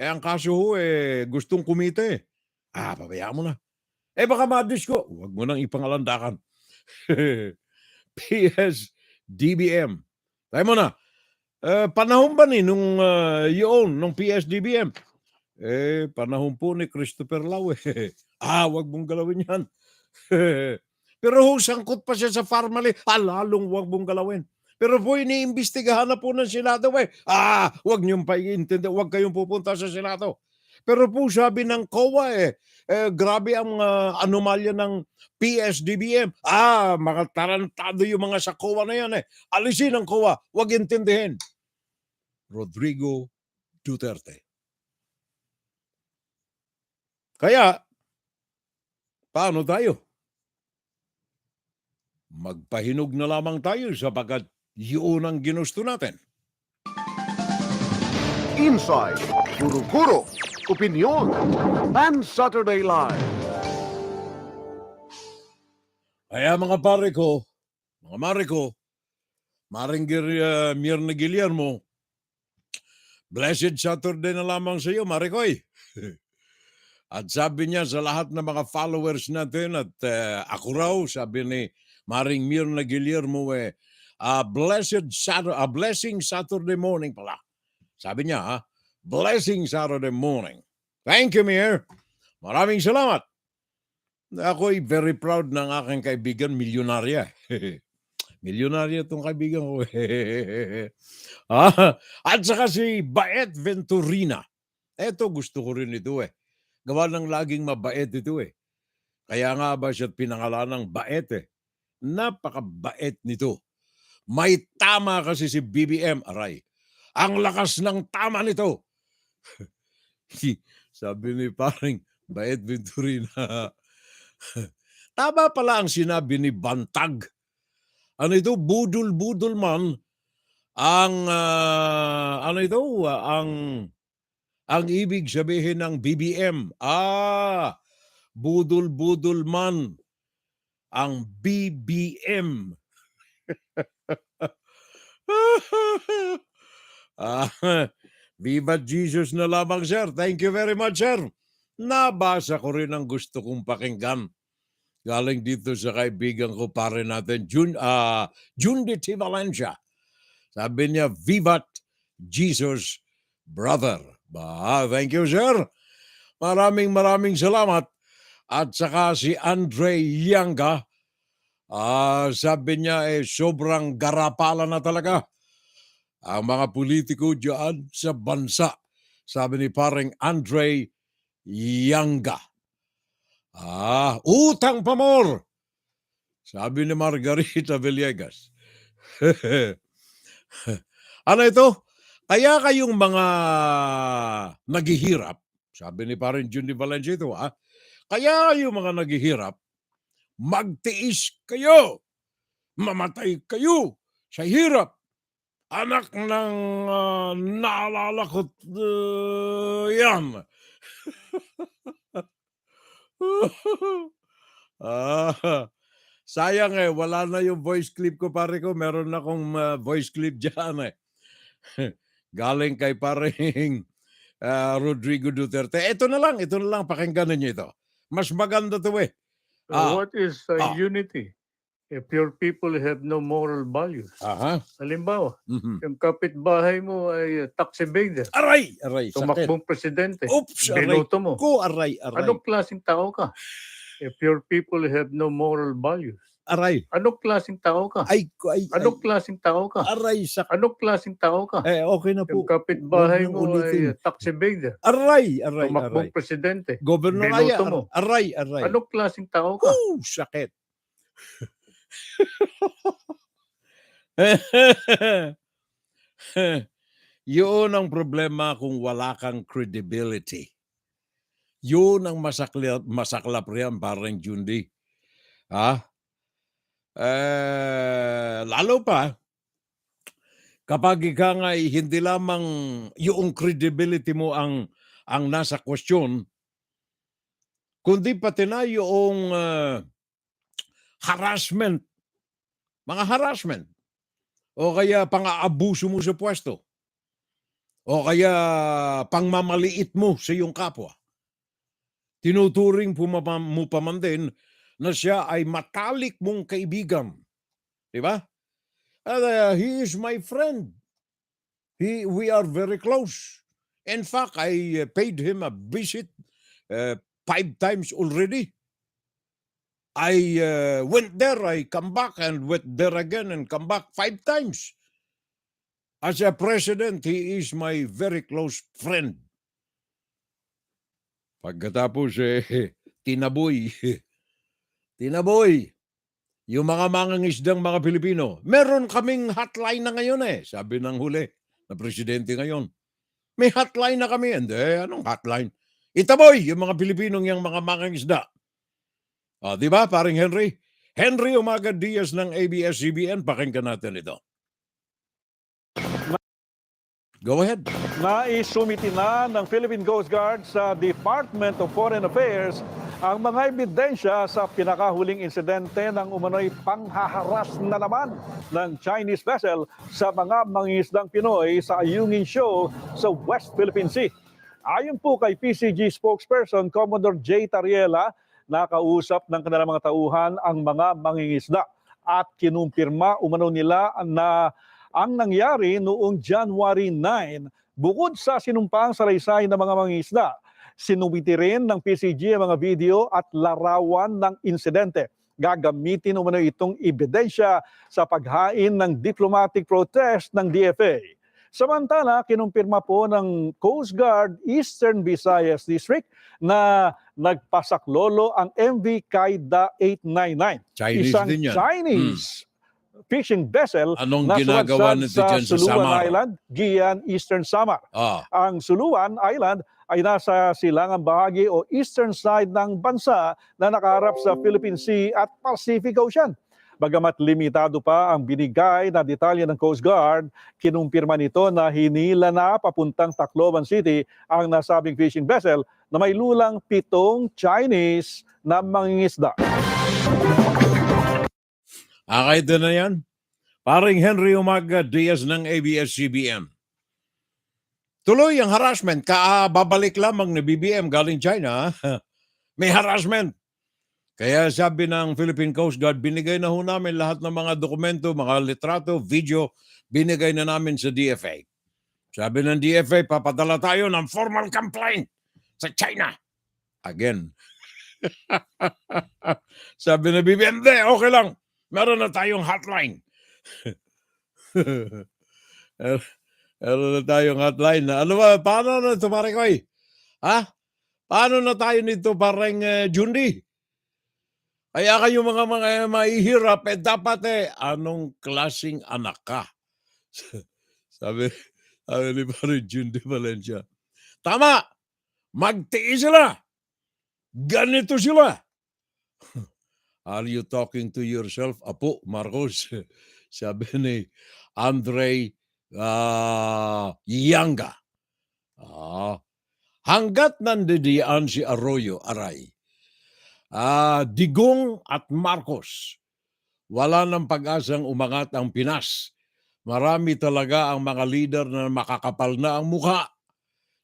B: Ang kaso ho gustong kumita eh. Pabayaan mo na. Baka madis ko. Huwag mo nang ipangalandakan. PSDBM. Tayo mo na. Panahon ba ni nung nung PSDBM? Panahon po ni Christopher Lau eh. Huwag mong galawin yan. Pero sangkot pa siya sa Farmally, lalong huwag mong galawin. Pero po iniimbestigahan na po ng Senado eh. Huwag niyong paiintindi, huwag kayong pupunta sa Senado. Pero po sabi ng COA grabe ang anomalya ng PSDBM. Mga tarantado yung mga sa COA na yan eh. Alisin ang COA, huwag intindihin. Rodrigo Duterte. Kaya, paano tayo? Magpahinog na lamang tayo sapagkat yun ang ginusto natin.
W: Inside, Guro-Guro, Opinion, and Saturday Live.
B: Kaya mga pare ko, mga mare ko, Maring Mirna Guillermo, blessed Saturday na lamang sa iyo, mare koy. At sabi niya sa lahat ng mga followers natin at ako raw, sabi ni Maring Mirna Guillermo, blessing Saturday morning pala. Sabi niya, blessing Saturday morning. Thank you, Mir. Maraming salamat. Ako'y very proud ng aking kaibigan, milyonarya. Milyonaryo itong kaibigan ko. At saka si Baet Venturina. Eto, gusto ko rin ito eh. Gawa ng laging mabait ito eh. Kaya nga ba siya pinangalan ng Baet eh. Napakabait nito. May tama kasi si BBM, aray. Ang lakas ng tama nito. Sabi ni paring Baet Venturina. Tama pala ang sinabi ni Bantag. Ano ito? Budol-budol man ang ano ito? Ang ibig sabihin ng BBM. Budol-budol man ang BBM. Viva Jesus na lamang, sir. Thank you very much, sir. Nabasa ko rin ang gusto kong pakinggan. Galing dito sa kaibigan ko, pare natin, Jundi T. Valencia. Sabi niya, Vivat Jesus, brother. Thank you, sir. Maraming salamat. At saka si Andre Yanga, sabi niya, sobrang garapala na talaga ang mga politiko dyan sa bansa. Sabi ni paring Andre Yanga. Utang pamor. Sabi ni Margarita Villegas. Ano ito? Kaya kayong mga naghihirap, sabi ni paring Jundi Valencia ito, kaya kayong mga naghihirap, magtiis kayo. Mamatay kayo sa hirap. Anak ng naalala ko yan. Sayang wala na yung voice clip ko, pare ko. Meron akong voice clip dyan galing kay paring Rodrigo Duterte. Ito na lang, pakinggan ninyo ito. Mas maganda to
A: What is unity if your people have no moral values? Halimbawa, yung kapitbahay mo ay tax evader.
B: Aray,
A: tumakbong presidente.
B: Oops,
A: Binoto mo.
B: Aray.
A: Anong klaseng tao ka? If your people have no moral values.
B: Aray.
A: Anong klaseng tao ka? Anong klaseng tao ka?
B: Aray,
A: Anong klaseng tao ka?
B: Okay na po.
A: Yung kapitbahay
B: Huwag
A: mo
B: niyong ulitin.
A: ay tax evader.
B: Aray.
A: Tumakbong presidente.
B: Governor
A: Binoto
B: Aya,
A: mo.
B: aray.
A: Anong klaseng tao ka?
B: Sakit. Yun ang problema kung wala kang credibility. Yun ang masaklap riyan, parang Jundi. Lalo pa, kapag ika nga hindi lamang yung credibility mo ang nasa question, kundi pati na yung harassment, mga harassment, o kaya pang-aabuso mo sa pwesto, o kaya pangmamaliit mo sa iyong kapwa. Tinuturing mo pa man din na siya ay matalik mong kaibigan. Diba? He is my friend. We are very close. In fact, I paid him a visit 5 times already. I went there, I come back and went there again and come back 5 times. As a president, he is my very close friend. Pagkatapos, tinaboy, yung mga mangangisdang mga Pilipino, meron kaming hotline na ngayon sabi ng huli na presidente ngayon. May hotline na kami. Hindi, anong hotline? Itaboy yung mga Pilipinong yung mga mangangisda. Di ba, paring Henry? Henry Umaga Diaz ng ABS-CBN, pakinggan natin ito. Go ahead.
D: Naisumiti na ng Philippine Coast Guard sa Department of Foreign Affairs ang mga ebidensya sa pinakahuling insidente ng umano'y panghaharas na naman ng Chinese vessel sa mga mangingisdang Pinoy sa Ayungin Shoal sa West Philippine Sea. Ayon po kay PCG spokesperson Commodore J. Tariela, nakausap ng kanilang mga tauhan ang mga mangingisda at kinumpirma umano nila na ang nangyari noong January 9, bukod sa sinumpaang salaysay ng mga mangingisda, sinumiti rin ng PCG ang mga video at larawan ng insidente. gagamitin umano itong ebidensya sa paghain ng diplomatic protest ng DFA. Samantala, kinumpirma po ng Coast Guard Eastern Visayas District na nagpasaklolo ang MV Kaida 899.
B: Chinese
D: isang
B: din yan.
D: Chinese fishing vessel
B: Anong
D: na
B: ginagawa
D: sumadsad
B: nito
D: sa
B: dyan sa
D: Suluan
B: Samar?
D: Island, Gian, Eastern Samar.
B: Ah.
D: Ang Suluan Island ay nasa silangang bahagi o eastern side ng bansa na nakaharap sa Philippine Sea at Pacific Ocean. Bagamat limitado pa ang binigay na detalye ng Coast Guard, kinumpirma nito na hinila na papuntang Tacloban City ang nasabing fishing vessel na may lulang 7 Chinese na mangingisda.
B: Kahit na yan, paring Henry Umaga Diaz ng ABS-CBN. Tuloy ang harassment. Babalik lamang ni BBM galing China. May harassment. Kaya sabi ng Philippine Coast Guard, binigay na ho namin lahat ng mga dokumento, mga litrato, video, binigay na namin sa DFA. Sabi ng DFA, papadala tayo ng formal complaint sa China. Again. Sabi ng BBM, okay lang. Meron na tayong hotline. Meron na tayong hotline. Ano ba? Paano na ito, Marikoy? Ha? Paano na tayo nito parang Jundi? Kaya kayo mga mahihirap, dapat anong klaseng anak ka? sabi ni parang Jundi Valencia. Tama! Magtiis sila! Ganito sila! Are you talking to yourself? Apo, Marcos. Sabi ni Andre Yanga. Hanggat nandidiyan si Arroyo, Aray, Digong at Marcos, wala ng pag-asang umangat ang Pinas. Marami talaga ang mga leader na makakapal na ang mukha.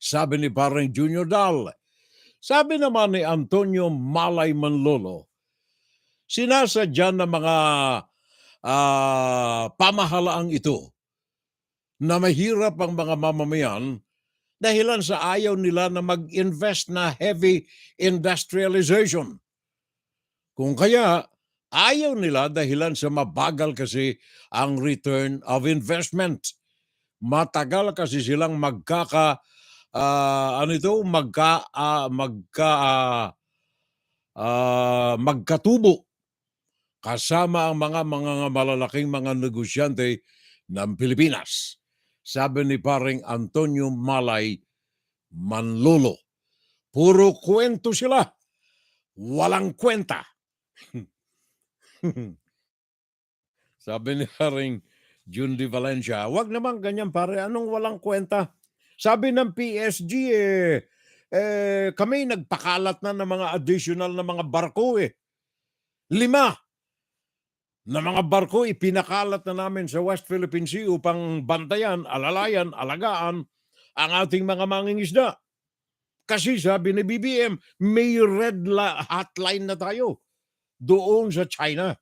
B: Sabi ni parang Junior Dal. Sabi naman ni Antonio Malay Manlolo, sinasadya ng mga pamahalaang ito na mahirap ang mga mamamayan dahilan sa ayaw nila na mag-invest na heavy industrialization. Kung kaya, ayaw nila dahilan sa mabagal kasi ang return of investment. Matagal kasi silang magkatubo kasama ang mga malalaking mga negosyante ng Pilipinas. Sabi ni paring Antonio Malay Manlolo, puro kwento sila, walang kwenta. Sabi ni paring Jundi Valencia, wag naman ganyan pare, anong walang kwenta? Sabi ng PSG, kami nagpakalat na ng mga additional na mga barko 5 na mga barko ipinakalat na namin sa West Philippine Sea upang bantayan, alalayan, alagaan ang ating mga mangingisda. Kasi sabi ni BBM, may red hotline na tayo doon sa China.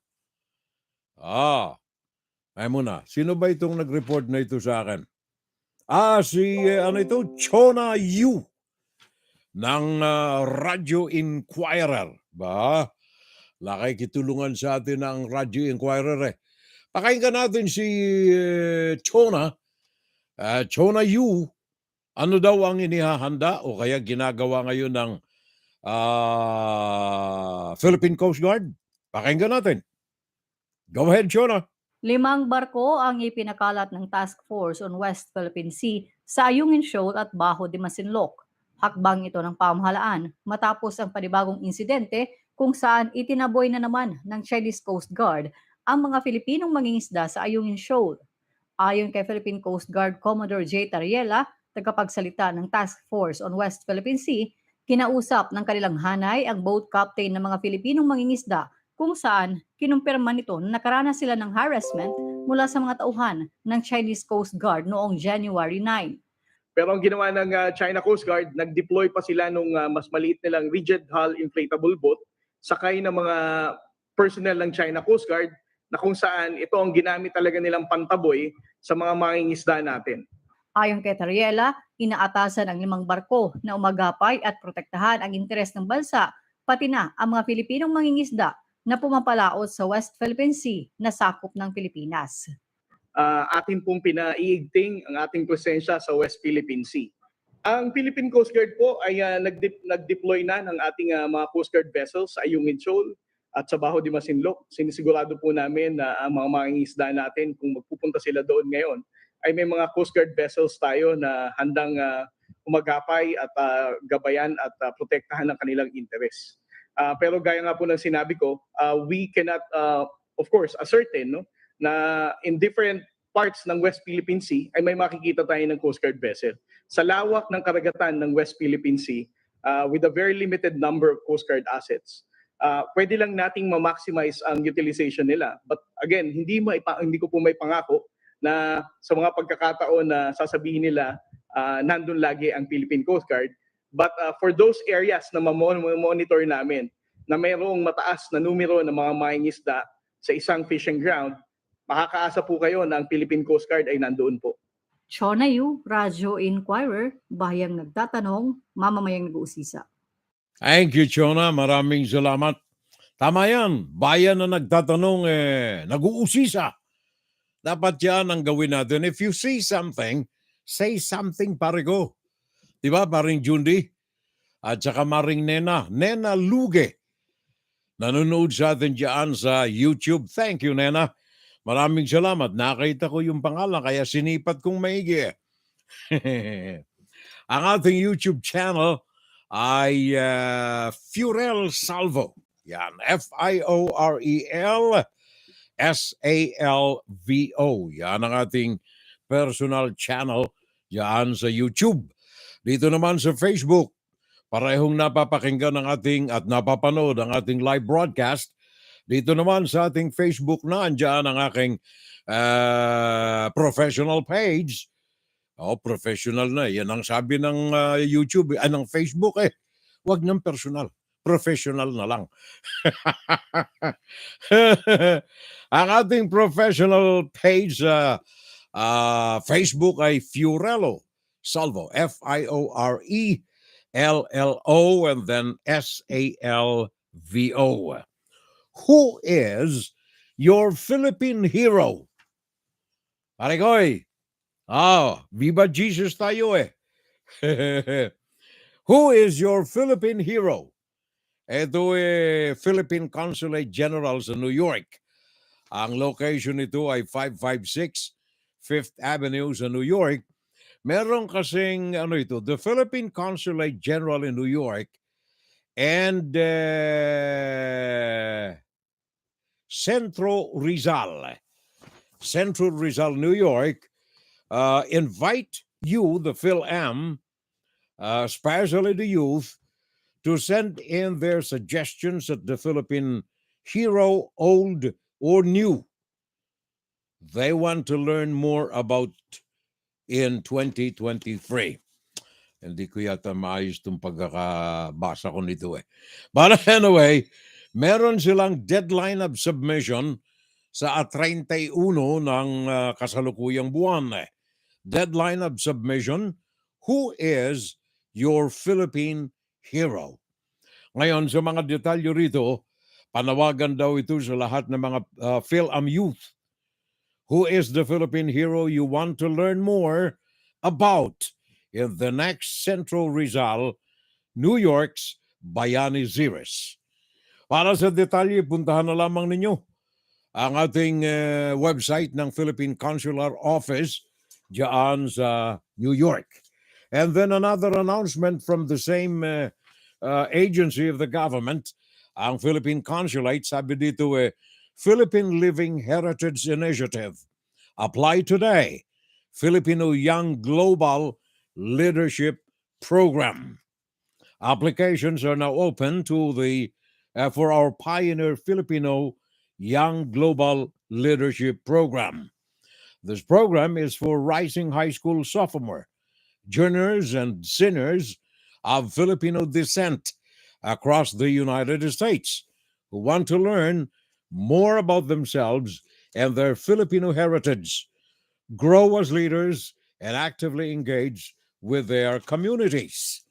B: Ay muna, sino ba itong nag-report na ito sa akin? Chona Yu ng Radyo Inquirer. Ba? Lakay kitulungan sa atin ng Radyo Inquirer. Pakinggan natin si Chona. Chona Yu, ano daw ang inihahanda o kaya ginagawa ngayon ng Philippine Coast Guard? Pakinggan natin. Go ahead, Chona.
C: 5 barko ang ipinakalat ng Task Force on West Philippine Sea sa Ayungin Shoal at Bajo de Masinloc. Hakbang ito ng pamahalaan matapos ang panibagong insidente kung saan itinaboy na naman ng Chinese Coast Guard ang mga Filipinong mangingisda sa Ayungin Shoal. Ayon kay Philippine Coast Guard Commodore J. Tariela, tagapagsalita ng Task Force on West Philippine Sea, kinausap ng kanilang hanay ang boat captain ng mga Filipinong mangingisda kung saan kinumpirma nito na nakaranas sila ng harassment mula sa mga tauhan ng Chinese Coast Guard noong January 9.
R: Pero ang ginawa ng China Coast Guard, nag-deploy pa sila nung mas maliit nilang rigid hull inflatable boat sakay ng mga personnel ng China Coast Guard na kung saan ito ang ginamit talaga nilang pantaboy sa mga mangingisda natin.
C: Ayon kay Tariela, inaatasan ang 5 barko na umagapay at protektahan ang interes ng bansa, pati na ang mga Pilipinong mangingisda na pumapalaot sa West Philippine Sea na sakop ng Pilipinas.
R: Atin pong pinaiigting ang ating presensya sa West Philippine Sea. Ang Philippine Coast Guard po ay nag-deploy na ng ating mga Coast Guard vessels sa Ayungin Shoal at sa Baho de Masinloc. Sinisigurado po namin na ang mga mangingisda natin, kung magpupunta sila doon ngayon, ay may mga Coast Guard vessels tayo na handang umagapay at gabayan at protektahan ng kanilang interes. Pero gaya nga po ng sinabi ko, we cannot, of course, ascertain na in different parts ng West Philippine Sea ay may makikita tayo ng Coast Guard vessel. Sa lawak ng karagatan ng West Philippine Sea, with a very limited number of Coast Guard assets, pwede lang nating ma-maximize ang utilization nila. But again, hindi ko po may pangako na sa mga pagkakataon na sasabihin nila nandun lagi ang Philippine Coast Guard. But for those areas na monitor namin na mayroong mataas na numero ng mga mangingisda sa isang fishing ground, makakaasa po kayo na ang Philippine Coast Guard ay nandoon po.
C: Chona Yu, Radyo Inquirer, Bahayang Nagtatanong, Mamamayang Nag-uusisa.
B: Thank you, Chona. Maraming salamat. Tama yan. Bayan na nagtatanong, nag-uusisa. Dapat yan ang gawin natin. If you see something, say something, parigo. Diba, paring Jundi? At saka maring Nena Luge. Nanonood sa atin dyan sa YouTube. Thank you, Nena. Maraming salamat. Nakita ko yung pangalan kaya sinipat kong maigi. Ang ating YouTube channel ay Fiorel Salvo. Yan. Fiorel Salvo. Yan ang ating personal channel yan sa YouTube. Dito naman sa Facebook, parehong napapakinggan ng ating at napapanood ang ating live broadcast. Dito naman sa ating Facebook na andyan ang aking professional page. Professional na. Yan ang sabi ng YouTube, ng Facebook Huwag ng personal. Professional na lang. Ang ating professional page sa Facebook ay Fiorello Salvo. Fiorello and then Salvo. Who is your Philippine hero? Pare-koy. Viva Jesus tayo Who is your Philippine hero? Ito Philippine Consulate General sa New York. Ang location nito ay 556 5th Avenue sa New York. Meron kasing the Philippine Consulate General in New York and Centro Rizal, New York, invite you, the PhilAm, especially the youth, to send in their suggestions at the Philippine hero, old or new. They want to learn more about in 2023. Hindi ko yata maayos itong pagkakabasa ko nito But anyway, meron silang deadline of submission sa 31 ng kasalukuyang buwan. Deadline of submission, who is your Philippine hero? Ngayon, sa mga detalyo rito, panawagan daw ito sa lahat ng mga PhilAm youth. Who is the Philippine hero you want to learn more about in the next Centro Rizal, New York's Bayani Ziris? Para sa detalye, puntahan na lamang ninyo ang ating website ng Philippine Consular Office diyan sa New York. And then another announcement from the same agency of the government, ang Philippine Consulate, sabi dito Philippine Living Heritage Initiative. Apply today. Filipino Young Global Leadership Program. Applications are now open to for our Pioneer Filipino Young Global Leadership Program. This program is for rising high school sophomore, juniors, and seniors of Filipino descent across the United States who want to learn more about themselves and their Filipino heritage, grow as leaders, and actively engage with their communities.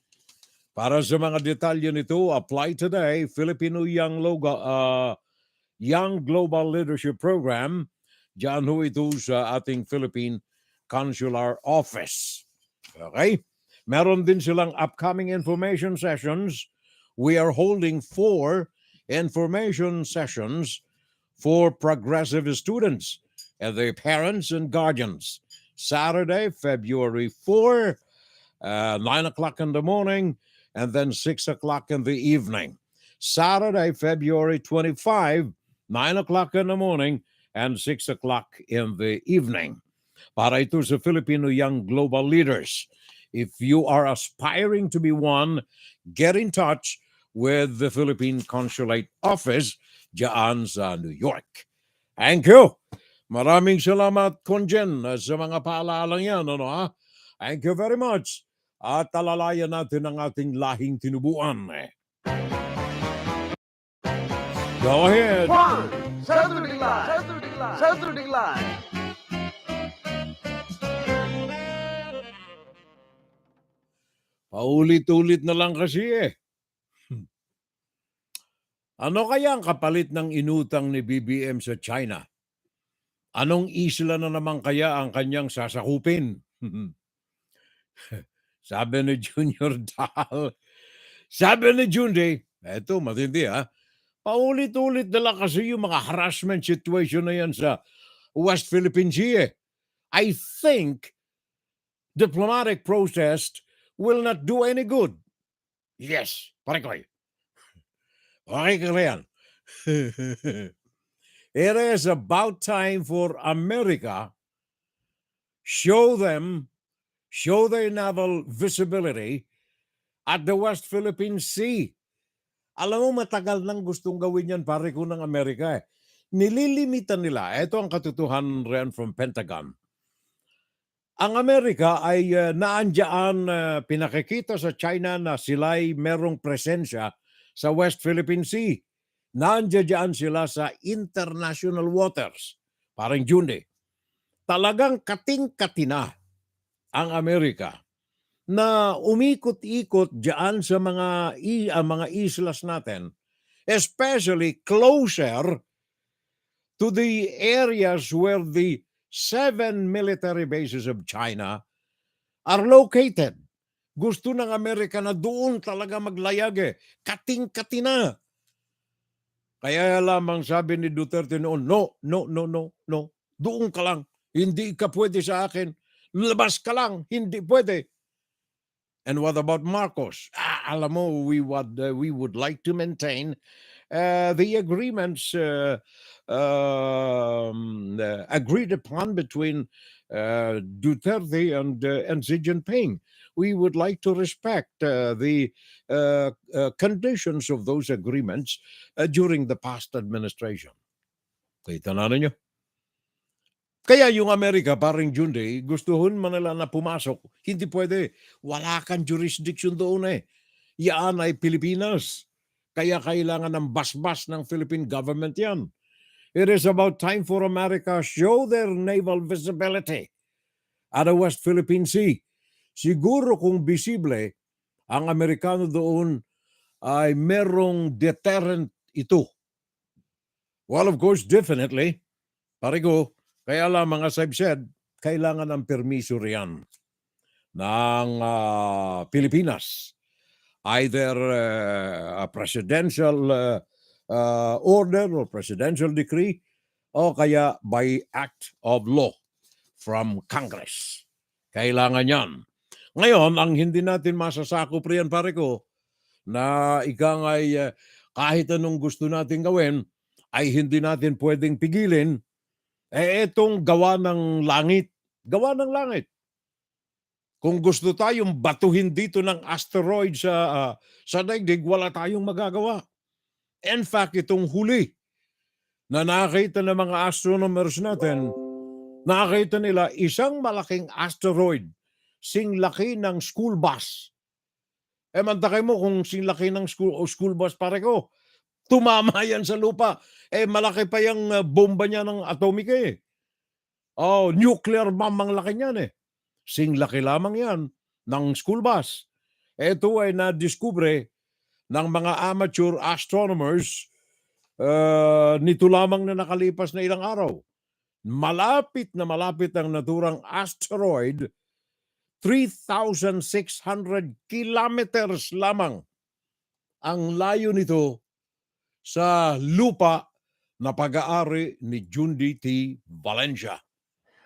B: Para sa mga detalye nito, apply today, Filipino Young Young Global Leadership Program. Diyan ho ito sa ating Philippine Consular Office. Okay? Meron din silang upcoming information sessions. We are holding 4 information sessions for progressive students and their parents and guardians. Saturday, February 4, 9 o'clock in the morning, and then 6 o'clock in the evening. Saturday, February 25, 9 o'clock in the morning, and 6 o'clock in the evening. Para ito sa Filipino Young Global Leaders. If you are aspiring to be one, get in touch with the Philippine Consulate Office diyan sa New York. Thank you. Maraming salamat, Conjen, sa mga paalalang yan. Ano, ha? Thank you very much. At talalayan natin ang ating lahing tinubuan. Go ahead.
W: One, Saturday Live. Saturday Live.
B: Paulit-ulit na lang kasi eh. Ano kaya ang kapalit ng inutang ni BBM sa China? Anong isla na naman kaya ang kanyang sasakupin? Sabi ni Junior Dal. Sabi ni Junde, eto matindi ha, paulit-ulit na lang kasi yung mga harassment situation na yan sa West Philippine Sea. I think diplomatic protest will not do any good. Yes, pare ko. Okay ka yan. It is about time for America show their naval visibility at the West Philippine Sea. Alam mo, matagal nang gustong gawin yan, pare ko, ng Amerika. Nililimitan nila. Ito ang katotohanan rin from Pentagon. Ang Amerika ay naandyan, pinakikita sa China na sila'y merong presensya sa West Philippine Sea. Naandyan sila sa international waters. Parang June. Talagang kating-katina ang Amerika na umikot-ikot diyan sa mga islas natin, especially closer to the areas where the 7 military bases of China are located. Gusto ng Amerika na doon talaga maglayag eh. Kating-katina. Kaya lamang sabi ni Duterte noon, no. Doon ka lang. Hindi ka pwede sa akin. Labas ka lang. Hindi pwede. And what about Marcos? Alam mo, we would like to maintain the agreements agreed upon between Duterte and Xi Jinping. We would like to respect the conditions of those agreements during the past administration. Kita na ninyo. Kaya yung Amerika, parang Junde, gustuhon man nila na pumasok. Hindi pwede. Wala kang jurisdiction doon eh. Yan ay Pilipinas. Kaya kailangan ng basbas ng Philippine government yan. It is about time for America show their naval visibility at the West Philippine Sea. Siguro kung visible, ang Amerikano doon ay merong deterrent ito. Well, of course, definitely. Parigo, kaya lamang as I've said, kailangan ng permiso riyan ng Pilipinas. Either a presidential order or presidential decree o kaya by act of law from Congress. Kailangan yan. Ngayon, ang hindi natin masasakop riyan, pare ko, na ika ay kahit anong gusto natin gawin, ay hindi natin pwedeng pigilin, etong gawa ng langit. Gawa ng langit. Kung gusto tayong batuhin dito ng asteroid sa daigdig, wala tayong magagawa. In fact, itong huli na nakita ng mga astronomers natin, nakita nila isang malaking asteroid, sing laki ng school bus. Mantakay mo kung sing laki ng school bus, pare ko, tumama yan sa lupa. Malaki pa yung bomba niya ng atomic eh. Nuclear bomb ang laki niyan eh. Sing laki lamang yan ng school bus. Ito ay nadiskubre ng mga amateur astronomers nito lamang na nakalipas na ilang araw. Malapit na malapit ang naturang asteroid, 3,600 kilometers lamang ang layo nito sa lupa na pag-aari ni Jundi T. Valencia.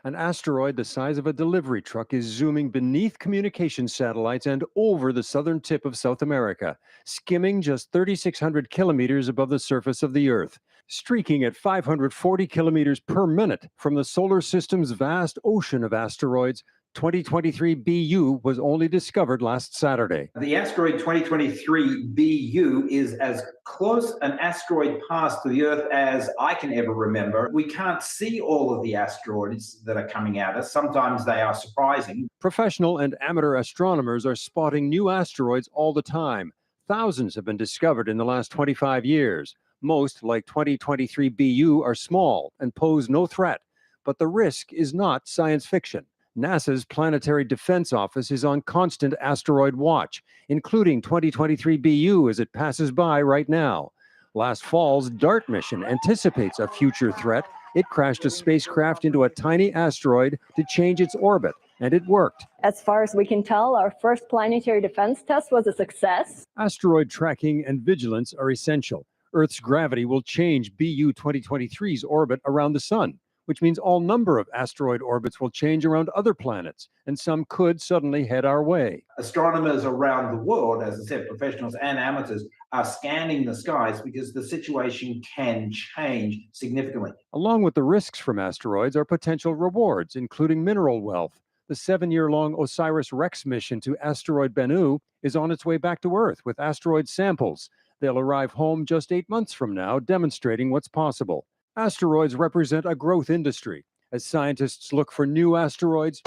E: An asteroid the size of a delivery truck is zooming beneath communication satellites and over the southern tip of South America, skimming just 3,600 kilometers above the surface of the Earth, streaking at 540 kilometers per minute from the solar system's vast ocean of asteroids. 2023 BU was only discovered last Saturday.
F: The asteroid 2023 BU is as close an asteroid pass to the Earth as I can ever remember. We can't see all of the asteroids that are coming at us. Sometimes they are surprising.
E: Professional and amateur astronomers are spotting new asteroids all the time. Thousands have been discovered in the last 25 years. Most, like 2023 BU, are small and pose no threat. But the risk is not science fiction. NASA's Planetary Defense Office is on constant asteroid watch, including 2023 BU as it passes by right now. Last fall's DART mission anticipates a future threat. It crashed a spacecraft into a tiny asteroid to change its orbit, and it worked.
H: As far as we can tell, our first planetary defense test was a success.
E: Asteroid tracking and vigilance are essential. Earth's gravity will change BU 2023's orbit around the Sun, which means all number of asteroid orbits will change around other planets, and some could suddenly head our way.
F: Astronomers around the world, as I said, professionals and amateurs, are scanning the skies because the situation can change significantly.
E: Along with the risks from asteroids are potential rewards, including mineral wealth. The 7-year-long OSIRIS-REx mission to asteroid Bennu is on its way back to Earth with asteroid samples. They'll arrive home just 8 months from now, demonstrating what's possible. Asteroids represent a growth industry as scientists look for new asteroids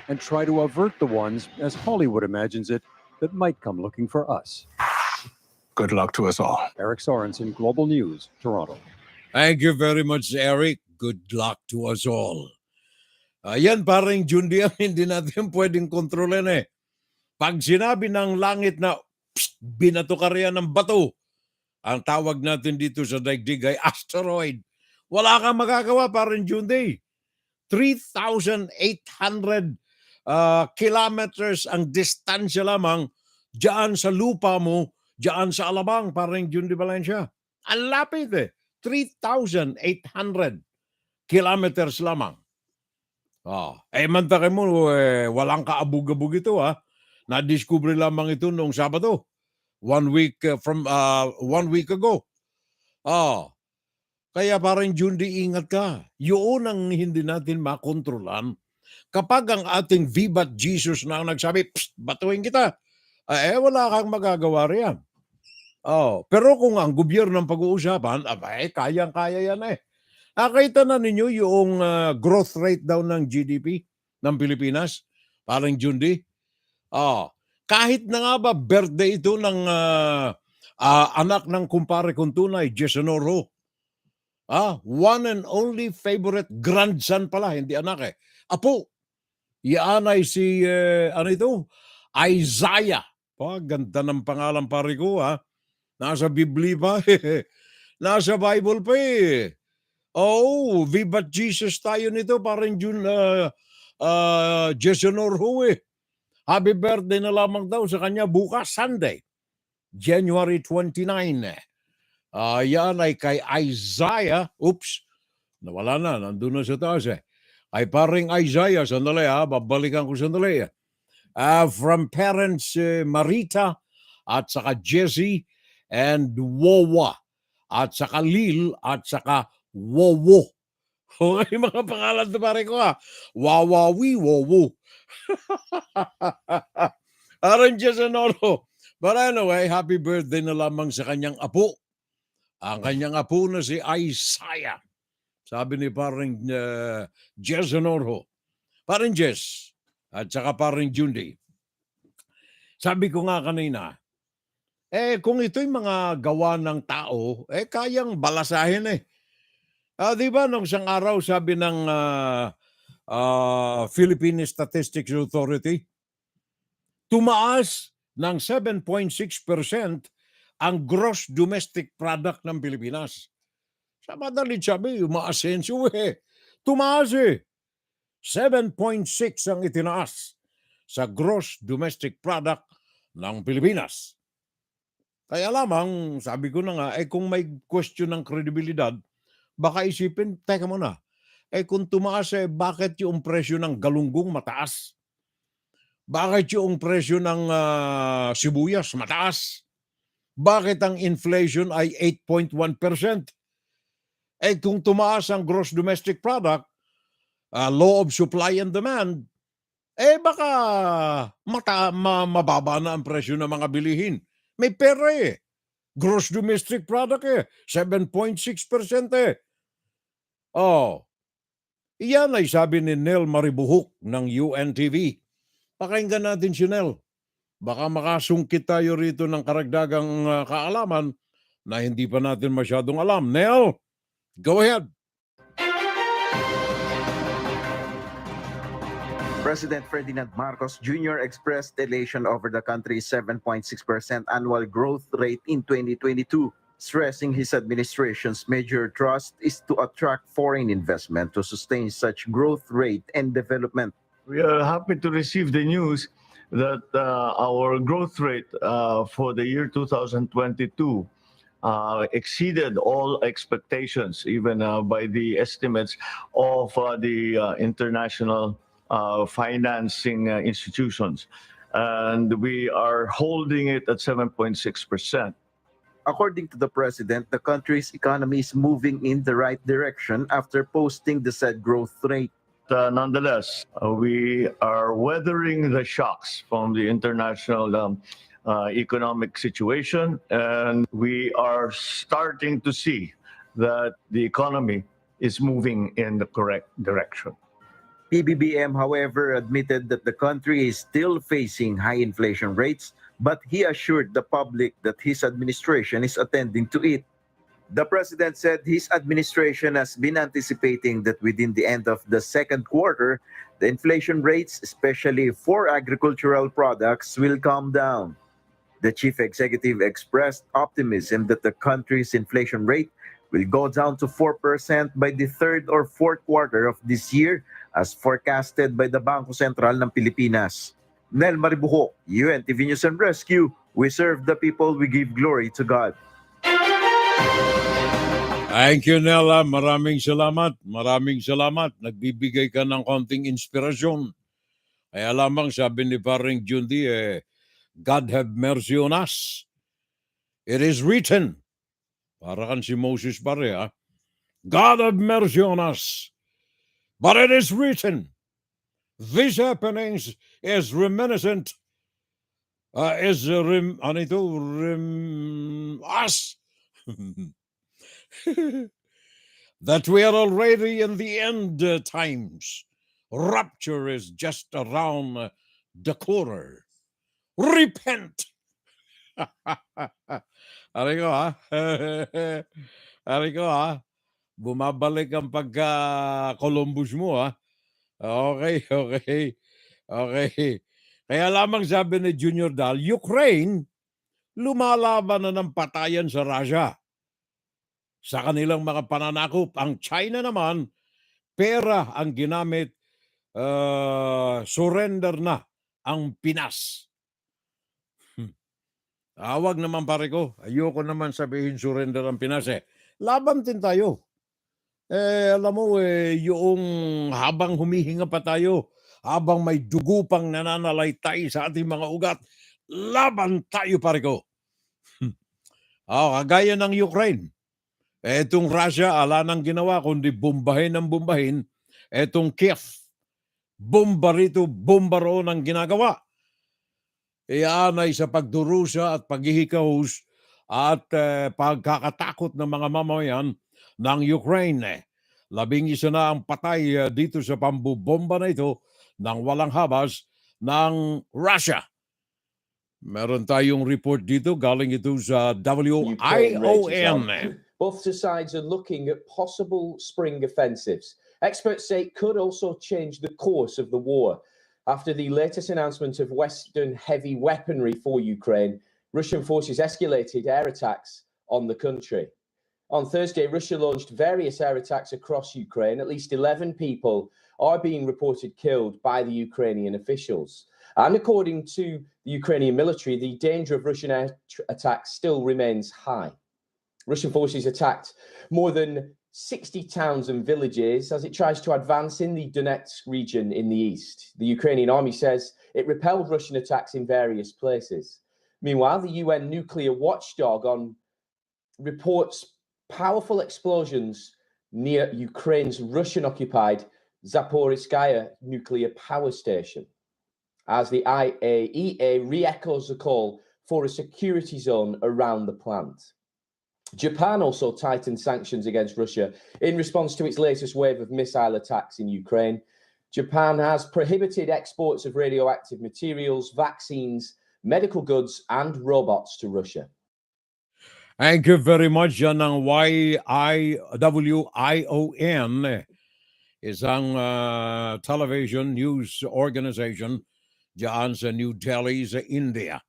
E: and try to avert the ones, as Hollywood imagines it, that might come looking for us.
D: Good luck to us all.
E: Eric Sorensen, Global News, Toronto.
B: Thank you very much, Eric. Good luck to us all. Yan, parang Jundi, hindi natin pwedeng kontrolin eh. Pag sinabi ng langit na binato ka riyan ng bato, ang tawag natin dito sa daigdig ay asteroid. Wala kang magagawa, parang Jundi. 3,800 kilometers ang distansya lamang diyan sa lupa mo, diyan sa Alabang, parang Jundi Valencia. Ang lapit eh. 3,800 kilometers lamang. Mantakay mo, walang kaabog-abog ito ha. Na-discover lamang ito noong Sabado. 1 week ago. Kaya parang Jundi, ingat ka. Yun ang hindi natin makontrolan. Kapag ang ating Vivat Jesus na ang nagsabi, batuhin kita, wala kang magagawa riyan. Pero kung ang gobyerno ng pag-uusapan, kayang-kaya yan eh. Nakita na ninyo yung growth rate daw ng GDP ng Pilipinas, parang Jundi. Kahit na nga ba birthday ito ng anak ng kumpare kong tunay, Jason Oro. One and only favorite grandson pala, hindi anak eh. Apo, yan ay si, Isaiah. Ganda ng pangalan pare ko ha. Nasa Biblia pa Nasa Bible pa eh. Vivat Jesus tayo nito, parang Jason Oro eh. Happy birthday na lamang daw sa kanya bukas, Sunday, January 29. Yan ay kay Isaiah. Oops, nawala na, nandun na sa taas eh. Ay paring Isaiah, sandali babalikan ko sandali. From parents Marita at saka Jesse and Wawa at saka Lil at saka Wowo. Okay, mga pangalan to pare ko Wawawi, Wowo. Aron Jason Oro. But anyway, happy birthday na lamang sa kanyang apo. Ang kanyang apo na si Isaiah. Sabi ni parang Jason Oro. Parang Jess. At saka parang Jundi. Sabi ko nga kanina, kung ito'y mga gawa ng tao, kayang balasahin eh. Di ba nung isang araw sabi ng Philippine Statistics Authority, tumaas ng 7.6% ang gross domestic product ng Pilipinas. Sa madaling sabi, umaasenso Tumaas 7.6 ang itinaas sa gross domestic product ng Pilipinas. Kaya lamang, sabi ko na nga, kung may question ng kredibilidad, baka isipin, teka muna, kung tumaas bakit yung presyo ng galunggong mataas? Bakit yung presyo ng sibuyas mataas? Bakit ang inflation ay 8.1%? Kung tumaas ang gross domestic product, law of supply and demand, baka mababa na ang presyo ng mga bilihin. May pera Gross domestic product 7.6%. Iyan ay sabi ni Nel Maribuhuk ng UNTV. Pakinggan natin si Nel. Baka makasungkit tayo rito ng karagdagang kaalaman na hindi pa natin masyadong alam. Nel, go ahead.
G: President Ferdinand Marcos Jr. expressed elation over the country's 7.6% annual growth rate in 2022, stressing his administration's major thrust is to attract foreign investment to sustain such growth rate and development.
I: We are happy to receive the news that our growth rate for the year 2022 exceeded all expectations, even by the estimates of the international financing institutions. And we are holding it at 7.6%.
G: According to the president, the country's economy is moving in the right direction after posting the said growth rate.
I: Nonetheless, we are weathering the shocks from the international economic situation, and we are starting to see that the economy is moving in the correct direction.
G: PBBM, however, admitted that the country is still facing high inflation rates, but he assured the public that his administration is attending to it. The president said his administration has been anticipating that within the end of the second quarter, the inflation rates, especially for agricultural products, will calm down. The chief executive expressed optimism that the country's inflation rate will go down to 4% by the third or fourth quarter of this year, as forecasted by the Bangko Sentral ng Pilipinas. Nel Maribuhok, UNTV News and Rescue. We serve the people, we give glory to God.
B: Thank you, Nella. Maraming salamat. Maraming salamat. Nagbibigay ka ng konting inspirasyon. Kaya lamang sabi ni Paring Jundi, God have mercy on us. It is written. Para kan si Moses pare, God have mercy on us. But it is written. These happenings is reminiscent, us. That we are already in the end times. Rapture is just around the corner. Repent. Ari ko bumabalik ang pagka-Columbus mo Okay. Kaya lamang sabi ni Junior Dal, Ukraine, lumalaban na ng patayan sa Russia. Sa kanilang mga pananakop, ang China naman, pera ang ginamit, surrender na ang Pinas. Awag naman pare ko, ayoko naman sabihin surrender ang Pinas Laban din tayo. Alam mo yung habang humihinga pa tayo, habang may dugo pang nananalaytay sa ating mga ugat, laban tayo pare ko. Kagaya ng Ukraine. Etong Russia, ala nang ginawa kundi bombahin ng bombahin. Etong Kiev, bomba rito, bomba roon ang ginagawa. Iyan ay sa pagdurusa at paghihikahus at pagkakatakot ng mga mamamayan ng Ukraine. 11 na ang patay dito sa pambubomba na ito ng walang habas ng Russia. Meron tayong report dito, galing ito sa WION.
K: Both sides are looking at possible spring offensives. Experts say it could also change the course of the war. After the latest announcement of Western heavy weaponry for Ukraine, Russian forces escalated air attacks on the country. On Thursday, Russia launched various air attacks across Ukraine. At least 11 people are being reported killed by the Ukrainian officials. And according to the Ukrainian military, the danger of Russian air attacks still remains high. Russian forces attacked more than 60 towns and villages as it tries to advance in the Donetsk region in the east. The Ukrainian army says it repelled Russian attacks in various places. Meanwhile, the UN nuclear watchdog reports powerful explosions near Ukraine's Russian-occupied Zaporizhzhia nuclear power station, as the IAEA re-echoes the call for a security zone around the plant. Japan also tightened sanctions against Russia in response to its latest wave of missile attacks in Ukraine. Japan has prohibited exports of radioactive materials, vaccines, medical goods, and robots to Russia.
B: Thank you very much. Yan ang YIWION, isang television news organization dyan sa New Delhi sa India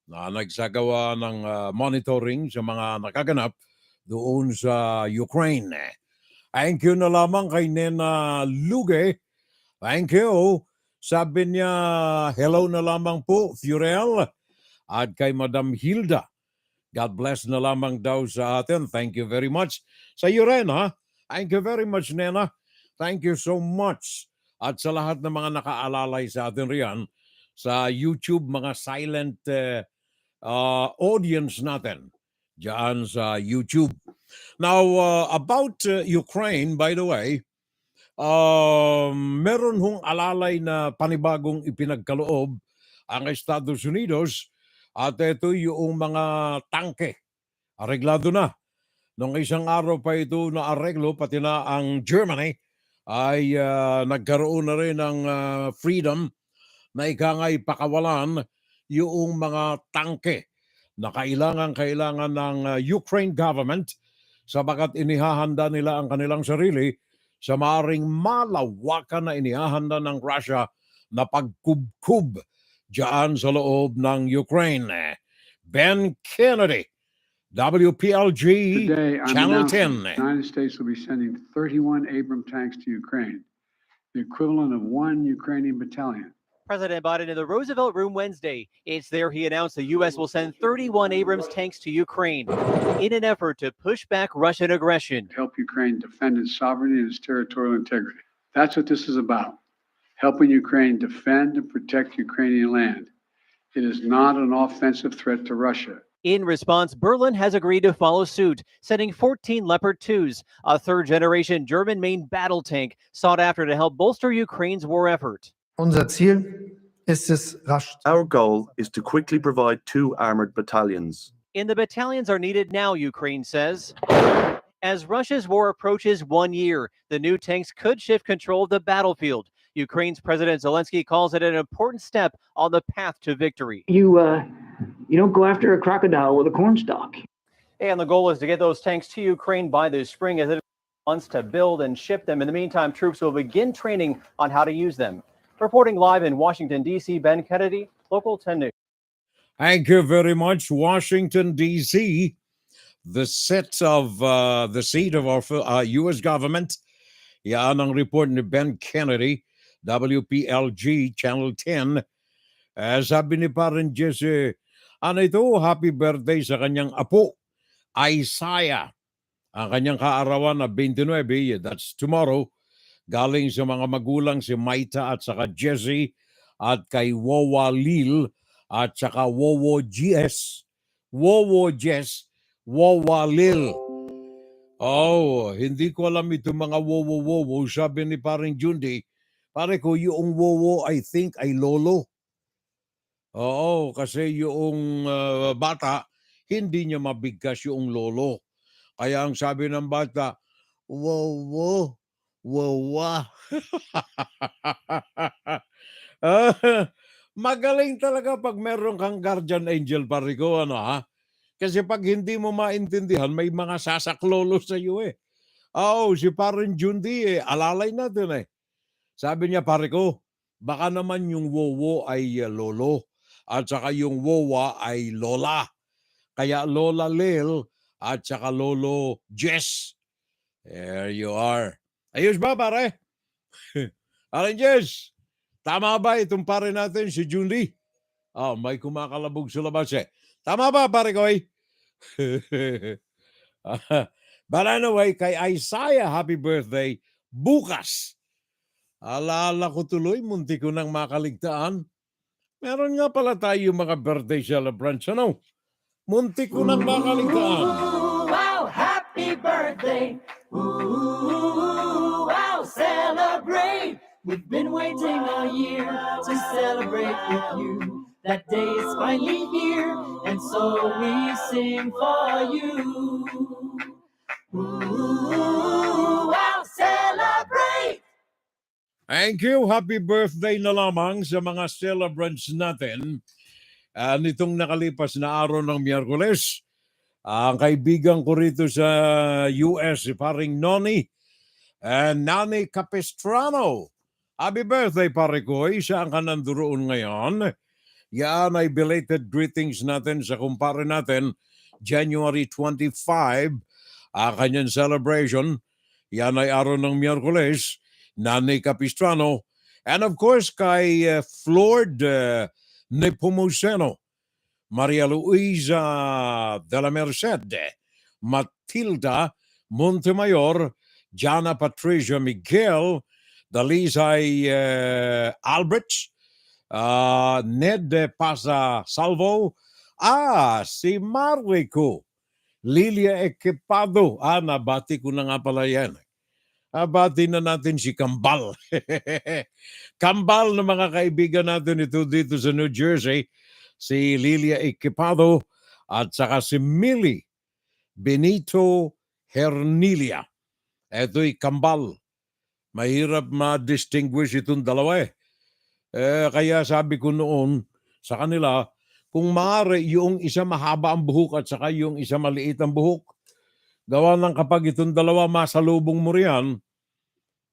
B: na nagsagawa ng monitoring sa mga nakaganap doon sa Ukraine. Thank you na lamang kay Nena Luge. Thank you. Sabi niya, hello na lamang po, Furel. At kay Madam Hilda. God bless na lamang daw sa atin. Thank you very much. Sa iyo rin, ha? Thank you very much, Nena. Thank you so much. At sa lahat ng mga nakaalalay sa atin riyan, sa YouTube, mga silent audience natin dyan sa YouTube. Now, about Ukraine, by the way, meron hong alalay na panibagong ipinagkaloob ang Estados Unidos at ito yung mga tangke. Areglado na. Nung isang araw pa ito na areglo, pati na ang Germany ay nagkaroon na rin ng freedom na ikangay pakawalan yung mga tangke na kailangan ng Ukraine government sabagat inihahanda nila ang kanilang sarili sa maaring malawakan na inihahanda ng Russia na pagkubkub dyan sa loob ng Ukraine. Ben Kennedy, WPLG,
J: Today, I'm
B: Channel
J: announcing
B: 10.
J: the United States will be sending 31 Abrams tanks to Ukraine, the equivalent of 1 Ukrainian battalion.
L: President Biden in the Roosevelt Room Wednesday. It's there he announced the U.S. will send 31 Abrams tanks to Ukraine in an effort to push back Russian aggression.
J: Help Ukraine defend its sovereignty and its territorial integrity. That's what this is about. Helping Ukraine defend and protect Ukrainian land. It is not an offensive threat to Russia.
L: In response, Berlin has agreed to follow suit, sending 14 Leopard 2s, a third-generation German-made battle tank sought after to help bolster Ukraine's war effort.
M: Our goal is to quickly provide 2 armored battalions.
L: And the battalions are needed now, Ukraine says. As Russia's war approaches 1 year, the new tanks could shift control of the battlefield. Ukraine's President Zelensky calls it an important step on the path to victory.
X: You don't go after a crocodile with a cornstalk.
L: And the goal is to get those tanks to Ukraine by this spring as it wants to build and ship them. In the meantime, troops will begin training on how to use them. Reporting live in Washington, D.C., Ben Kennedy, Local 10 News.
B: Thank you very much, Washington, D.C., the seat of our U.S. government. Yan ang report ni Ben Kennedy, WPLG, Channel 10. Sabi ni Parang Jesse, ano ito, happy birthday sa kanyang apo, Isaiah. Ang kanyang kaarawan na 29, that's tomorrow. Galing sa mga magulang si Maita at saka Jesse at kay Wawa Lil at saka Wowo Jess. Wowo Jess, Wawa Lil. Oh, hindi ko alam itong mga Wowo. Sabi ni parang Jundi, pare ko yung Wowo I think ay lolo. Oo, kasi yung bata, hindi niya mabigkas yung lolo. Kaya ang sabi ng bata, Wowo. Wawa. Magaling talaga pag meron kang guardian angel, pare ko, ano ha? Kasi pag hindi mo maintindihan, may mga sasaklolo sa iyo eh. Oh, si Parang Jundi alalay natin eh. Sabi niya, pare ko, baka naman yung Wowo ay lolo. at saka yung WOWA ay Lola. Kaya Lola Lil at saka Lolo Jess. There you are. Ayos ba, pare? Alan Jess, tama ba itong pare natin, si Julie? Oh, may kumakalabog sa labas eh. Tama ba, pare ko eh? But anyway, kay Isaiah, happy birthday bukas. Alala ko tuloy, munti ko nang makaligtaan. Meron nga pala tayo mga birthday celebrants, ano? Munti ko nang makaligtaan.
N: Wow, happy birthday. Ooh, wow, celebrate. We've been waiting all year to celebrate with you. That day is finally here, and so we sing for you. Ooh, wow, celebrate.
B: Thank you. Happy birthday na lamang sa mga celebrants natin. Nitong nakalipas na araw ng Miyerkules, ang kaibigan ko rito sa US, si paring Noni, Nani Capistrano. Happy birthday, pare ko. Siya ang kananduroon ngayon. Yan ay belated greetings natin sa kumpare natin, January 25, ang kanyang celebration. Yan ay araw ng Miyerkules, Nani Capistrano. And of course, kay Floyd Nepomuceno, Maria Luisa de la Merced, Matilda Montemayor, Jana Patricia Miguel, Dalisay Alberts, Ned Pasa Salvo, si Marwico, Lilia Equipado, nabati ko na nga pala yan. Abati na natin si Kambal. Kambal na mga kaibigan natin ito dito sa New Jersey, si Lilia Equipado at saka si Millie Benito Hernilia. Ito'y Kambal. Mahirap ma-distinguish itong dalawa eh. Kaya sabi ko noon sa kanila, kung maaari yung isa mahaba ang buhok at saka yung isa maliit ang buhok, gawa ng kapag itong dalawa masalubong mo riyan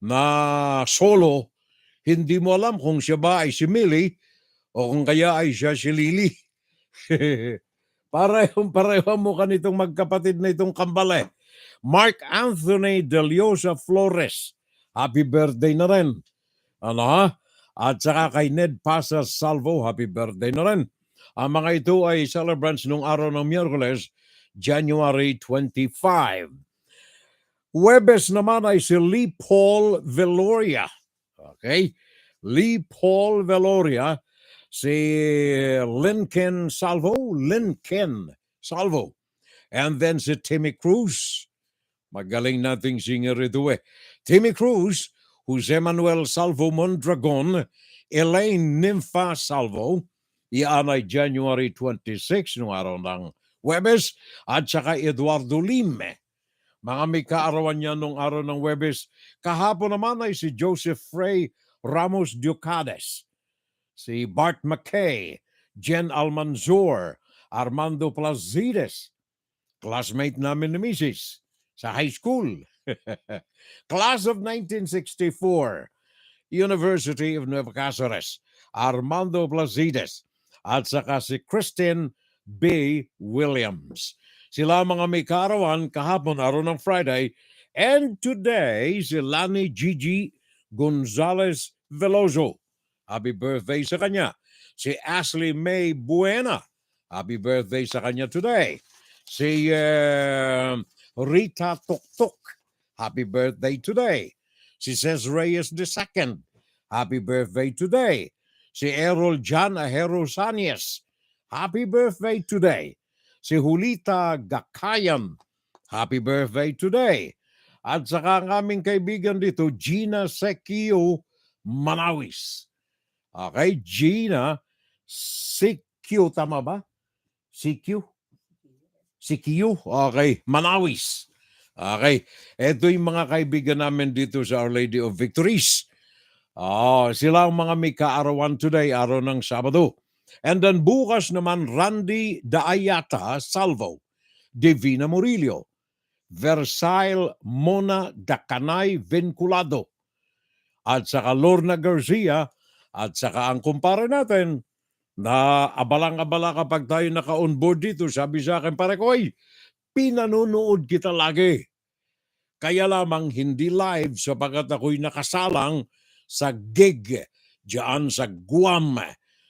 B: na solo, hindi mo alam kung siya ba ay si Millie o kung kaya ay siya si Lily. Pareho mo ka nitong magkapatid na itong Kambal eh. Mark Anthony Deliosa Flores, happy birthday na rin. At saka kay Ned Pasas Salvo, happy birthday na rin. Ang mga ito ay celebrants nung araw ng Miyerkules, January 25. Huwebes naman ay si Lee Paul Veloria. Okay? Lee Paul Veloria, si Lincoln Salvo. And then si Timmy Cruz. Magaling nating singer ito eh. Timmy Cruz, Jose Manuel Salvo Mondragon, Elaine Nympha Salvo, iyan ay January 26 noong araw ng Huwebes, at saka Eduardo Lime. Mga may kaarawan niya noong araw ng Huwebes. Kahapon naman ay si Joseph Frey Ramos Ducades, si Bart McKay, Jen Almanzor, Armando Plazides, classmate namin ni Mrs. sa high school. Class of 1964, University of Nueva Cáceres, Armando Plazides, at saka si Christine B. Williams. Sila mga may kaarawan kahapon, araw ng Friday, and today si Lani Gigi Gonzalez Veloso. Happy birthday sa kanya. Si Ashley May Buena. Happy birthday sa kanya today. Si Rita Tuktuk. Happy birthday today. Si Cez Reyes II. Happy birthday today. Si Errol Jan Ahero Sanyes. Happy birthday today. Si Julita Gakayan. Happy birthday today. At saka ang aming kaibigan dito, Gina Sekio Manawis. Okay, Gina Sekio, tama ba? Sekio? Okay, Manawis. Okay, ito yung mga kaibigan namin dito sa Our Lady of Victories. Sila ang mga may kaarawan today, araw ng Sabado. And then bukas naman, Randy Daayata Salvo, Divina Murillo, Versailles Mona Dacanay Vinculado, at saka Lorna Garcia, at saka ang kumpare natin, na abalang-abala kapag tayo naka-onboard dito. Sabi sa akin, pare ko, pinanonood kita lagi. Kaya lamang hindi live sapagkat ako'y nakasalang sa gig diyan sa Guam.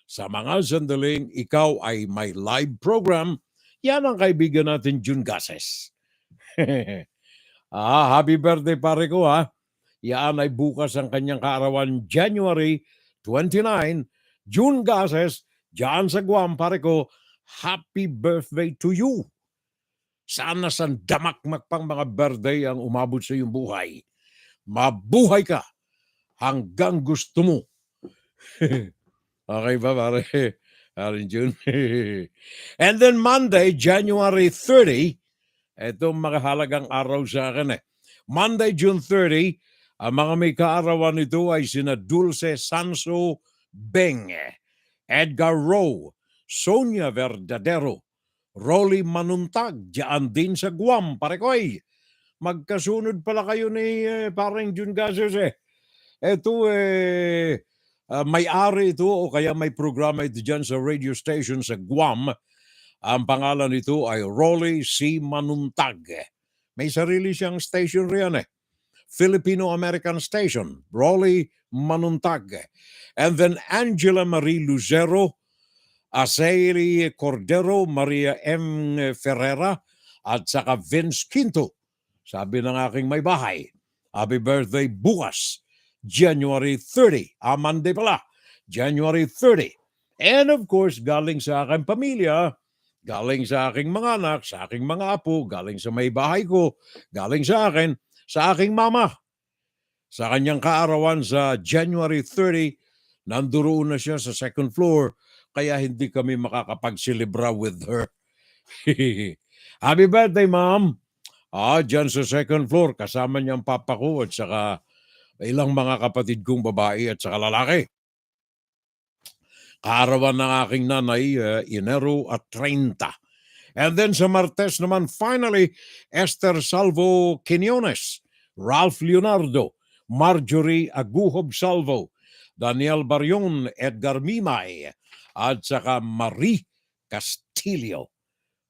B: Sa mga sandaling ikaw ay may live program, yan ang kaibigan natin, June Gases. Happy birthday pare ko ha. Yan ay bukas ang kanyang kaarawan, January 29. June Gases, diyan sa Guam pare ko, happy birthday to you. Sana sandamakmak pang mga birthday ang umabot sa iyong buhay. Mabuhay ka hanggang gusto mo. Okay ba, pare? Arin June. And then Monday, January 30, itong makahalagang araw sa akin Monday, June 30, ang mga may kaarawan nito ay sina Dulce Sanso Beng, Edgar Rowe, Sonia Verdadero, Rolly Manuntag, diyan din sa Guam, pare ko magkasunod pala kayo ni parang June Gases Ito may-ari ito o kaya may programa ito dyan sa radio station sa Guam. Ang pangalan nito ay Rolly C. Manuntag. May sarili siyang station riyan Filipino-American station, Rolly Manuntag. And then Angela Marie Lucero, Aseli Cordero, Maria M. Ferrera, at saka Vince Quinto. Sabi ng aking may bahay, happy birthday bukas, January 30. Monday pala, January 30. And of course, galing sa aking pamilya, galing sa aking mga anak, sa aking mga apo, galing sa may bahay ko, galing sa akin, sa aking mama. Sa kanyang kaarawan sa January 30, nanduroon na siya sa second floor, kaya hindi kami makakapagsilibra with her. Happy birthday, Ma'am! Dyan sa second floor, kasama niya ang papa ko at saka ilang mga kapatid kong babae at saka lalaki. Kaarawan ng aking nanay, Enero at 30. And then sa Martes naman, finally, Esther Salvo Quinones, Ralph Leonardo, Marjorie Aguhob Salvo, Daniel Baryon, Edgar Mimay, at saka Marie Castillo.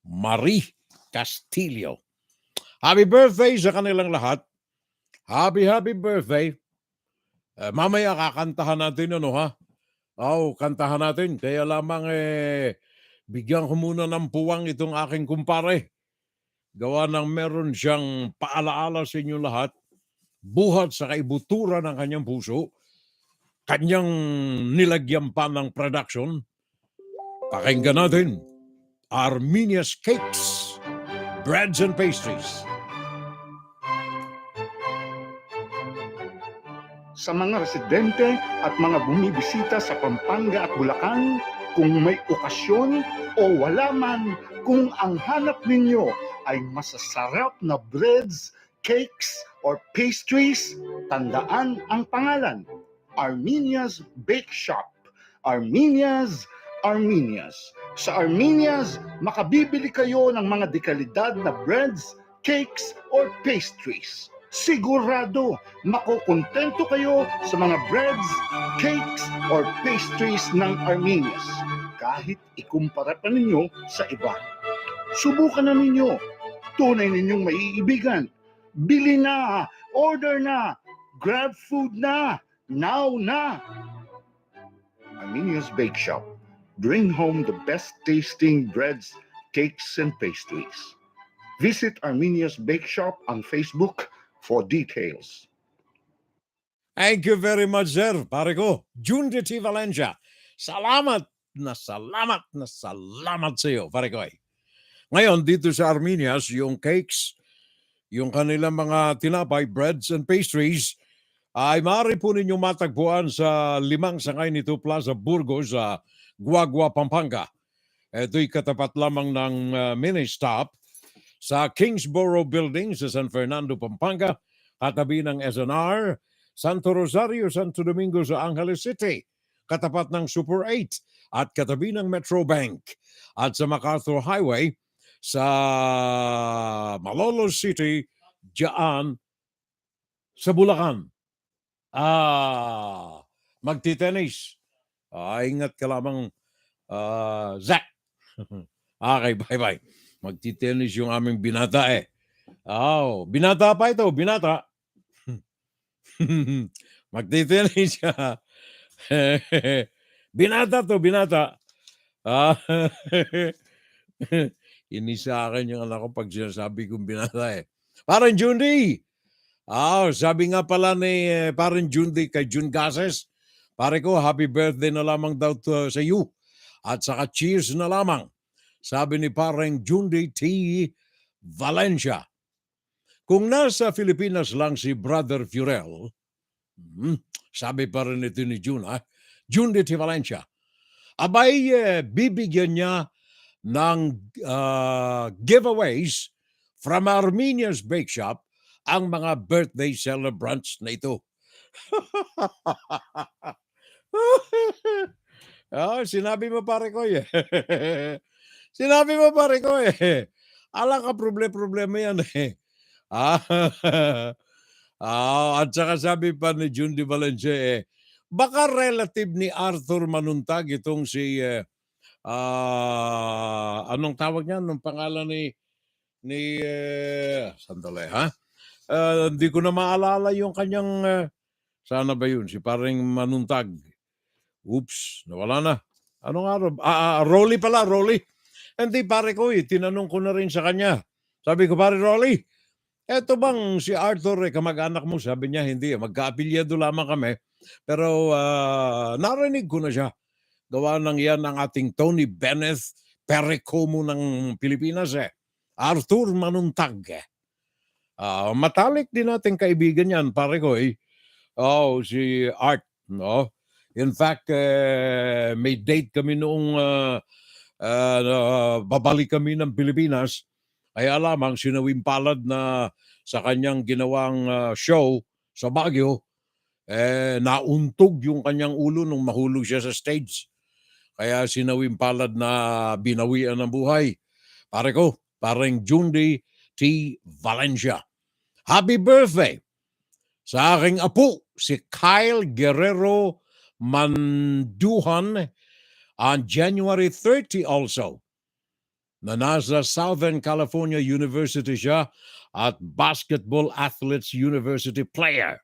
B: Marie Castillo. Happy birthday sa kanilang lahat. Happy birthday. Mamaya kakantahan natin kantahan natin. Kaya lamang bigyan ko muna ng puwang itong aking kumpare. Gawa ng meron siyang paalaala sa inyo lahat. Buhat sa kaibuturan ng kanyang puso. Kanyang nilagyan pa ng production. Pakinggan natin. Armenia's Cakes, Breads and Pastries.
P: Sa mga residente at mga bumibisita sa Pampanga at Bulacan, kung may okasyon o wala man, kung ang hanap ninyo ay masasarap na breads, cakes, or pastries, tandaan ang pangalan, Armenia's Bake Shop. Armenia's. Sa Armenia's, makabibili kayo ng mga dekalidad na breads, cakes, or pastries. Sigurado, makukontento kayo sa mga breads, cakes, or pastries ng Armenia's. Kahit ikumpara pa ninyo sa iba. Subukan na ninyo. Tunay ninyong maiibigan. Bili na, order na, grab food na, now na. Armenia's Bake Shop. Bring home the best tasting breads, cakes, and pastries. Visit Armenia's Bake Shop on Facebook for details.
B: Thank you very much, sir. Pare ko, June de T. Valencia. Salamat sa iyo, pare ko. Ngayon, dito sa Armenia's, yung cakes, yung kanilang mga tinapay, breads and pastries, ay maaari po ninyong matagpuan sa 5 Sangay nito Plaza Burgos sa Guagua, Pampanga. Ito'y katapat lamang ng mini-stop sa Kingsborough Building sa San Fernando, Pampanga, katabi ng SNR, Santo Rosario, Santo Domingo sa Angeles City, katapat ng Super 8 at katabi ng Metro Bank at sa MacArthur Highway sa Malolos City, diyan sa Bulacan. Magtitenis. Ingat ka lamang Zach. Okay, bye-bye. Magtitennis yung aming binata eh. Binata pa ito, binata. Magtitennis siya. Binata to, binata. Inis sa akin yung anak ko pag sinasabi kong binata eh. Parang Jundi! Sabi nga pala ni parang Jundi kay June Gases, pare ko, happy birthday na lamang daw sa iyo. At saka cheers na lamang. Sabi ni parang Jundi T. Valencia. Kung nasa Pilipinas lang si Brother Furel, sabi pa rin ito ni June, Jundi T. Valencia, abay bibigyan niya ng giveaways from Armenia's Bake Shop ang mga birthday celebrants na ito. Sinabi mo pare ko eh. Sinabi mo pare ko eh. Ala ka problema yan eh. At saka sabi pa ni June Di Valencia eh, baka relative ni Arthur Manuntag itong si anong tawag niya? Anong pangalan ni sandali ha? Hindi ko na maalala yung kanyang sana ba yun? Si paring Manuntag. Oops, nawala na. Anong araw? Rolly pala, Rolly. Hindi pare ko tinanong ko na rin sa kanya. Sabi ko, pare Rolly, eto bang si Arthur kamag-anak mo? Sabi niya, hindi. Magka-apilyado lamang kami. Pero narinig ko na siya. Gawa ng yan ang ating Tony Bennett Pericomo ng Pilipinas eh. Arthur Manuntag. Matalik din natin kaibigan yan, pare ko eh. Si Art. No? In fact, may date kami noong babalik kami ng Pilipinas. Kaya lamang sinawimpalad na sa kanyang ginawang show sa Baguio, nauntog yung kanyang ulo nung mahulog siya sa stage. Kaya sinawimpalad na binawian ng buhay. Pare ko, parang Jundi T. Valencia. Happy birthday sa aking apo, si Kyle Guerrero Manduhan on January 30 also. Na nasa Southern California University siya at Basketball Athletes University player.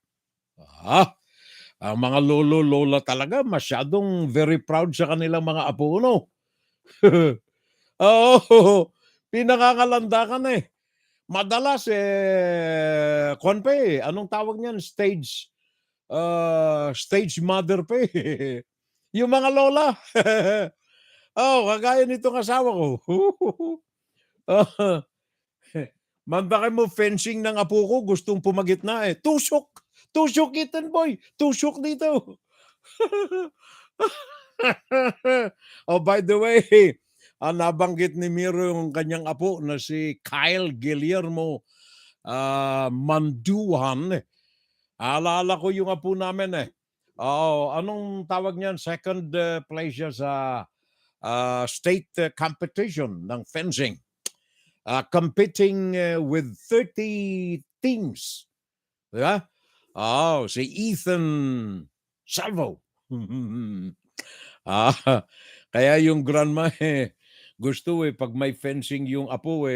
B: Ang mga lolo-lola talaga masyadong very proud sa kanilang mga apo, no? Pinakakalanda ka na eh. Madalas anong tawag niyan? Stage mother pa eh. Yung mga lola. Kagaya nitong asawa ko. Mandakin mo fencing ng apo ko, gustong pumagit na eh. Tusok! Tusok Ethan boy! Tusok dito! By the way, nabanggit ni Miro yung kanyang apo na si Kyle Guillermo Manduhan. Alala ko yung apo namin eh. Anong tawag niyan? Second place siya sa state competition ng fencing. Competing with 30 teams. Diba? Si Ethan Salvo. Kaya yung grandma gusto pag may fencing yung apo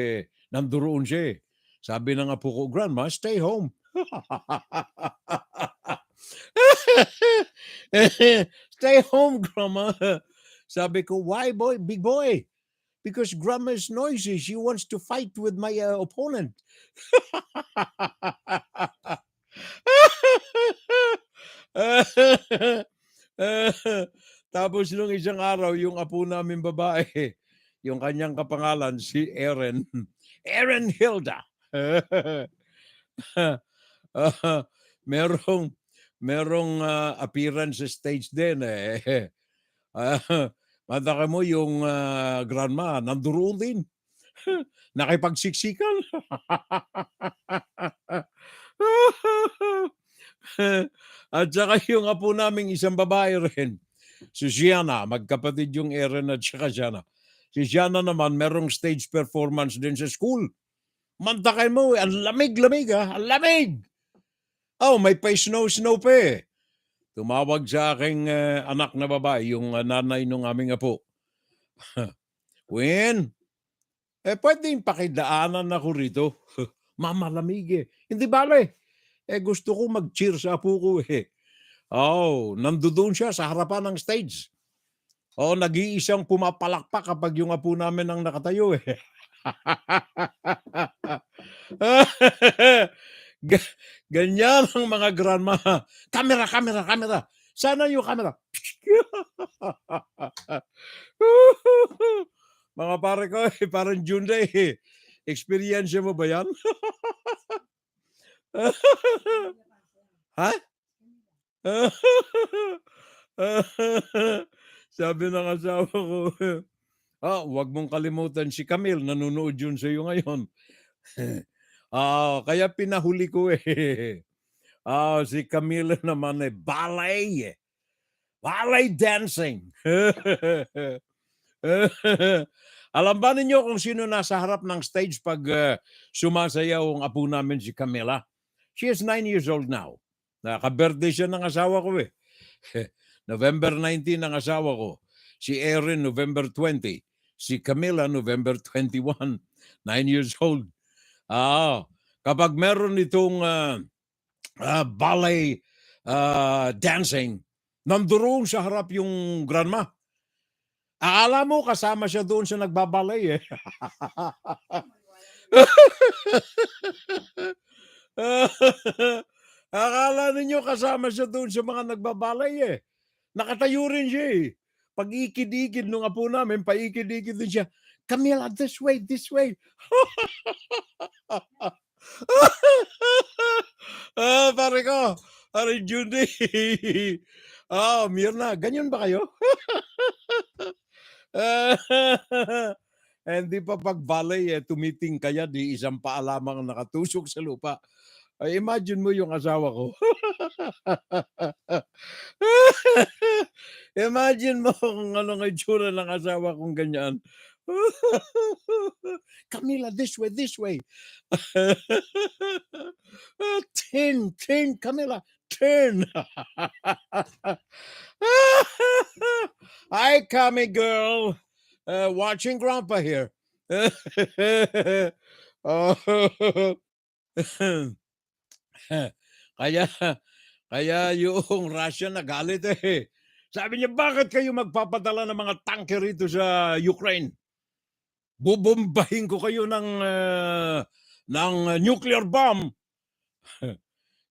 B: nanduroon siya. Sabi ng apo ko, grandma, stay home. Stay home, grandma. Sabi ko, why boy, big boy? Because grandma is noisy. She wants to fight with my opponent. Tapos nung isang araw, yung apo namin babae, yung kanyang kapangalan, si Erin Hilda. merong appearance sa stage din eh. Madaka mo yung grandma, nanduroon din. Nakipagsiksikan. At saka yung apo naming isang babae rin, si Gianna, magkapatid yung Erin at saka Gianna. Si Gianna naman, merong stage performance din sa school. Mantakay mo, ang lamig-lamig ang lamig! May pa-snow pa eh. Tumawag sa aking anak na babae, yung nanay ng aming apo. Win, pwedeng pakidaanan ako rito. Mamalamig eh. Hindi bale. Gusto ko mag-cheer sa apo ko eh. Nandoon siya sa harapan ng stage. Nag-iisang pumapalakpak kapag yung apo namin ang nakatayo eh. Ganyan ang mga grandma. Kamera, kamera, kamera. Sana yung kamera. Mga pare ko, parang Junday. Experience mo ba yan? Ha? Sabi ng asawa ko, wag mong kalimutan si Camille, nanonood yun sa iyo ngayon. Kaya pinahuli ko eh. Si Camille naman ballet. Ballet dancing. Alam ba ninyo kung sino nasa harap ng stage pag sumasayaw ang apo namin si Camila? She is 9 years old now. Nakabirthday siya ng asawa ko eh. November 19 ang asawa ko. Si Erin, November 20. Si Camila, November 21. 9 years old. Kapag meron itong ballet dancing, nandoon sa harap yung grandma. Akala mo kasama siya doon sa nagbabalay eh. Akala ninyo kasama siya doon sa mga nagbabalay eh. Nakatayo rin siya eh. Pag ikid-ikid nung apo namin, paikid-ikid din siya. Camila, this way, this way. Pare ko, pare Judy. Mirna, ganyan ba kayo? Hindi pa pag-balay tumiting kaya di isang paa lamang nakatusok sa lupa. Imagine mo yung asawa ko. Imagine mo kung ano ang itsura ng asawa kong ganyan. Camila, this way, this way. Turn, Camila, turn. Hi, Cami girl. Watching Grandpa here. Kaya yung Russia nagalit eh. Sabi niya, bakit kayo magpapadala ng mga tanker rito sa Ukraine? Bubombahin ko kayo ng nuclear bomb.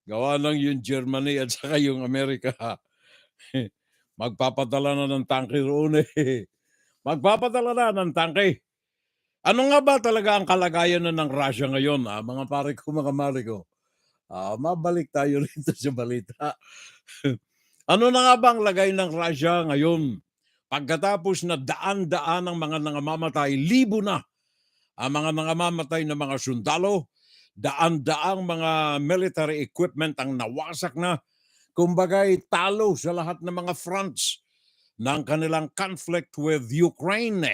B: Gawa lang yung Germany at saka yung Amerika. Magpapadala na ng tanker roon eh. Magpapadala na ng tanke. Ano nga ba talaga ang kalagayan na ng Russia ngayon? Mga pare ko, mga mare ko. Mabalik tayo rito sa balita. Ano na nga ba ang lagay ng Russia ngayon? Pagkatapos na daan-daan ang mga nangamamatay, libo na ang mga nangamamatay na mga sundalo, daan-daang mga military equipment ang nawasak na, kumbagay talo sa lahat ng mga fronts ng kanilang conflict with Ukraine.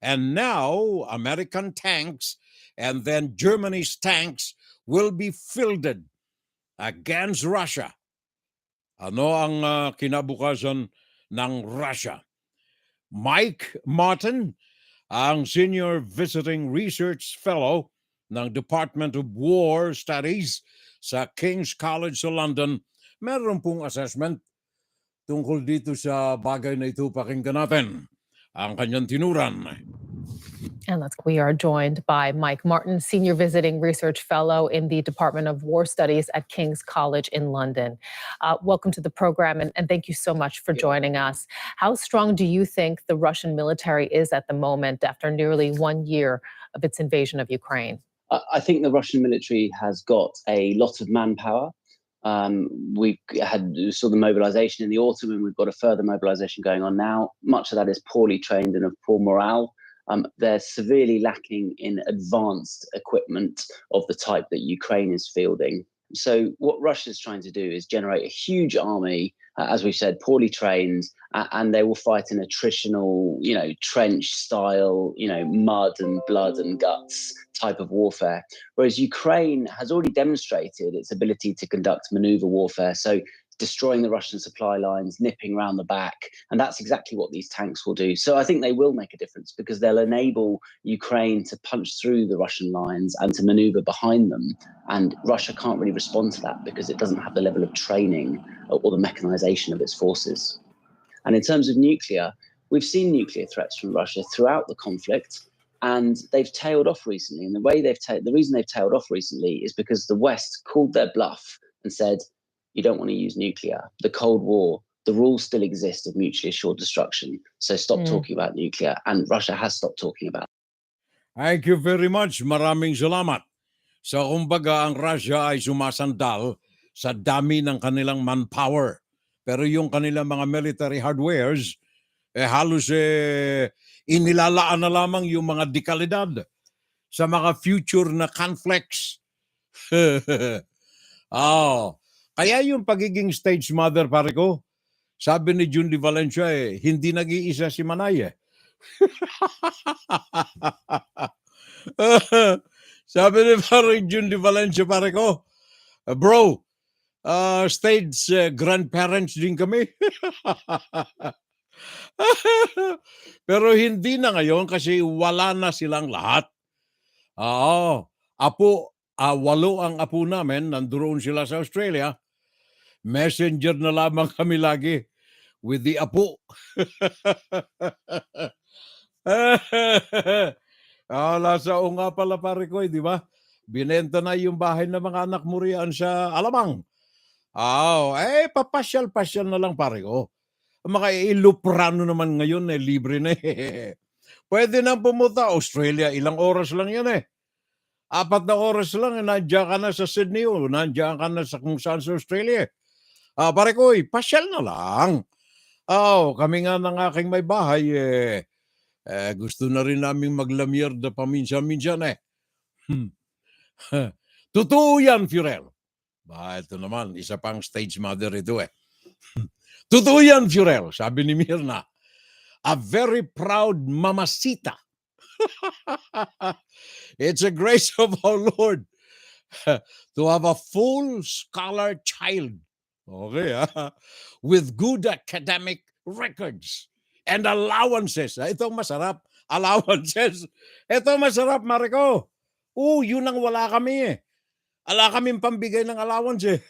B: And now, American tanks and then Germany's tanks will be fielded against Russia. Ano ang kinabukasan ng Russia? Mike Martin, ang Senior Visiting Research Fellow ng Department of War Studies sa King's College sa London, meron pong assessment tungkol dito sa bagay na ito. Pakinggan natin ang kanyang tinuran.
O: And we are joined by Mike Martin, Senior Visiting Research Fellow in the Department of War Studies at King's College in London. Welcome to the program, and thank you so much for joining us. How strong do you think the Russian military is at the moment after nearly 1 year of its invasion of Ukraine?
Q: I think the Russian military has got a lot of manpower. We saw the mobilization in the autumn, and we've got a further mobilization going on now. Much of that is poorly trained and of poor morale. They're severely lacking in advanced equipment of the type that Ukraine is fielding. So what Russia is trying to do is generate a huge army, as we've said, poorly trained, and they will fight in attritional, trench style, mud and blood and guts type of warfare. Whereas Ukraine has already demonstrated its ability to conduct maneuver warfare. So destroying the Russian supply lines, nipping around the back. And that's exactly what these tanks will do. So I think they will make a difference because they'll enable Ukraine to punch through the Russian lines and to maneuver behind them. And Russia can't really respond to that because it doesn't have the level of training or the mechanization of its forces. And in terms of nuclear, we've seen nuclear threats from Russia throughout the conflict, and they've tailed off recently. And the reason they've tailed off recently is because the West called their bluff and said, you don't want to use nuclear. The Cold War, the rules still exist of mutually assured destruction. So stop talking about nuclear. And Russia has stopped talking about it.
B: Thank you very much. Maraming salamat. So kumbaga ang Russia ay sumasandal sa dami ng kanilang manpower. Pero yung kanilang mga military hardwares, halos inilalaan na lamang yung mga dekalidad sa mga future na conflicts. Kaya yung pagiging stage mother, pare ko, sabi ni Jun de Valencia, hindi nag-iisa si Manay. Sabi ni pare Jun de Valencia, pare ko, bro, stage grandparents din kami. Pero hindi na ngayon kasi wala na silang lahat. Walo ang apo namin, nandoon sila sa Australia. Messenger na lamang kami lagi with the apo. Lasa o nga pala pare ko, di ba? Binenta na yung bahay ng mga anak mo riyan sa Alamang. Papasyal-pasyal na lang pare ko. Mga iluprano naman ngayon, libre na Pwede nang pumunta. Australia, ilang oras lang yan 4 na oras lang, nandiyan ka na sa Sydney o nandiyan ka na sa kung saan sa Australia. Pare ko, pasyal na lang. Kami nga ng aking may bahay, gusto na rin namin maglamierda paminsan-minsan Totoo yan, Fiorel. Ito naman, isa pang stage mother ito Totoo yan, Fiorel, sabi ni Mirna. A very proud mamasita. It's a grace of our Lord to have a full scholar child. Okay, with good academic records and allowances. Ito masarap. Allowances. Ito masarap, Mariko. Yun ang wala kami Wala kaming pambigay ng allowance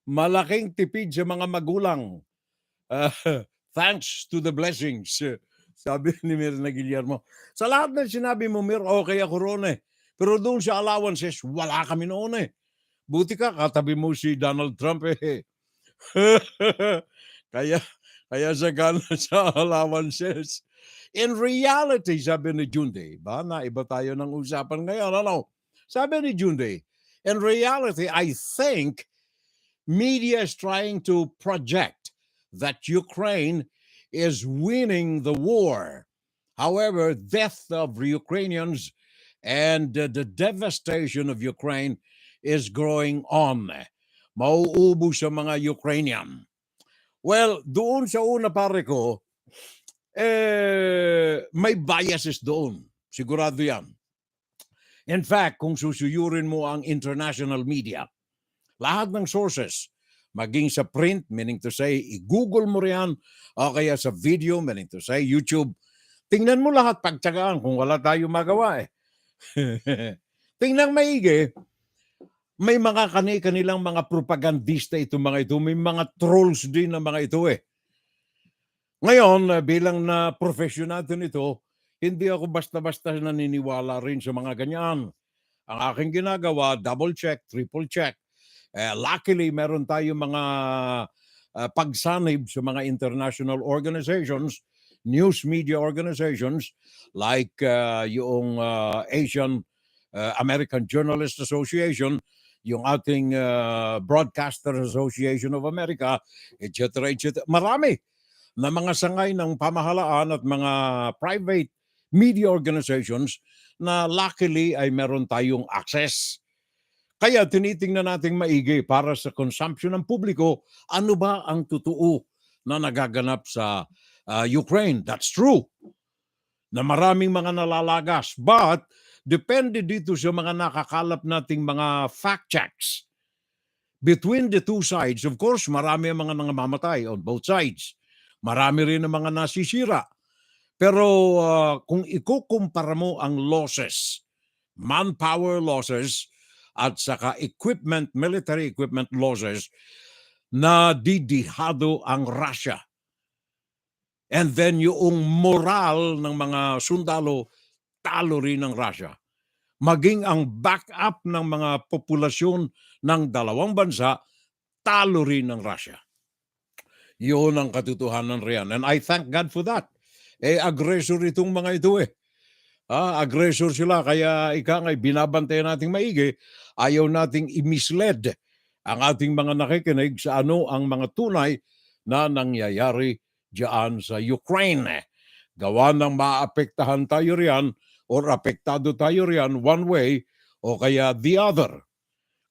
B: Malaking tipid sa mga magulang. Thanks to the blessings. Sabi ni Mirna Guillermo. Sa lahat ng sinabi mo, Mir, okay ako roon Pero doon sa allowances, wala kami noon Buti ka, katabi mo si Donald Trump kaya sagana sa allowances. In reality, sabi ni Junde, iba tayo ng usapan ngayon. Sabi ni Junde, in reality, I think media is trying to project that Ukraine is winning the war. However, death of Ukrainians and the devastation of Ukraine is growing on. Mauubos sa mga Ukrainian. Well, doon sa una pare ko, may biases doon. Sigurado yan. In fact, kung susuyurin mo ang international media, lahat ng sources, maging sa print, meaning to say, i-google mo riyan, o kaya sa video, meaning to say, YouTube, tingnan mo lahat, pagtsagaan kung wala tayo magawa Tingnan maigi, may mga kanilang mga propagandista ito mga ito, may mga trolls din na mga ito Ngayon, bilang na professional ito, hindi ako basta-basta naniniwala rin sa mga ganyan. Ang aking ginagawa, double check, triple check. Luckily, meron tayo mga pagsanib sa mga international organizations, news media organizations, like yung Asian American Journalist Association, yung ating Broadcasters Association of America, etc. Marami na mga sangay ng pamahalaan at mga private media organizations na luckily ay meron tayong access. Kaya tinitingnan natin maigi para sa consumption ng publiko, ano ba ang totoo na nagaganap sa Ukraine. That's true. Na maraming mga nalalagas. But Depende dito sa mga nakakalap nating mga fact checks. Between the two sides, of course, marami ang mga nangamatay on both sides. Marami rin ang mga nasisira. Pero kung ikukumpara mo ang losses, manpower losses, at saka equipment, military equipment losses, na didihado ang Russia. And then yung moral ng mga sundalo, talo rin ng Russia. Maging ang backup ng mga populasyon ng dalawang bansa, talo rin ng Russia. Yun ang katotohanan riyan. And I thank God for that. Aggressor itong mga ito aggressor sila, kaya ngay binabantayan nating maigi, ayaw nating i-misled ang ating mga nakikinig sa ano ang mga tunay na nangyayari diyan sa Ukraine. Gawa ng maapektahan tayo riyan or apektado tayo riyan one way o kaya the other.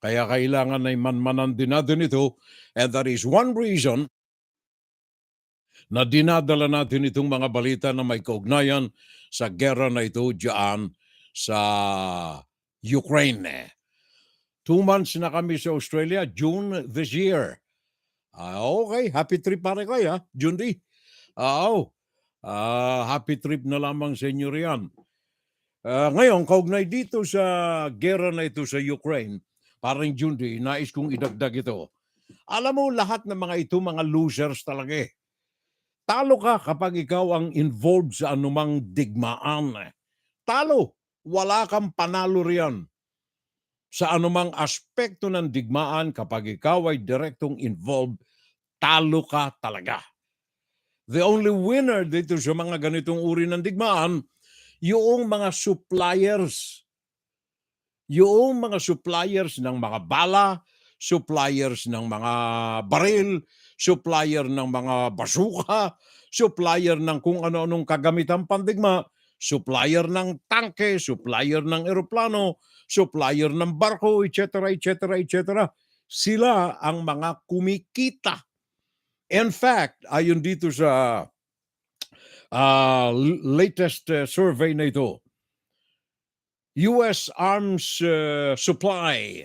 B: Kaya kailangan ay manmanan din natin ito, and that is one reason na dinadala natin itong mga balita na may kaugnayan sa gera na ito diyan sa Ukraine. 2 months na kami sa Australia, June this year. Okay, happy trip pare kayo, June D. Happy trip na lamang sa inyo riyan. Ngayon, kaugnay dito sa gera na ito sa Ukraine, parang June D, nais kong idagdag ito. Alam mo, lahat ng mga ito, mga losers talaga eh. Talo ka kapag ikaw ang involved sa anumang digmaan. Talo. Wala kang panalo riyan. Sa anumang aspekto ng digmaan, kapag ikaw ay direktong involved, talo ka talaga. The only winner dito sa mga ganitong uri ng digmaan, yung mga suppliers. Yung mga suppliers ng mga bala, suppliers ng mga baril, supplier ng mga basuka, supplier ng kung ano-anong kagamitan pandigma, supplier ng tangke, supplier ng eroplano, supplier ng barko, etc., etc., etc. Sila ang mga kumikita. In fact, ayon dito sa latest survey na ito, US Arms Supply,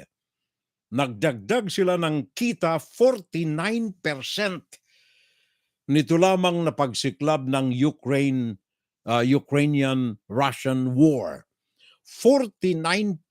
B: nagdagdag sila ng kita 49% nito lamang na pagsiklab ng Ukrainian-Russian war. 49%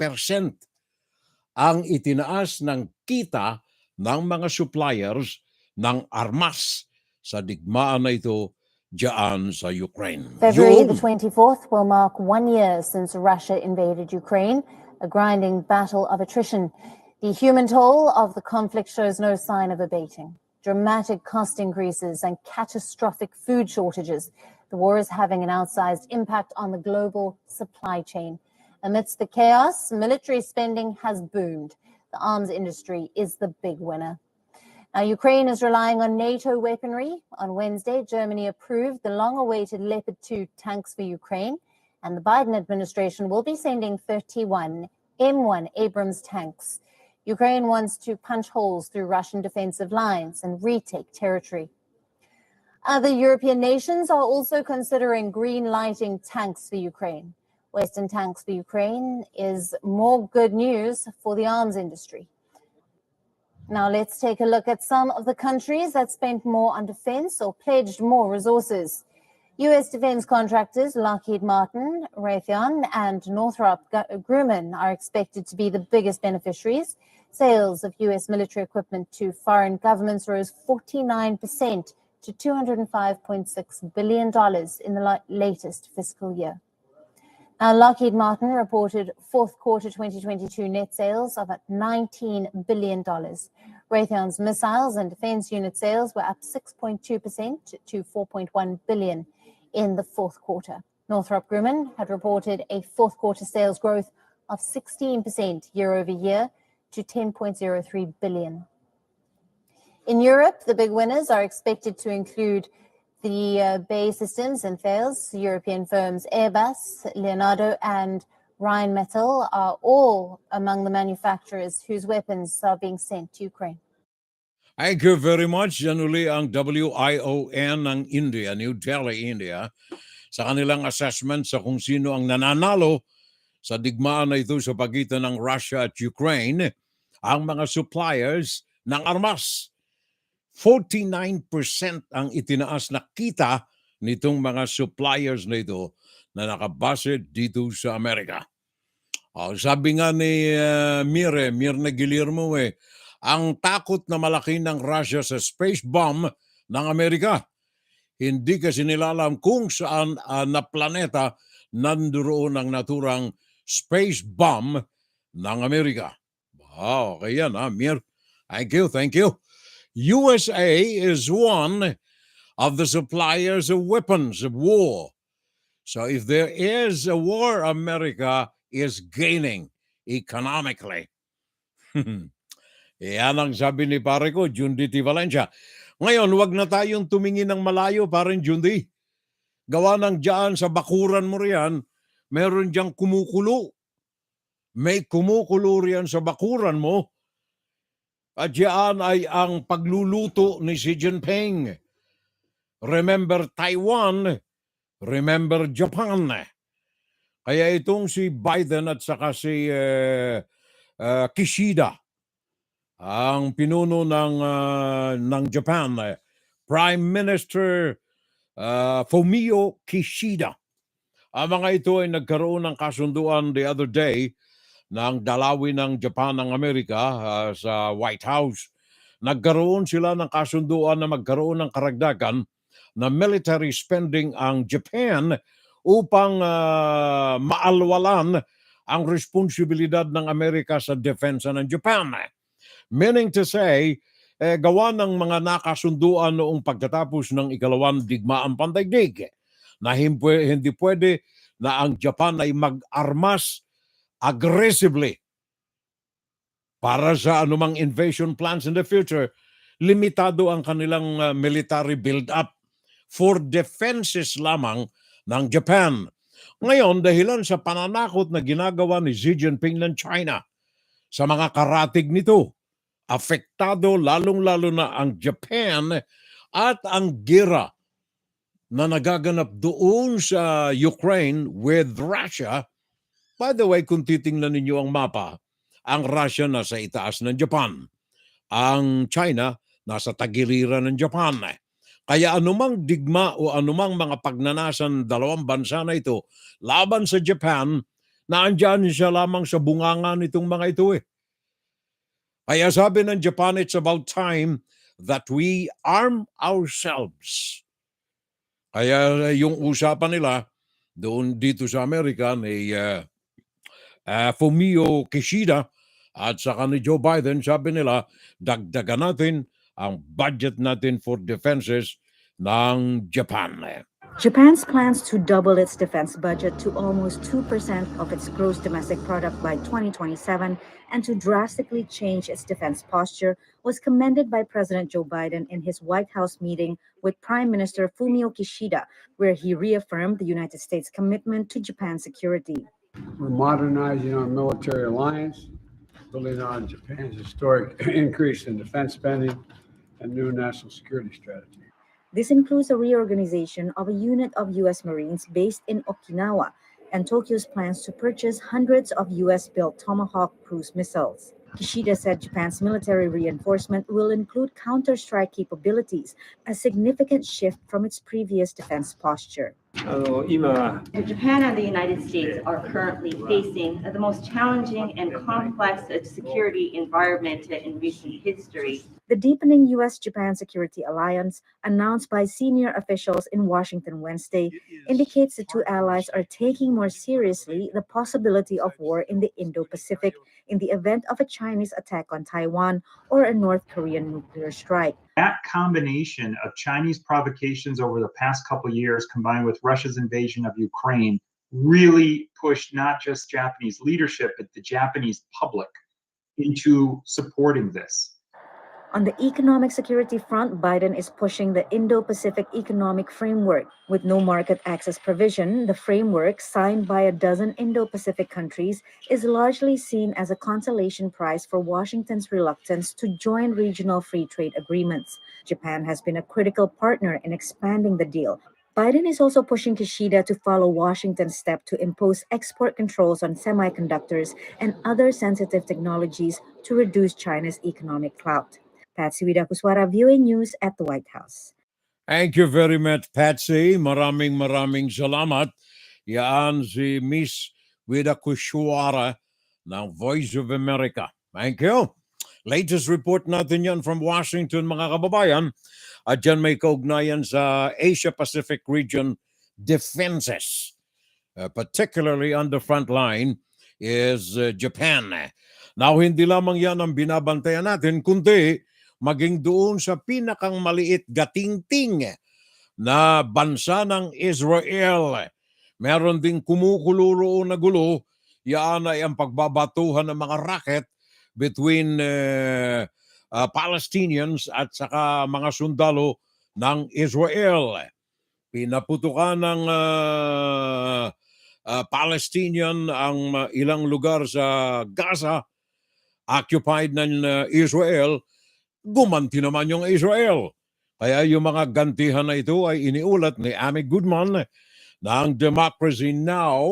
B: ang itinaas ng kita ng mga suppliers ng armas sa digmaan na ito diyan sa Ukraine.
S: February the 24th will mark 1 year since Russia invaded Ukraine, a grinding battle of attrition. The human toll of the conflict shows no sign of abating. Dramatic cost increases and catastrophic food shortages. The war is having an outsized impact on the global supply chain. Amidst the chaos, military spending has boomed. The arms industry is the big winner. Now, Ukraine is relying on NATO weaponry. On Wednesday, Germany approved the long-awaited Leopard 2 tanks for Ukraine, and the Biden administration will be sending 31 M1 Abrams tanks. Ukraine wants to punch holes through Russian defensive lines and retake territory. Other European nations are also considering green-lighting tanks for Ukraine. Western tanks for Ukraine is more good news for the arms industry. Now let's take a look at some of the countries that spent more on defense or pledged more resources. U.S. defense contractors Lockheed Martin, Raytheon, and Northrop Grumman are expected to be the biggest beneficiaries. Sales of U.S. military equipment to foreign governments rose 49% to $205.6 billion in the latest fiscal year. Now, Lockheed Martin reported fourth quarter 2022 net sales of $19 billion. Raytheon's missiles and defense unit sales were up 6.2% to $4.1 billion in the fourth quarter. Northrop Grumman had reported a fourth quarter sales growth of 16% year over year to $10.03 billion. In Europe, the big winners are expected to include the BAE Systems and Thales. European firms Airbus, Leonardo, and Rheinmetall are all among the manufacturers whose weapons are being sent to Ukraine.
B: Thank you very much. Yan uli ang WION ng India, New Delhi, India, sa kanilang assessment sa kung sino ang nananalo sa digmaan na ito sa pagitan ng Russia at Ukraine ang mga suppliers ng armas. 49% ang itinaas na kita nitong mga suppliers na ito na nakabase dito sa Amerika. Sabi nga ni Mirna Guillermo, ang takot na malaki ng Russia sa space bomb ng Amerika. Hindi kasi nila alam kung saan na planeta nandoon ang naturang space bomb ng Amerika. Okay yan, Mir. Thank you. USA is one of the suppliers of weapons of war. So if there is a war, America is gaining economically. Yan ang sabi ni pare ko, Jundi T. Valencia. Ngayon, wag na tayong tumingin ng malayo, parang Jundi. Gawa ng dyan sa bakuran mo riyan, meron diyang kumukulo. May kumukulo riyan sa bakuran mo. At yan ay ang pagluluto ni Xi Jinping. Remember Taiwan, remember Japan. Kaya itong si Biden at saka si Kishida, ang pinuno ng Japan, Prime Minister Fumio Kishida. Ang mga ito ay nagkaroon ng kasunduan the other day ng dalawin ng Japan ng Amerika sa White House. Nagkaroon sila ng kasunduan na magkaroon ng karagdagan na military spending ang Japan upang maalwalan ang responsibilidad ng Amerika sa depensa ng Japan. Meaning to say, gawa ng mga nakasunduan noong pagkatapos ng ikalawang digmaang pandaigdig na hindi pwede na ang Japan ay mag-armas aggressively para sa anumang invasion plans in the future. Limitado ang kanilang military build-up for defenses lamang ng Japan. Ngayon, dahilan sa pananakot na ginagawa ni Xi Jinping ng China sa mga karatig nito, apektado lalong-lalo na ang Japan at ang gera na nagaganap doon sa Ukraine with Russia. By the way, kung titingnan ninyo ang mapa, ang Russia nasa itaas ng Japan. Ang China nasa tagiliran ng Japan. Kaya anumang digma o anumang mga pagnanasan dalawang bansa na ito laban sa Japan, naandyan siya lamang sa bunganga nitong mga ito Kaya sabi ng Japan, it's about time that we arm ourselves. Kaya yung usapan nila doon dito sa Amerika ni Fumio Kishida at saka ni Joe Biden, sabi nila, dagdagan natin ang budget natin for defenses ng Japan.
A: Japan's plans to double its defense budget to almost 2% of its gross domestic product by 2027 and to drastically change its defense posture was commended by President Joe Biden in his White House meeting with Prime Minister Fumio Kishida, where he reaffirmed the United States' commitment to Japan's security.
J: We're modernizing our military alliance, building on Japan's historic increase in defense spending and new national security strategy.
A: This includes a reorganization of a unit of U.S. Marines based in Okinawa and Tokyo's plans to purchase hundreds of U.S.-built Tomahawk cruise missiles. Kishida said Japan's military reinforcement will include counter-strike capabilities, a significant shift from its previous defense posture.
T: Japan and the United States are currently facing the most challenging and complex security environment in recent history.
A: The deepening U.S.-Japan security alliance, announced by senior officials in Washington Wednesday, indicates the two allies are taking more seriously the possibility of war in the Indo-Pacific in the event of a Chinese attack on Taiwan or a North Korean nuclear strike.
U: That combination of Chinese provocations over the past couple of years combined with Russia's invasion of Ukraine really pushed not just Japanese leadership, but the Japanese public into supporting this.
A: On the economic security front, Biden is pushing the Indo-Pacific Economic Framework. With no market access provision, the framework, signed by a dozen Indo-Pacific countries, is largely seen as a consolation prize for Washington's reluctance to join regional free trade agreements. Japan has been a critical partner in expanding the deal. Biden is also pushing Kishida to follow Washington's step to impose export controls on semiconductors and other sensitive technologies to reduce China's economic clout. Patsy Widakuswara, viewing news at the White House.
B: Thank you very much, Patsy. Maraming salamat. Yan si Miss Widakuswara ng Voice of America. Thank you. Latest report natin yan from Washington, mga kababayan. At dyan may kaugnayan sa Asia-Pacific region defenses. Particularly on the front line is Japan. Now, hindi lamang yan ang binabantayan natin, kundi maging doon sa pinakang maliit gatingting na bansa ng Israel. Meron ding kumukulo roon na gulo. Yan ay ang pagbabatuhan ng mga rocket between Palestinians at saka mga sundalo ng Israel. Pinaputukan ng Palestinian ang ilang lugar sa Gaza, occupied ng Israel, gumanti naman yung Israel. Kaya yung mga gantihan na ito ay iniulat ni Amy Goodman ng Democracy Now!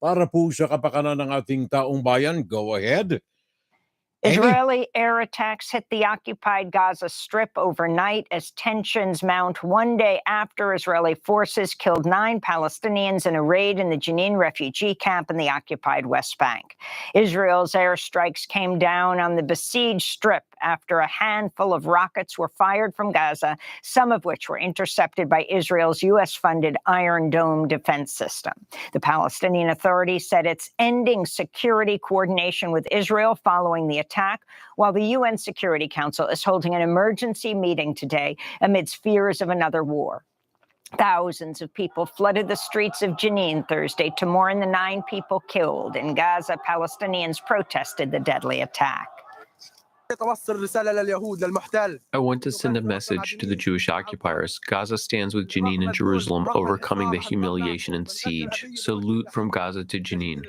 B: Para po sa kapakanan ng ating taong bayan. Go ahead.
C: Israeli air attacks hit the occupied Gaza Strip overnight as tensions mount one day after Israeli forces killed 9 Palestinians in a raid in the Jenin refugee camp in the occupied West Bank. Israel's airstrikes came down on the besieged Strip after a handful of rockets were fired from Gaza, some of which were intercepted by Israel's U.S.-funded Iron Dome defense system. The Palestinian Authority said it's ending security coordination with Israel following the attack, while the UN Security Council is holding an emergency meeting today amidst fears of another war. Thousands of people flooded the streets of Jenin Thursday to mourn the 9 people killed. In Gaza, Palestinians protested the deadly attack.
R: I want to send a message to the Jewish occupiers. Gaza stands with Jenin and Jerusalem, overcoming the humiliation and siege. Salute from Gaza to Jenin.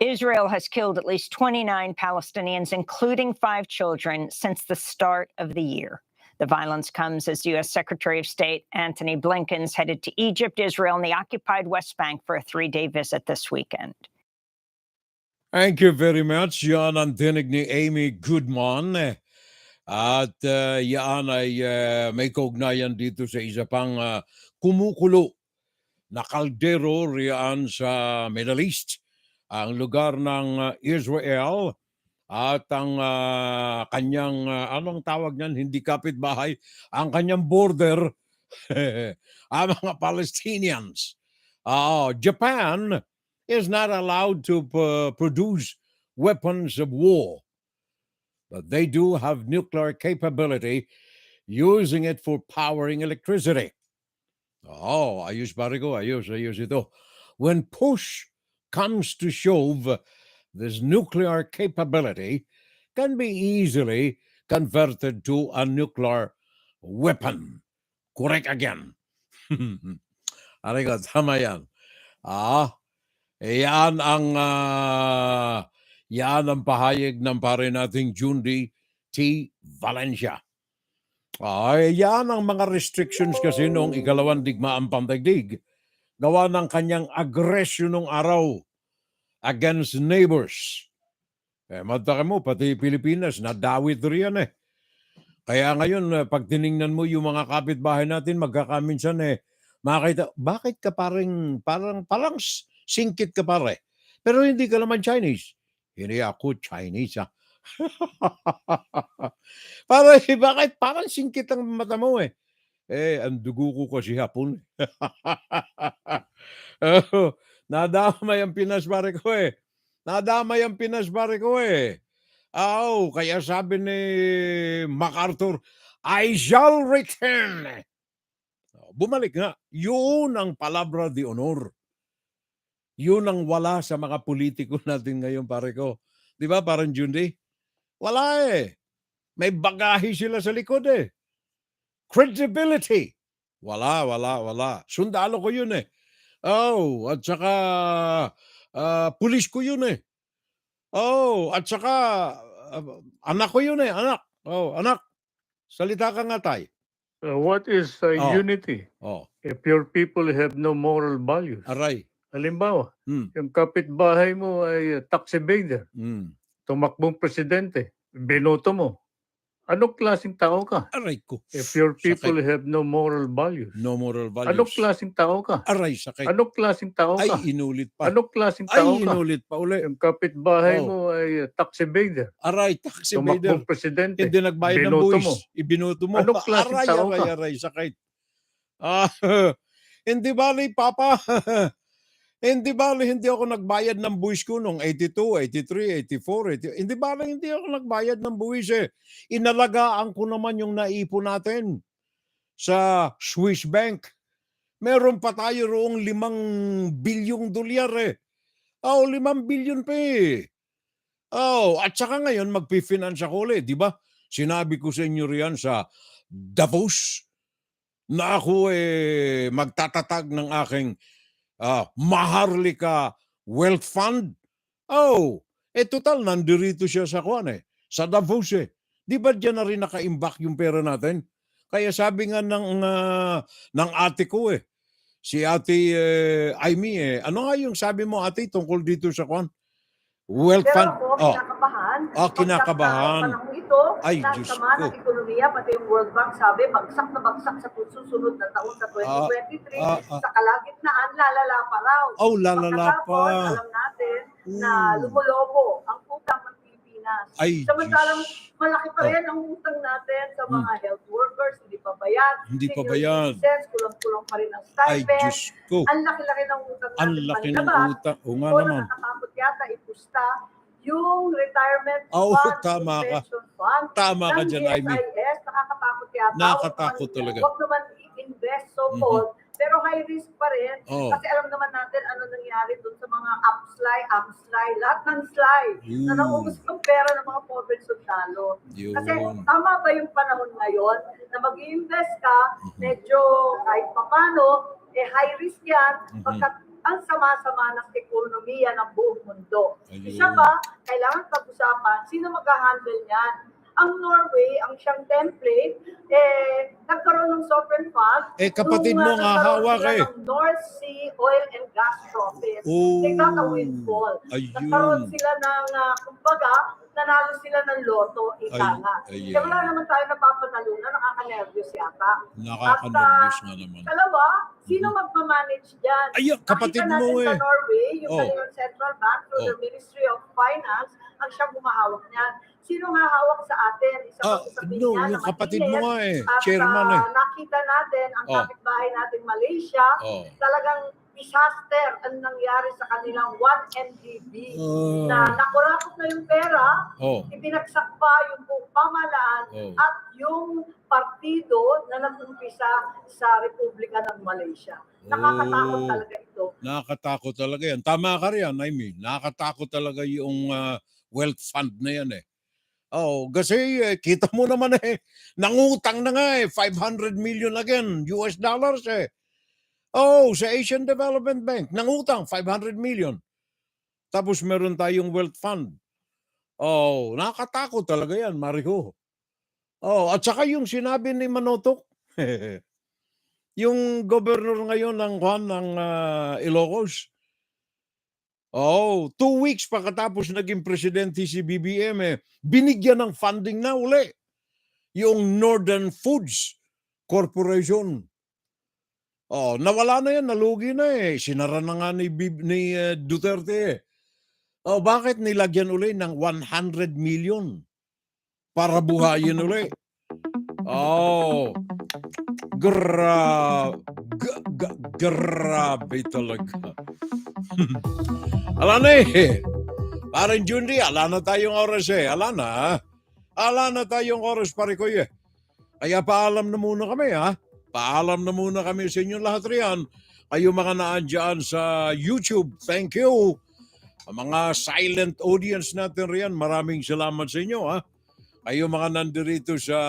C: Israel has killed at least 29 Palestinians, including 5 children, since the start of the year. The violence comes as U.S. Secretary of State Antony Blinken's headed to Egypt, Israel, and the occupied West Bank for a 3-day visit this weekend.
B: Thank you very much. Yan ang dinig ni Amy Goodman. At yan ay may kaugnayan dito sa isa pang kumukulo na kaldero riyan sa Middle East. Ang lugar ng Israel at ang kanyang, anong tawag niyan, hindi kapitbahay, ang kanyang border, ang mga Palestinians. Japan is not allowed to produce weapons of war, but they do have nuclear capability using it for powering electricity. Ayos pare ko, ayos ito. When push comes to shove, this nuclear capability can be easily converted to a nuclear weapon. Correct again. Arigato, tama yan. Yan ang pahayag ng pare nating Jundi T. Valencia. Yan ang mga restrictions kasi noong ikalawang digmaang pandaigdig. Gawa ng kanyang aggression nung araw against neighbors. Mataka mo, pati Pilipinas, nadawit riyan eh. Kaya ngayon, pag tiningnan mo yung mga kapitbahay natin, magkakaminsan makita, bakit ka parang singkit ka pare? Pero hindi ka naman Chinese. Hindi ako Chinese bakit parang singkit ang mata mo eh? Ang dugo ko kasi hapon. Nadamay ang Pinas pare ko eh. Kaya sabi ni MacArthur, I shall return. Bumalik nga. Yun ang palabra de honor. Yun ang wala sa mga politiko natin ngayon pare ko. Di ba parang Jundi? Wala eh. May bagahe sila sa likod eh. Credibility. Wala. Sundalo ko yun eh. At saka pulis ko yun eh. At saka anak ko yun eh. Anak. Salita ka nga tay.
V: What is unity?
F: If your people have no moral values.
B: Aray.
F: Halimbawa,
B: Hmm.
F: yung kapitbahay mo ay tax evader,
B: Hmm.
F: tumakbong presidente, binoto mo. Anong klaseng tao ka?
B: Aray ko.
F: If your people
B: Sakit.
F: have no moral values.
B: No moral values.
F: Anong klaseng tao ka?
B: Aray, sakit.
F: Anong klaseng tao ka?
B: Ay, inulit pa.
F: Anong klaseng
B: Ay,
F: tao ka?
B: inulit pa uli.
F: Yung kapitbahay
B: Oh.
F: mo ay tax evader,
B: Aray, tax evader.
F: tumakbong presidente,
B: Hindi nagbayad ng
F: binoto
B: buwis.
F: mo.
B: Ibinoto mo.
F: Anong klaseng
B: Aray,
F: tao
B: aray,
F: ka?
B: aray, sakit. Ah, hindi bali, Papa. Hindi bali, hindi ako nagbayad ng buwis ko noong 82, 83, 84. Hindi bali, hindi ako nagbayad ng buwis eh. Inalagaan ko naman yung naipon natin sa Swiss Bank. Meron pa tayo roong 5 bilyong dolyar eh. Oh, 5 bilyon pa eh. Oh, at saka ngayon magpi-finance ako ulit, di ba? Sinabi ko sa inyo riyan sa Davos na ako magtatatag ng aking Maharlika Wealth Fund. Oh, total nandirito siya sa sa Davos eh. Di ba diyan na rin naka-imbak yung pera natin? Kaya sabi nga ng ate ko si Ate Amy ano nga yung sabi mo ate tungkol dito sa Wealth
H: Pero
B: Fund?
H: ako, kinakabahan.
B: Kinakabahan.
H: Sa panahon ito,
B: Ay,
H: na
B: Diyos
H: sama
B: ko.
H: ng ekonomiya, pati yung World Bank sabi, bagsak na bagsak sa susunod na taon sa 2023. Sa kalagitnaan, lalala pa raw.
B: Oh, lalala
H: Pagkatapos,
B: pa.
H: alam natin na lumulobo ang utang ng Pilipinas.
B: Ay,
H: Samantalang malaki pa rin ang utang natin sa mga health workers, hindi pa bayad.
B: Hindi pa
H: Senior
B: bayad.
H: citizens, kulang-kulang pa rin ang
B: Ay,
H: stipend.
B: Diyos ko.
H: Ang laki-laki ng utang natin.
B: Ang laki ng
H: panlabas.
B: utang. O nga
H: O
B: naman.
H: nakakatakot yata ipusta yung retirement
B: Oh,
H: fund,
B: tama ka.
H: pension fund,
B: Tama ka
H: ng
B: dyan, Amy.
H: GSIS, nakakatakot yata.
B: Nakakatakot talaga.
H: Huwag naman i-invest so-called, pero high risk pa rin.
B: Oh.
H: Kasi alam naman natin ano nangyari doon sa mga AMSLY, lahat ng slide na naubos ng pera ng mga pobre sundalo.
B: Yun.
H: Kasi tama ba yung panahon ngayon na mag-i-invest ka, medyo kahit papano, high risk yan, pagkat ang sama-sama ng ekonomiya ng buong mundo. Isa pa, kailangan pag-usapan, sino mag-handle niyan? Ang Norway, ang siyang template, nagkaroon ng sovereign fund.
B: Kapatid mo nga hawak
H: ng North Sea Oil and Gas Office.
B: Oh,
H: They got a windfall. Nagkaroon sila ng, kumbaga, nanalo sila ng loto, nga. Kaya wala naman tayo napapanalunan, nakaka-nervous yata.
B: Nakaka-nervous nga naman.
H: Dalawa, sino magmamanage dyan?
B: Ay, kapatid
H: Nakita
B: mo
H: natin sa Norway, yung
B: Oh.
H: kanilang central bank through the Ministry of Finance, ang siyang humahawak niyan. Sino hahawak sa atin? Isa pa sa
B: no,
H: niya
B: yung kapatid mo nga
H: At
B: chairman
H: nakita natin, ang kapitbahay natin Malaysia, talagang disaster ang nangyari sa kanilang 1MDB na nakurakot na yung pera, ibinagsak pa yung buong pamahalaan at yung partido na nag-umpisa sa Republika ng Malaysia. Nakakatakot talaga ito.
B: Nakakatakot talaga yan. Tama ka riyan, Amy. Nakakatakot talaga yung wealth fund na yan kasi kita mo naman nangutang na nga 500 million again, US dollars sa Asian Development Bank, nangutang 500 million. Tapos meron tayong wealth fund. Nakakatakot talaga yan, Mariho. At saka yung sinabi ni Manotok, yung governor ngayon ng Ilocos, 2 weeks pagkatapos naging presidente si BBM, binigyan ng funding na uli yung Northern Foods Corporation. Nawala na yan, nalugi na Sinara na nga ni Duterte bakit nilagyan uli ng 100 million para buhayin uli? Grabe talaga. Ala parang Jundi, ala na tayong oras ala na tayong oras pare ko Kaya paalam na muna kami Paalam na muna kami sa inyo lahat riyan. Kayo mga naandyan sa YouTube, thank you. Ang mga silent audience natin riyan, maraming salamat sa inyo Kayo mga nandirito sa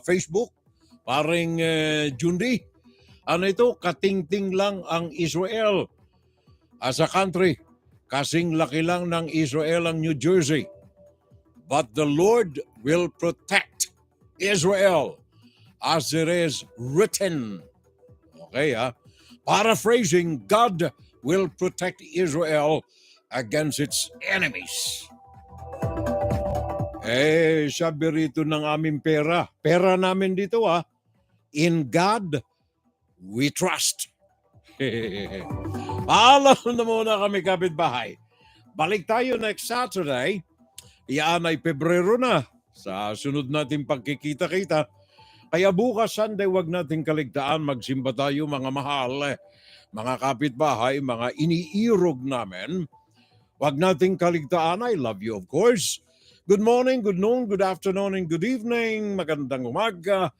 B: Facebook, paring Jundi. Ano ito? Katingting lang ang Israel as a country. Kasing laki lang ng Israel ang New Jersey. But the Lord will protect Israel as it is written. Okay, paraphrasing, God will protect Israel against its enemies. Sabi rito ng aming pera. Pera namin dito In God, we trust. Paalam na muna kami, kapitbahay. Balik tayo next Saturday. Iyan ay Pebrero na. Sa sunod nating pagkikita-kita. Kaya bukas Sunday, wag nating kaligtaan. Magsimba tayo, mga mahal. Mga kapitbahay, mga iniirog namin. Wag nating kaligtaan. I love you, of course. Good morning, good noon, good afternoon, and good evening. Magandang umaga,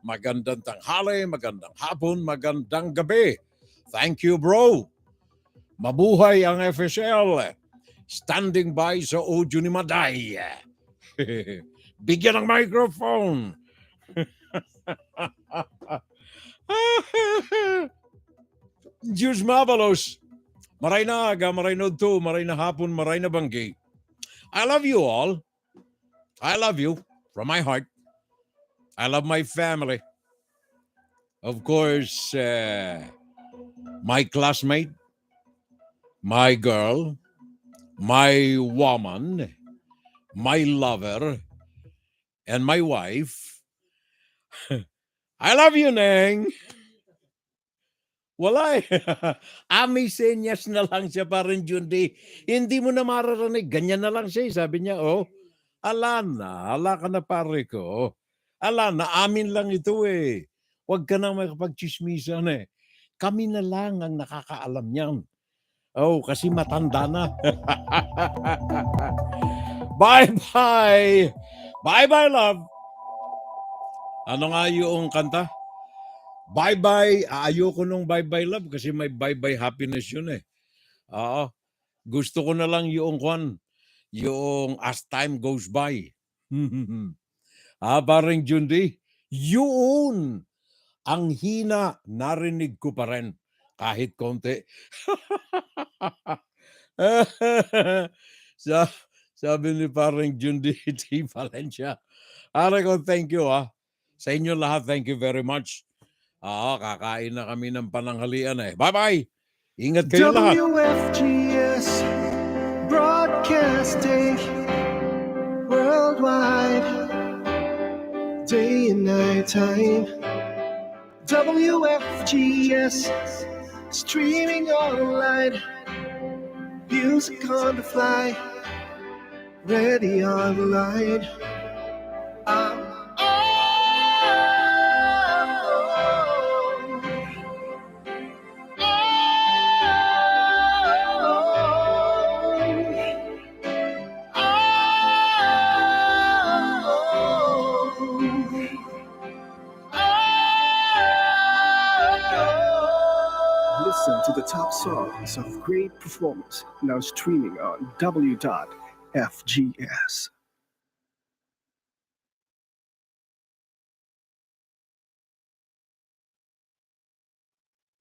B: magandang tanghali, magandang hapon, magandang gabi. Thank you, bro. Mabuhay ang FSL. Standing by sa audio ni Maday. Bigyan ng microphone. Diyos mabalos. Maray na aga, maray na to, maray na hapon, maray na banggi. I love you all. I love you from my heart. I love my family. Of course, my classmate, my girl, my woman, my lover, and my wife. I love you, Neng. Wala May senyas na lang siya parang Jundi. Hindi mo na mararanig. Ganyan na lang siya. Sabi niya, ala ka na pare ko. Ala na, amin lang ito Huwag ka na makapagchismisan Kami na lang ang nakakaalam niyan. Kasi matanda na. Bye-bye. Bye-bye, love. Ano nga yung kanta? Bye-bye. Ayoko nung bye-bye, love, kasi may bye-bye happiness yun Gusto ko na lang yung as time goes by. Parang Jundi, yun ang hina narinig ko pa rin kahit konti. Sabi ni parang Jundi T. Valencia. Ko, thank you Sa inyo lahat, thank you very much. Kakain na kami ng pananghalian Bye-bye! Ingat kayo lahat.
N: WFGS Broadcasting worldwide, day and night time. WFGS streaming online, music on the fly, ready online. Listen to the top songs of great performance now streaming on W.FGS.